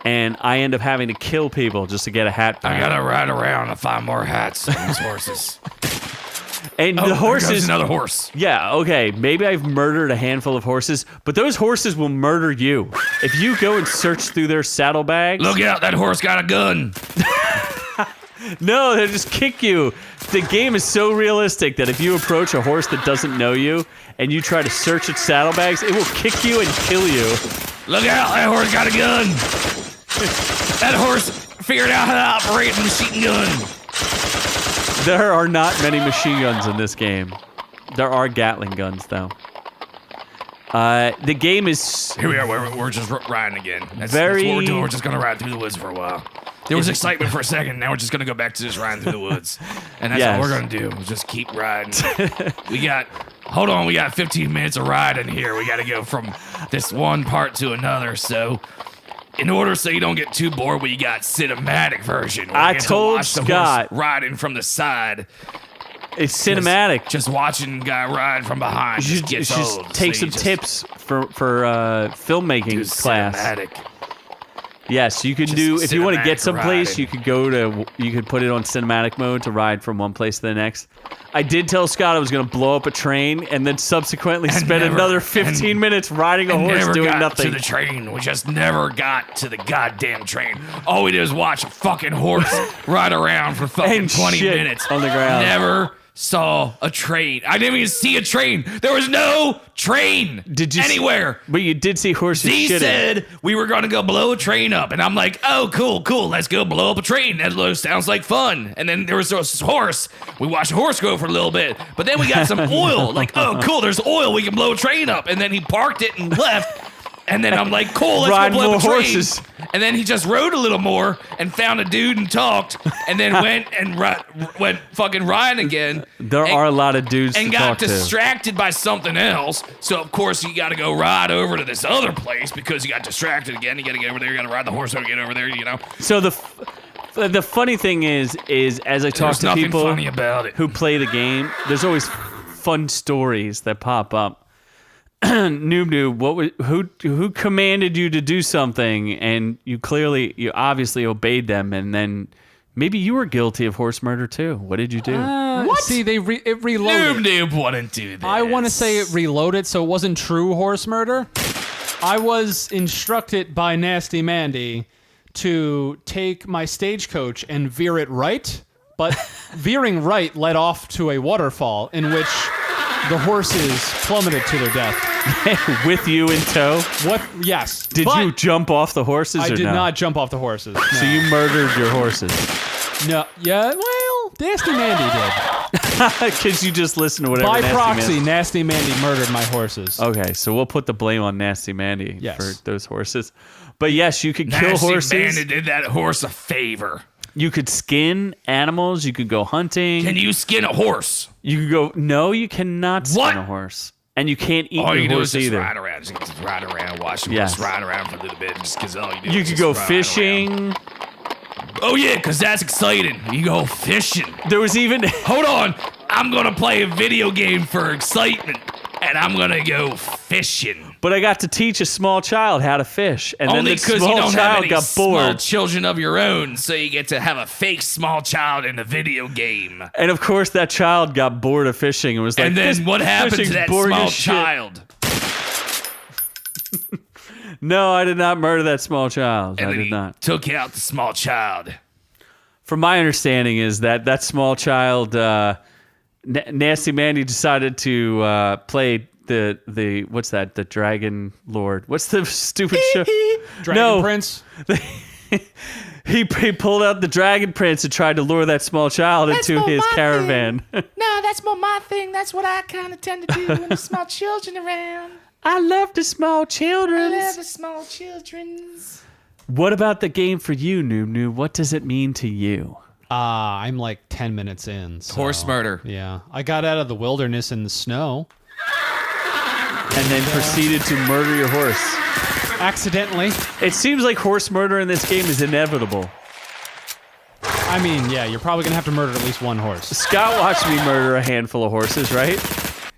[SPEAKER 3] and I end up having to kill people just to get a hat back.
[SPEAKER 2] I gotta ride around and find more hats on these horses.
[SPEAKER 3] and
[SPEAKER 2] Oh,
[SPEAKER 3] the
[SPEAKER 2] there goes
[SPEAKER 3] horses.
[SPEAKER 2] another horse.
[SPEAKER 3] Yeah, okay. Maybe I've murdered a handful of horses, but those horses will murder you if you go and search through their saddlebags.
[SPEAKER 2] Look out, that horse got a gun.
[SPEAKER 3] No, they'll just kick you. The game is so realistic that if you approach a horse that doesn't know you and you try to search its saddlebags, it will kick you and kill you.
[SPEAKER 2] Look out, that horse got a gun. That horse figured out how to operate a machine gun.
[SPEAKER 3] There are not many machine guns in this game. There are Gatling guns, though. The game is
[SPEAKER 2] Here we are, we're just riding again. That's
[SPEAKER 3] Very-
[SPEAKER 2] what we're doing. We're just gonna ride through the woods for a while. There was excitement for a second. Now we're just gonna go back to just riding through the woods, and that's
[SPEAKER 3] Yes.
[SPEAKER 2] all we're gonna do. We'll just keep riding. We got 15 minutes of riding here. We got to go from this one part to another. So, in order so you don't get too bored, we got cinematic version. where
[SPEAKER 3] I
[SPEAKER 2] you get to
[SPEAKER 3] told
[SPEAKER 2] watch the
[SPEAKER 3] Scott-
[SPEAKER 2] horse riding from the side.
[SPEAKER 3] It's cinematic.
[SPEAKER 2] Just watching a guy ride from behind
[SPEAKER 3] You
[SPEAKER 2] just
[SPEAKER 3] should,
[SPEAKER 2] gets
[SPEAKER 3] you should
[SPEAKER 2] old.
[SPEAKER 3] take
[SPEAKER 2] So
[SPEAKER 3] some
[SPEAKER 2] you just
[SPEAKER 3] tips for filmmaking
[SPEAKER 2] do
[SPEAKER 3] class.
[SPEAKER 2] cinematic.
[SPEAKER 3] Yes, you could
[SPEAKER 2] Just
[SPEAKER 3] do. If you want to get
[SPEAKER 2] cinematic
[SPEAKER 3] someplace,
[SPEAKER 2] riding.
[SPEAKER 3] you could go to. You could put it on cinematic mode to ride from one place to the next. I did tell Scott I was going to blow up a train, and then subsequently spend
[SPEAKER 2] never-
[SPEAKER 3] another 15 minutes riding a
[SPEAKER 2] And
[SPEAKER 3] horse
[SPEAKER 2] never
[SPEAKER 3] doing
[SPEAKER 2] got
[SPEAKER 3] nothing.
[SPEAKER 2] to the train. We just never got to the goddamn train. All we did was watch a fucking horse ride around for fucking
[SPEAKER 3] And
[SPEAKER 2] 20
[SPEAKER 3] shit
[SPEAKER 2] minutes
[SPEAKER 3] on the ground.
[SPEAKER 2] Never saw a train. I didn't even see a train. There was no train
[SPEAKER 3] Did you
[SPEAKER 2] anywhere.
[SPEAKER 3] But you did see horses
[SPEAKER 2] Z
[SPEAKER 3] shitting.
[SPEAKER 2] said we were going to go blow a train up. And I'm like, oh, cool. Let's go blow up a train. That sounds like fun. And then there was this horse. We watched a horse go for a little bit. But then we got some oil. Like, oh, cool, there's oil. We can blow a train up. And then he parked it and left. And then I'm like, cool, let's
[SPEAKER 3] Ride
[SPEAKER 2] go blow
[SPEAKER 3] more
[SPEAKER 2] up a train.
[SPEAKER 3] horses.
[SPEAKER 2] And then he just rode a little more and found a dude and talked. And then went and went fucking riding again.
[SPEAKER 3] There
[SPEAKER 2] and,
[SPEAKER 3] are a lot of dudes
[SPEAKER 2] and
[SPEAKER 3] to
[SPEAKER 2] got
[SPEAKER 3] talk to.
[SPEAKER 2] distracted by something else. So of course you got to go ride over to this other place because you got distracted again. You got to get over there. You got to ride the horse over to get over there. You know.
[SPEAKER 3] So the funny thing is as I talk
[SPEAKER 2] There's
[SPEAKER 3] to
[SPEAKER 2] nothing
[SPEAKER 3] people
[SPEAKER 2] funny about it.
[SPEAKER 3] who play the game, there's always fun stories that pop up. Noob, who commanded you to do something, and you obviously obeyed them, and then maybe you were guilty of horse murder too. What did you do?
[SPEAKER 7] See, it reloaded.
[SPEAKER 2] Noob wouldn't do that.
[SPEAKER 7] I want to say it reloaded, so it wasn't true horse murder. I was instructed by Nasty Mandy to take my stagecoach and veer it right, but veering right led off to a waterfall in which the horses plummeted to their death.
[SPEAKER 3] With you in tow?
[SPEAKER 7] What? Yes.
[SPEAKER 3] Did
[SPEAKER 7] but
[SPEAKER 3] you jump off the horses
[SPEAKER 7] I
[SPEAKER 3] or
[SPEAKER 7] did
[SPEAKER 3] no?
[SPEAKER 7] not jump off the horses. No.
[SPEAKER 3] So you murdered your horses.
[SPEAKER 7] No. Yeah, well, Nasty Mandy did.
[SPEAKER 3] Because you just listened to whatever
[SPEAKER 7] By
[SPEAKER 3] Nasty
[SPEAKER 7] proxy,
[SPEAKER 3] Mandy.
[SPEAKER 7] Nasty Mandy murdered my horses.
[SPEAKER 3] Okay, so we'll put the blame on Nasty Mandy
[SPEAKER 7] Yes.
[SPEAKER 3] for those horses. But yes, you could kill
[SPEAKER 2] Nasty
[SPEAKER 3] horses.
[SPEAKER 2] Mandy did that horse a favor.
[SPEAKER 3] You could skin animals. You could go hunting.
[SPEAKER 2] Can you skin a horse?
[SPEAKER 3] You could go. No, you cannot skin
[SPEAKER 2] What?
[SPEAKER 3] a horse, and you can't eat
[SPEAKER 2] All
[SPEAKER 3] the
[SPEAKER 2] you do
[SPEAKER 3] horse
[SPEAKER 2] is just
[SPEAKER 3] either.
[SPEAKER 2] ride around. Just ride around, watch the
[SPEAKER 3] Yes.
[SPEAKER 2] horse ride around for a little bit. Just because all you do
[SPEAKER 3] You
[SPEAKER 2] is
[SPEAKER 3] could
[SPEAKER 2] just
[SPEAKER 3] go
[SPEAKER 2] ride around.
[SPEAKER 3] fishing.
[SPEAKER 2] Oh yeah, because that's exciting. You go fishing.
[SPEAKER 3] There was even
[SPEAKER 2] Hold on. I'm going to play a video game for excitement. And I'm going to go fishing.
[SPEAKER 3] But I got to teach a small child how to fish, and
[SPEAKER 2] Only
[SPEAKER 3] then the
[SPEAKER 2] because you
[SPEAKER 3] small
[SPEAKER 2] don't have
[SPEAKER 3] child
[SPEAKER 2] any
[SPEAKER 3] got
[SPEAKER 2] small
[SPEAKER 3] bored.
[SPEAKER 2] children of your own, so you get to have a fake small child in a video game.
[SPEAKER 3] And of course, that child got bored of fishing and was like,
[SPEAKER 2] And
[SPEAKER 3] "This
[SPEAKER 2] then what happened to
[SPEAKER 3] fishing's
[SPEAKER 2] that
[SPEAKER 3] boring
[SPEAKER 2] small
[SPEAKER 3] as shit."
[SPEAKER 2] child?
[SPEAKER 3] No, I did not murder that small child.
[SPEAKER 2] And
[SPEAKER 3] I
[SPEAKER 2] then
[SPEAKER 3] did
[SPEAKER 2] he
[SPEAKER 3] not.
[SPEAKER 2] took out the small child.
[SPEAKER 3] From my understanding, is that small child, Nasty Mandy decided to play the what's that? The Dragon Lord. What's the stupid show?
[SPEAKER 7] Dragon Prince.
[SPEAKER 3] He pulled out the Dragon Prince and tried to lure that small child into his caravan.
[SPEAKER 10] No, that's more my thing. That's what I kind of tend to do when there's small children around.
[SPEAKER 3] I love the small children.
[SPEAKER 10] I love the small children's.
[SPEAKER 3] What about the game for you, Noob? What does it mean to you?
[SPEAKER 7] I'm like 10 minutes in. So,
[SPEAKER 1] Horse murder.
[SPEAKER 7] Yeah. I got out of the wilderness in the snow.
[SPEAKER 3] And then proceeded to murder your horse.
[SPEAKER 7] Accidentally.
[SPEAKER 3] It seems like horse murder in this game is inevitable.
[SPEAKER 7] I mean, yeah, you're probably going to have to murder at least one horse.
[SPEAKER 3] Scott watched me murder a handful of horses, right?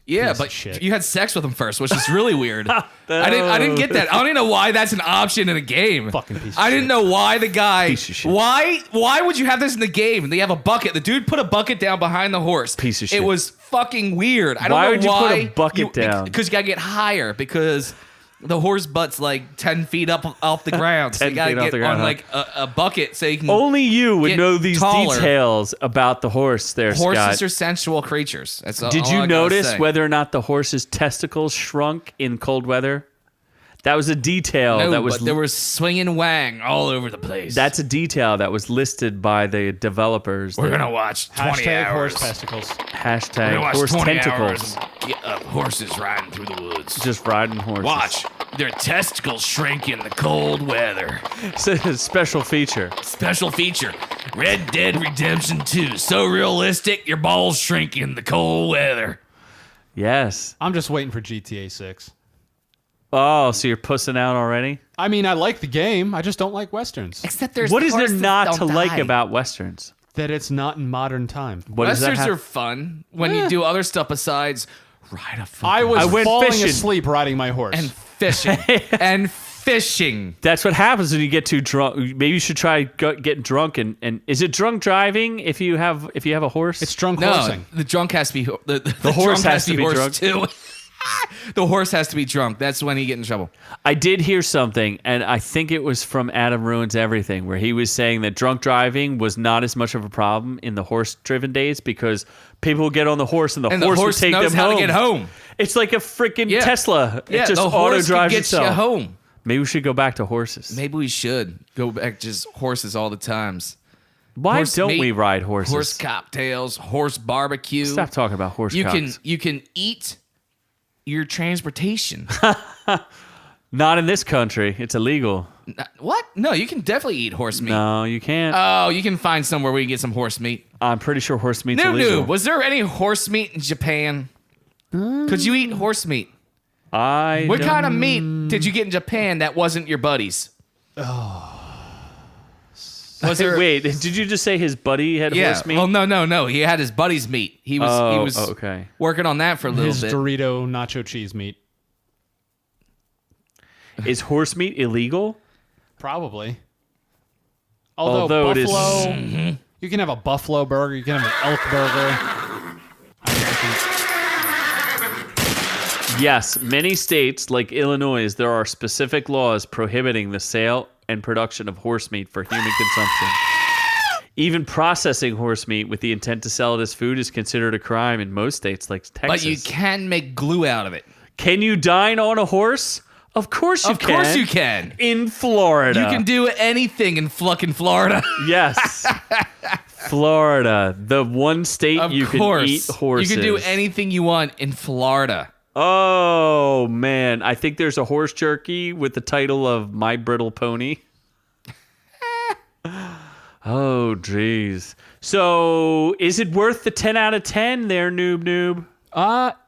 [SPEAKER 1] Yeah,
[SPEAKER 7] Piece of
[SPEAKER 1] but
[SPEAKER 7] shit.
[SPEAKER 1] you had sex with him first, which is really weird. I didn't get that. I don't even know why that's an option in a game.
[SPEAKER 7] Fucking piece of
[SPEAKER 1] I didn't
[SPEAKER 7] shit.
[SPEAKER 1] know why the guy.
[SPEAKER 3] Piece of shit.
[SPEAKER 1] Why would you have this in the game? They have a bucket. The dude put a bucket down behind the horse.
[SPEAKER 3] Piece of shit.
[SPEAKER 1] It was fucking weird. I don't
[SPEAKER 3] Why
[SPEAKER 1] know
[SPEAKER 3] would you put
[SPEAKER 1] why
[SPEAKER 3] a bucket down?
[SPEAKER 1] Because you gotta get higher. Because the horse butt's like 10 feet up off the ground. So
[SPEAKER 3] 10
[SPEAKER 1] you gotta
[SPEAKER 3] feet off
[SPEAKER 1] get
[SPEAKER 3] the ground,
[SPEAKER 1] on
[SPEAKER 3] huh?
[SPEAKER 1] like a bucket so you can.
[SPEAKER 3] Only you would
[SPEAKER 1] Get
[SPEAKER 3] know these
[SPEAKER 1] taller.
[SPEAKER 3] details about the horse there,
[SPEAKER 1] Horses
[SPEAKER 3] Scott.
[SPEAKER 1] are sensual creatures. That's
[SPEAKER 3] Did
[SPEAKER 1] all I
[SPEAKER 3] you
[SPEAKER 1] gotta
[SPEAKER 3] notice
[SPEAKER 1] say.
[SPEAKER 3] whether or not the horse's testicles shrunk in cold weather? That was a detail
[SPEAKER 1] No,
[SPEAKER 3] that was
[SPEAKER 1] but there was swinging wang all over the place.
[SPEAKER 3] that's a detail that was listed by the developers.
[SPEAKER 2] We're going to watch 20
[SPEAKER 7] Hashtag
[SPEAKER 2] hours.
[SPEAKER 7] horse testicles.
[SPEAKER 2] We're going to
[SPEAKER 3] Hashtag
[SPEAKER 2] watch
[SPEAKER 3] horse
[SPEAKER 2] 20
[SPEAKER 3] tentacles.
[SPEAKER 2] hours of horses riding through the woods.
[SPEAKER 3] Just riding horses.
[SPEAKER 2] Watch their testicles shrink in the cold weather.
[SPEAKER 3] It's a special feature.
[SPEAKER 2] Special feature: Red Dead Redemption 2. So realistic, your balls shrink in the cold weather.
[SPEAKER 3] Yes.
[SPEAKER 7] I'm just waiting for GTA 6.
[SPEAKER 3] Oh, so you're pussing out already?
[SPEAKER 7] I mean, I like the game. I just don't like Westerns.
[SPEAKER 10] Except there's
[SPEAKER 3] What
[SPEAKER 10] the
[SPEAKER 3] is there
[SPEAKER 10] horses
[SPEAKER 3] not
[SPEAKER 10] don't
[SPEAKER 3] to like
[SPEAKER 10] die.
[SPEAKER 3] about Westerns?
[SPEAKER 7] that it's not in modern time.
[SPEAKER 3] What does that
[SPEAKER 1] Westerns
[SPEAKER 3] have?
[SPEAKER 1] are fun when you do other stuff besides ride a fucking
[SPEAKER 7] I was
[SPEAKER 3] went
[SPEAKER 7] falling
[SPEAKER 3] fishing.
[SPEAKER 7] asleep riding my horse.
[SPEAKER 1] and fishing and fishing.
[SPEAKER 3] That's what happens when you get too drunk. Maybe you should try getting drunk and is it drunk driving if you have a horse?
[SPEAKER 7] it's drunk
[SPEAKER 1] No,
[SPEAKER 7] horsing.
[SPEAKER 1] the drunk has to be the
[SPEAKER 3] horse
[SPEAKER 1] drunk
[SPEAKER 3] has to be
[SPEAKER 1] horse
[SPEAKER 3] drunk.
[SPEAKER 1] too. The horse has to be drunk. That's when you get in trouble.
[SPEAKER 3] I did hear something, and I think it was from Adam Ruins Everything, where he was saying that drunk driving was not as much of a problem in the horse-driven days because people would get on the horse and the
[SPEAKER 1] And
[SPEAKER 3] horse
[SPEAKER 1] the
[SPEAKER 3] would
[SPEAKER 1] horse
[SPEAKER 3] take
[SPEAKER 1] knows
[SPEAKER 3] them
[SPEAKER 1] how
[SPEAKER 3] home.
[SPEAKER 1] to get home.
[SPEAKER 3] It's like a freaking
[SPEAKER 1] Yeah.
[SPEAKER 3] Tesla.
[SPEAKER 1] Yeah,
[SPEAKER 3] it just
[SPEAKER 1] the
[SPEAKER 3] auto
[SPEAKER 1] horse can
[SPEAKER 3] drives
[SPEAKER 1] get
[SPEAKER 3] itself.
[SPEAKER 1] you home.
[SPEAKER 3] Maybe we should go back to horses.
[SPEAKER 1] Maybe we should go back just horses all the times.
[SPEAKER 3] Why
[SPEAKER 1] Horse
[SPEAKER 3] don't
[SPEAKER 1] meat,
[SPEAKER 3] we ride horses?
[SPEAKER 1] Horse cocktails, horse barbecue.
[SPEAKER 3] Stop talking about horse
[SPEAKER 1] You
[SPEAKER 3] cocks.
[SPEAKER 1] can eat your transportation.
[SPEAKER 3] Not in this country. It's illegal.
[SPEAKER 1] What? No, you can definitely eat horse meat.
[SPEAKER 3] No, you can't.
[SPEAKER 1] Oh, you can find somewhere where you can get some horse meat.
[SPEAKER 3] I'm pretty sure horse meat's
[SPEAKER 1] Noob
[SPEAKER 3] illegal.
[SPEAKER 1] Noob, was there any horse meat in Japan? Could you eat horse meat? What kind of meat did you get in Japan that wasn't your buddy's? Was there?
[SPEAKER 3] Wait, did you just say his buddy had
[SPEAKER 1] Yeah.
[SPEAKER 3] horse meat?
[SPEAKER 1] Well, no. He had his buddy's meat. He was
[SPEAKER 3] okay.
[SPEAKER 1] working on that for a little
[SPEAKER 7] His
[SPEAKER 1] bit.
[SPEAKER 7] Dorito nacho cheese meat.
[SPEAKER 3] Is horse meat illegal?
[SPEAKER 7] Probably.
[SPEAKER 3] Although it is-
[SPEAKER 7] buffalo, you can have a buffalo burger. You can have an elk burger.
[SPEAKER 3] Yes, many states like Illinois, there are specific laws prohibiting the sale and production of horse meat for human consumption. Even processing horse meat with the intent to sell it as food is considered a crime in most states like Texas.
[SPEAKER 1] But you can make glue out of it.
[SPEAKER 3] Can you dine on a horse? Of course you
[SPEAKER 1] Of
[SPEAKER 3] can.
[SPEAKER 1] course you can.
[SPEAKER 3] In Florida.
[SPEAKER 1] You can do anything in fucking Florida.
[SPEAKER 3] Yes. Florida, the one state
[SPEAKER 1] Of
[SPEAKER 3] you
[SPEAKER 1] course.
[SPEAKER 3] can eat horses.
[SPEAKER 1] You can do anything you want in Florida.
[SPEAKER 3] Oh, man. I think there's a horse jerky with the title of My Brittle Pony. Oh, jeez. So, is it worth the 10 out of 10 there, Noob?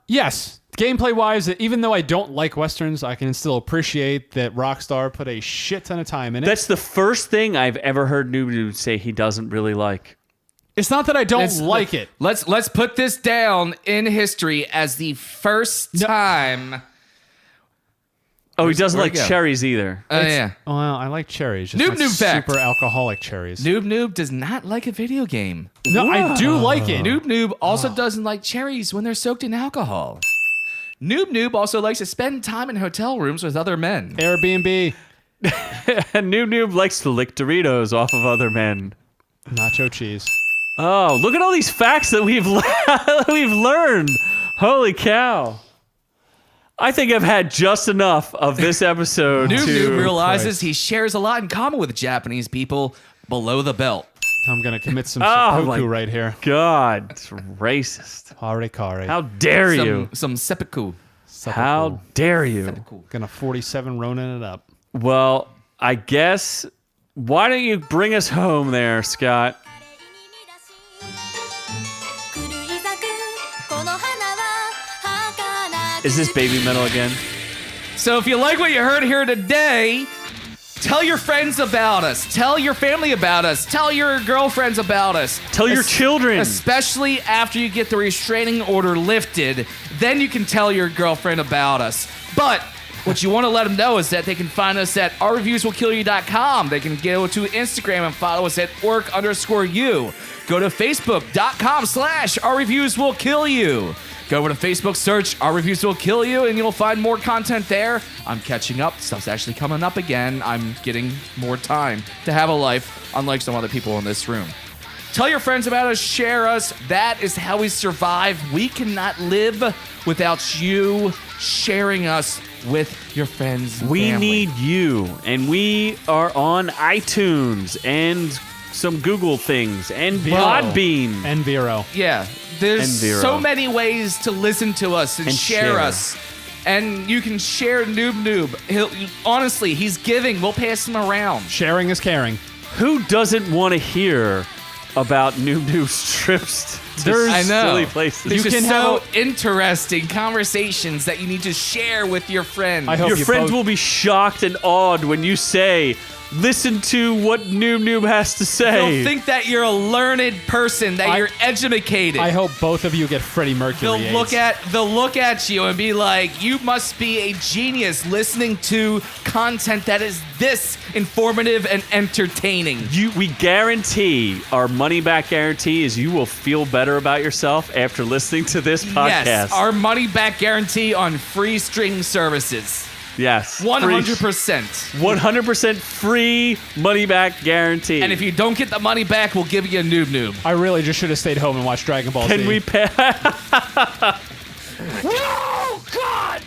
[SPEAKER 7] Yes. Gameplay wise, even though I don't like westerns, I can still appreciate that Rockstar put a shit ton of time in it.
[SPEAKER 3] That's the first thing I've ever heard Noob say he doesn't really like.
[SPEAKER 7] It's not that I don't
[SPEAKER 1] Let's-
[SPEAKER 7] like it.
[SPEAKER 1] Let's put this down in history as the first time.
[SPEAKER 3] Oh, he doesn't
[SPEAKER 1] where'd
[SPEAKER 3] like
[SPEAKER 1] it go?
[SPEAKER 3] cherries either.
[SPEAKER 1] Oh yeah.
[SPEAKER 7] Well, I like cherries. Just
[SPEAKER 1] Noob
[SPEAKER 7] not
[SPEAKER 1] Noob fact.
[SPEAKER 7] super alcoholic cherries.
[SPEAKER 1] Noob does not like a video game.
[SPEAKER 7] No, I do like it.
[SPEAKER 1] Noob also doesn't like cherries when they're soaked in alcohol. Noob also likes to spend time in hotel rooms with other men.
[SPEAKER 7] Airbnb,
[SPEAKER 3] And Noob likes to lick Doritos off of other men.
[SPEAKER 7] nacho cheese.
[SPEAKER 3] Oh, look at all these facts that we've we've learned. Holy cow. I think I've had just enough of this episode
[SPEAKER 1] Noob
[SPEAKER 3] to
[SPEAKER 1] realizes he shares a lot in common with Japanese people below the belt.
[SPEAKER 7] I'm gonna commit some
[SPEAKER 3] Oh,
[SPEAKER 7] seppuku
[SPEAKER 3] my
[SPEAKER 7] right here.
[SPEAKER 3] God, it's racist.
[SPEAKER 7] Harikari.
[SPEAKER 3] How dare you?
[SPEAKER 1] Some seppuku.
[SPEAKER 3] How dare you?
[SPEAKER 7] Gonna 47 Ronin it up.
[SPEAKER 3] Well, I guess, why don't you bring us home there, Scott? Is this baby metal again?
[SPEAKER 1] So if you like what you heard here today, tell your friends about us. Tell your family about us. Tell your girlfriends about us.
[SPEAKER 3] Tell your children.
[SPEAKER 1] Especially after you get the restraining order lifted, then you can tell your girlfriend about us. But what you want to let them know is that they can find us at ourreviewswillkillyou.com. They can go to Instagram and follow us at orc_you. Go to facebook.com/ourreviewswillkillyou. Go over to Facebook, search Our Reviews Will Kill You, and you'll find more content there. I'm catching up. Stuff's actually coming up again. I'm getting more time to have a life, unlike some other people in this room. Tell your friends about us, share us. That is how we survive. We cannot live without you sharing us with your friends and
[SPEAKER 3] We
[SPEAKER 1] family.
[SPEAKER 3] need you, and we are on iTunes and some Google things and Podbean.
[SPEAKER 7] And Vero.
[SPEAKER 1] Yeah, there's
[SPEAKER 3] And Vero.
[SPEAKER 1] so many ways to listen to us and,
[SPEAKER 3] And
[SPEAKER 1] share
[SPEAKER 3] share.
[SPEAKER 1] us. And you can share Noob. Honestly, he's giving. We'll pass him around.
[SPEAKER 7] Sharing is caring.
[SPEAKER 3] Who doesn't want to hear about Noob's trips to
[SPEAKER 1] I know.
[SPEAKER 3] silly places?
[SPEAKER 1] There's
[SPEAKER 7] You
[SPEAKER 1] just
[SPEAKER 7] can
[SPEAKER 1] so
[SPEAKER 7] have
[SPEAKER 1] interesting conversations that you need to share with your friends.
[SPEAKER 7] I hope
[SPEAKER 3] Your
[SPEAKER 7] you
[SPEAKER 3] friends
[SPEAKER 7] both-
[SPEAKER 3] will be shocked and awed when you say, listen to what Noob Noob has to say.
[SPEAKER 1] They'll think that you're a learned person, that you're educated.
[SPEAKER 7] I hope both of you get Freddie Mercury.
[SPEAKER 1] They'll look at you and be like, you must be a genius listening to content that is this informative and entertaining.
[SPEAKER 3] We guarantee, our money back guarantee is you will feel better about yourself after listening to this podcast.
[SPEAKER 1] Yes, our money back guarantee on free streaming services.
[SPEAKER 3] Yes.
[SPEAKER 1] 100%.
[SPEAKER 3] 100% free money back guarantee.
[SPEAKER 1] And if you don't get the money back, we'll give you a Noob Noob.
[SPEAKER 7] I really just should have stayed home and watched Dragon Ball Z.
[SPEAKER 3] Can we pay?
[SPEAKER 6] No, God!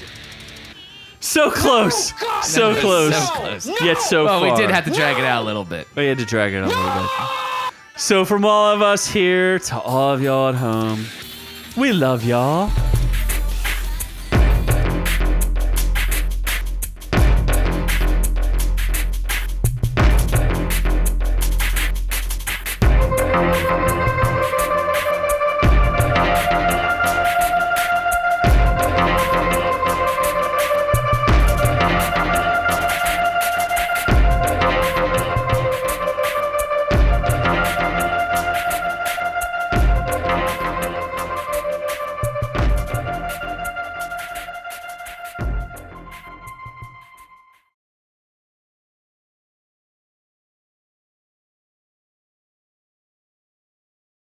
[SPEAKER 3] So close. So close.
[SPEAKER 1] So close.
[SPEAKER 3] Yet so
[SPEAKER 1] Well,
[SPEAKER 3] far.
[SPEAKER 1] we did have to drag it out a little bit.
[SPEAKER 3] We had to drag it out a little bit. So from all of us here to all of y'all at home, we love y'all.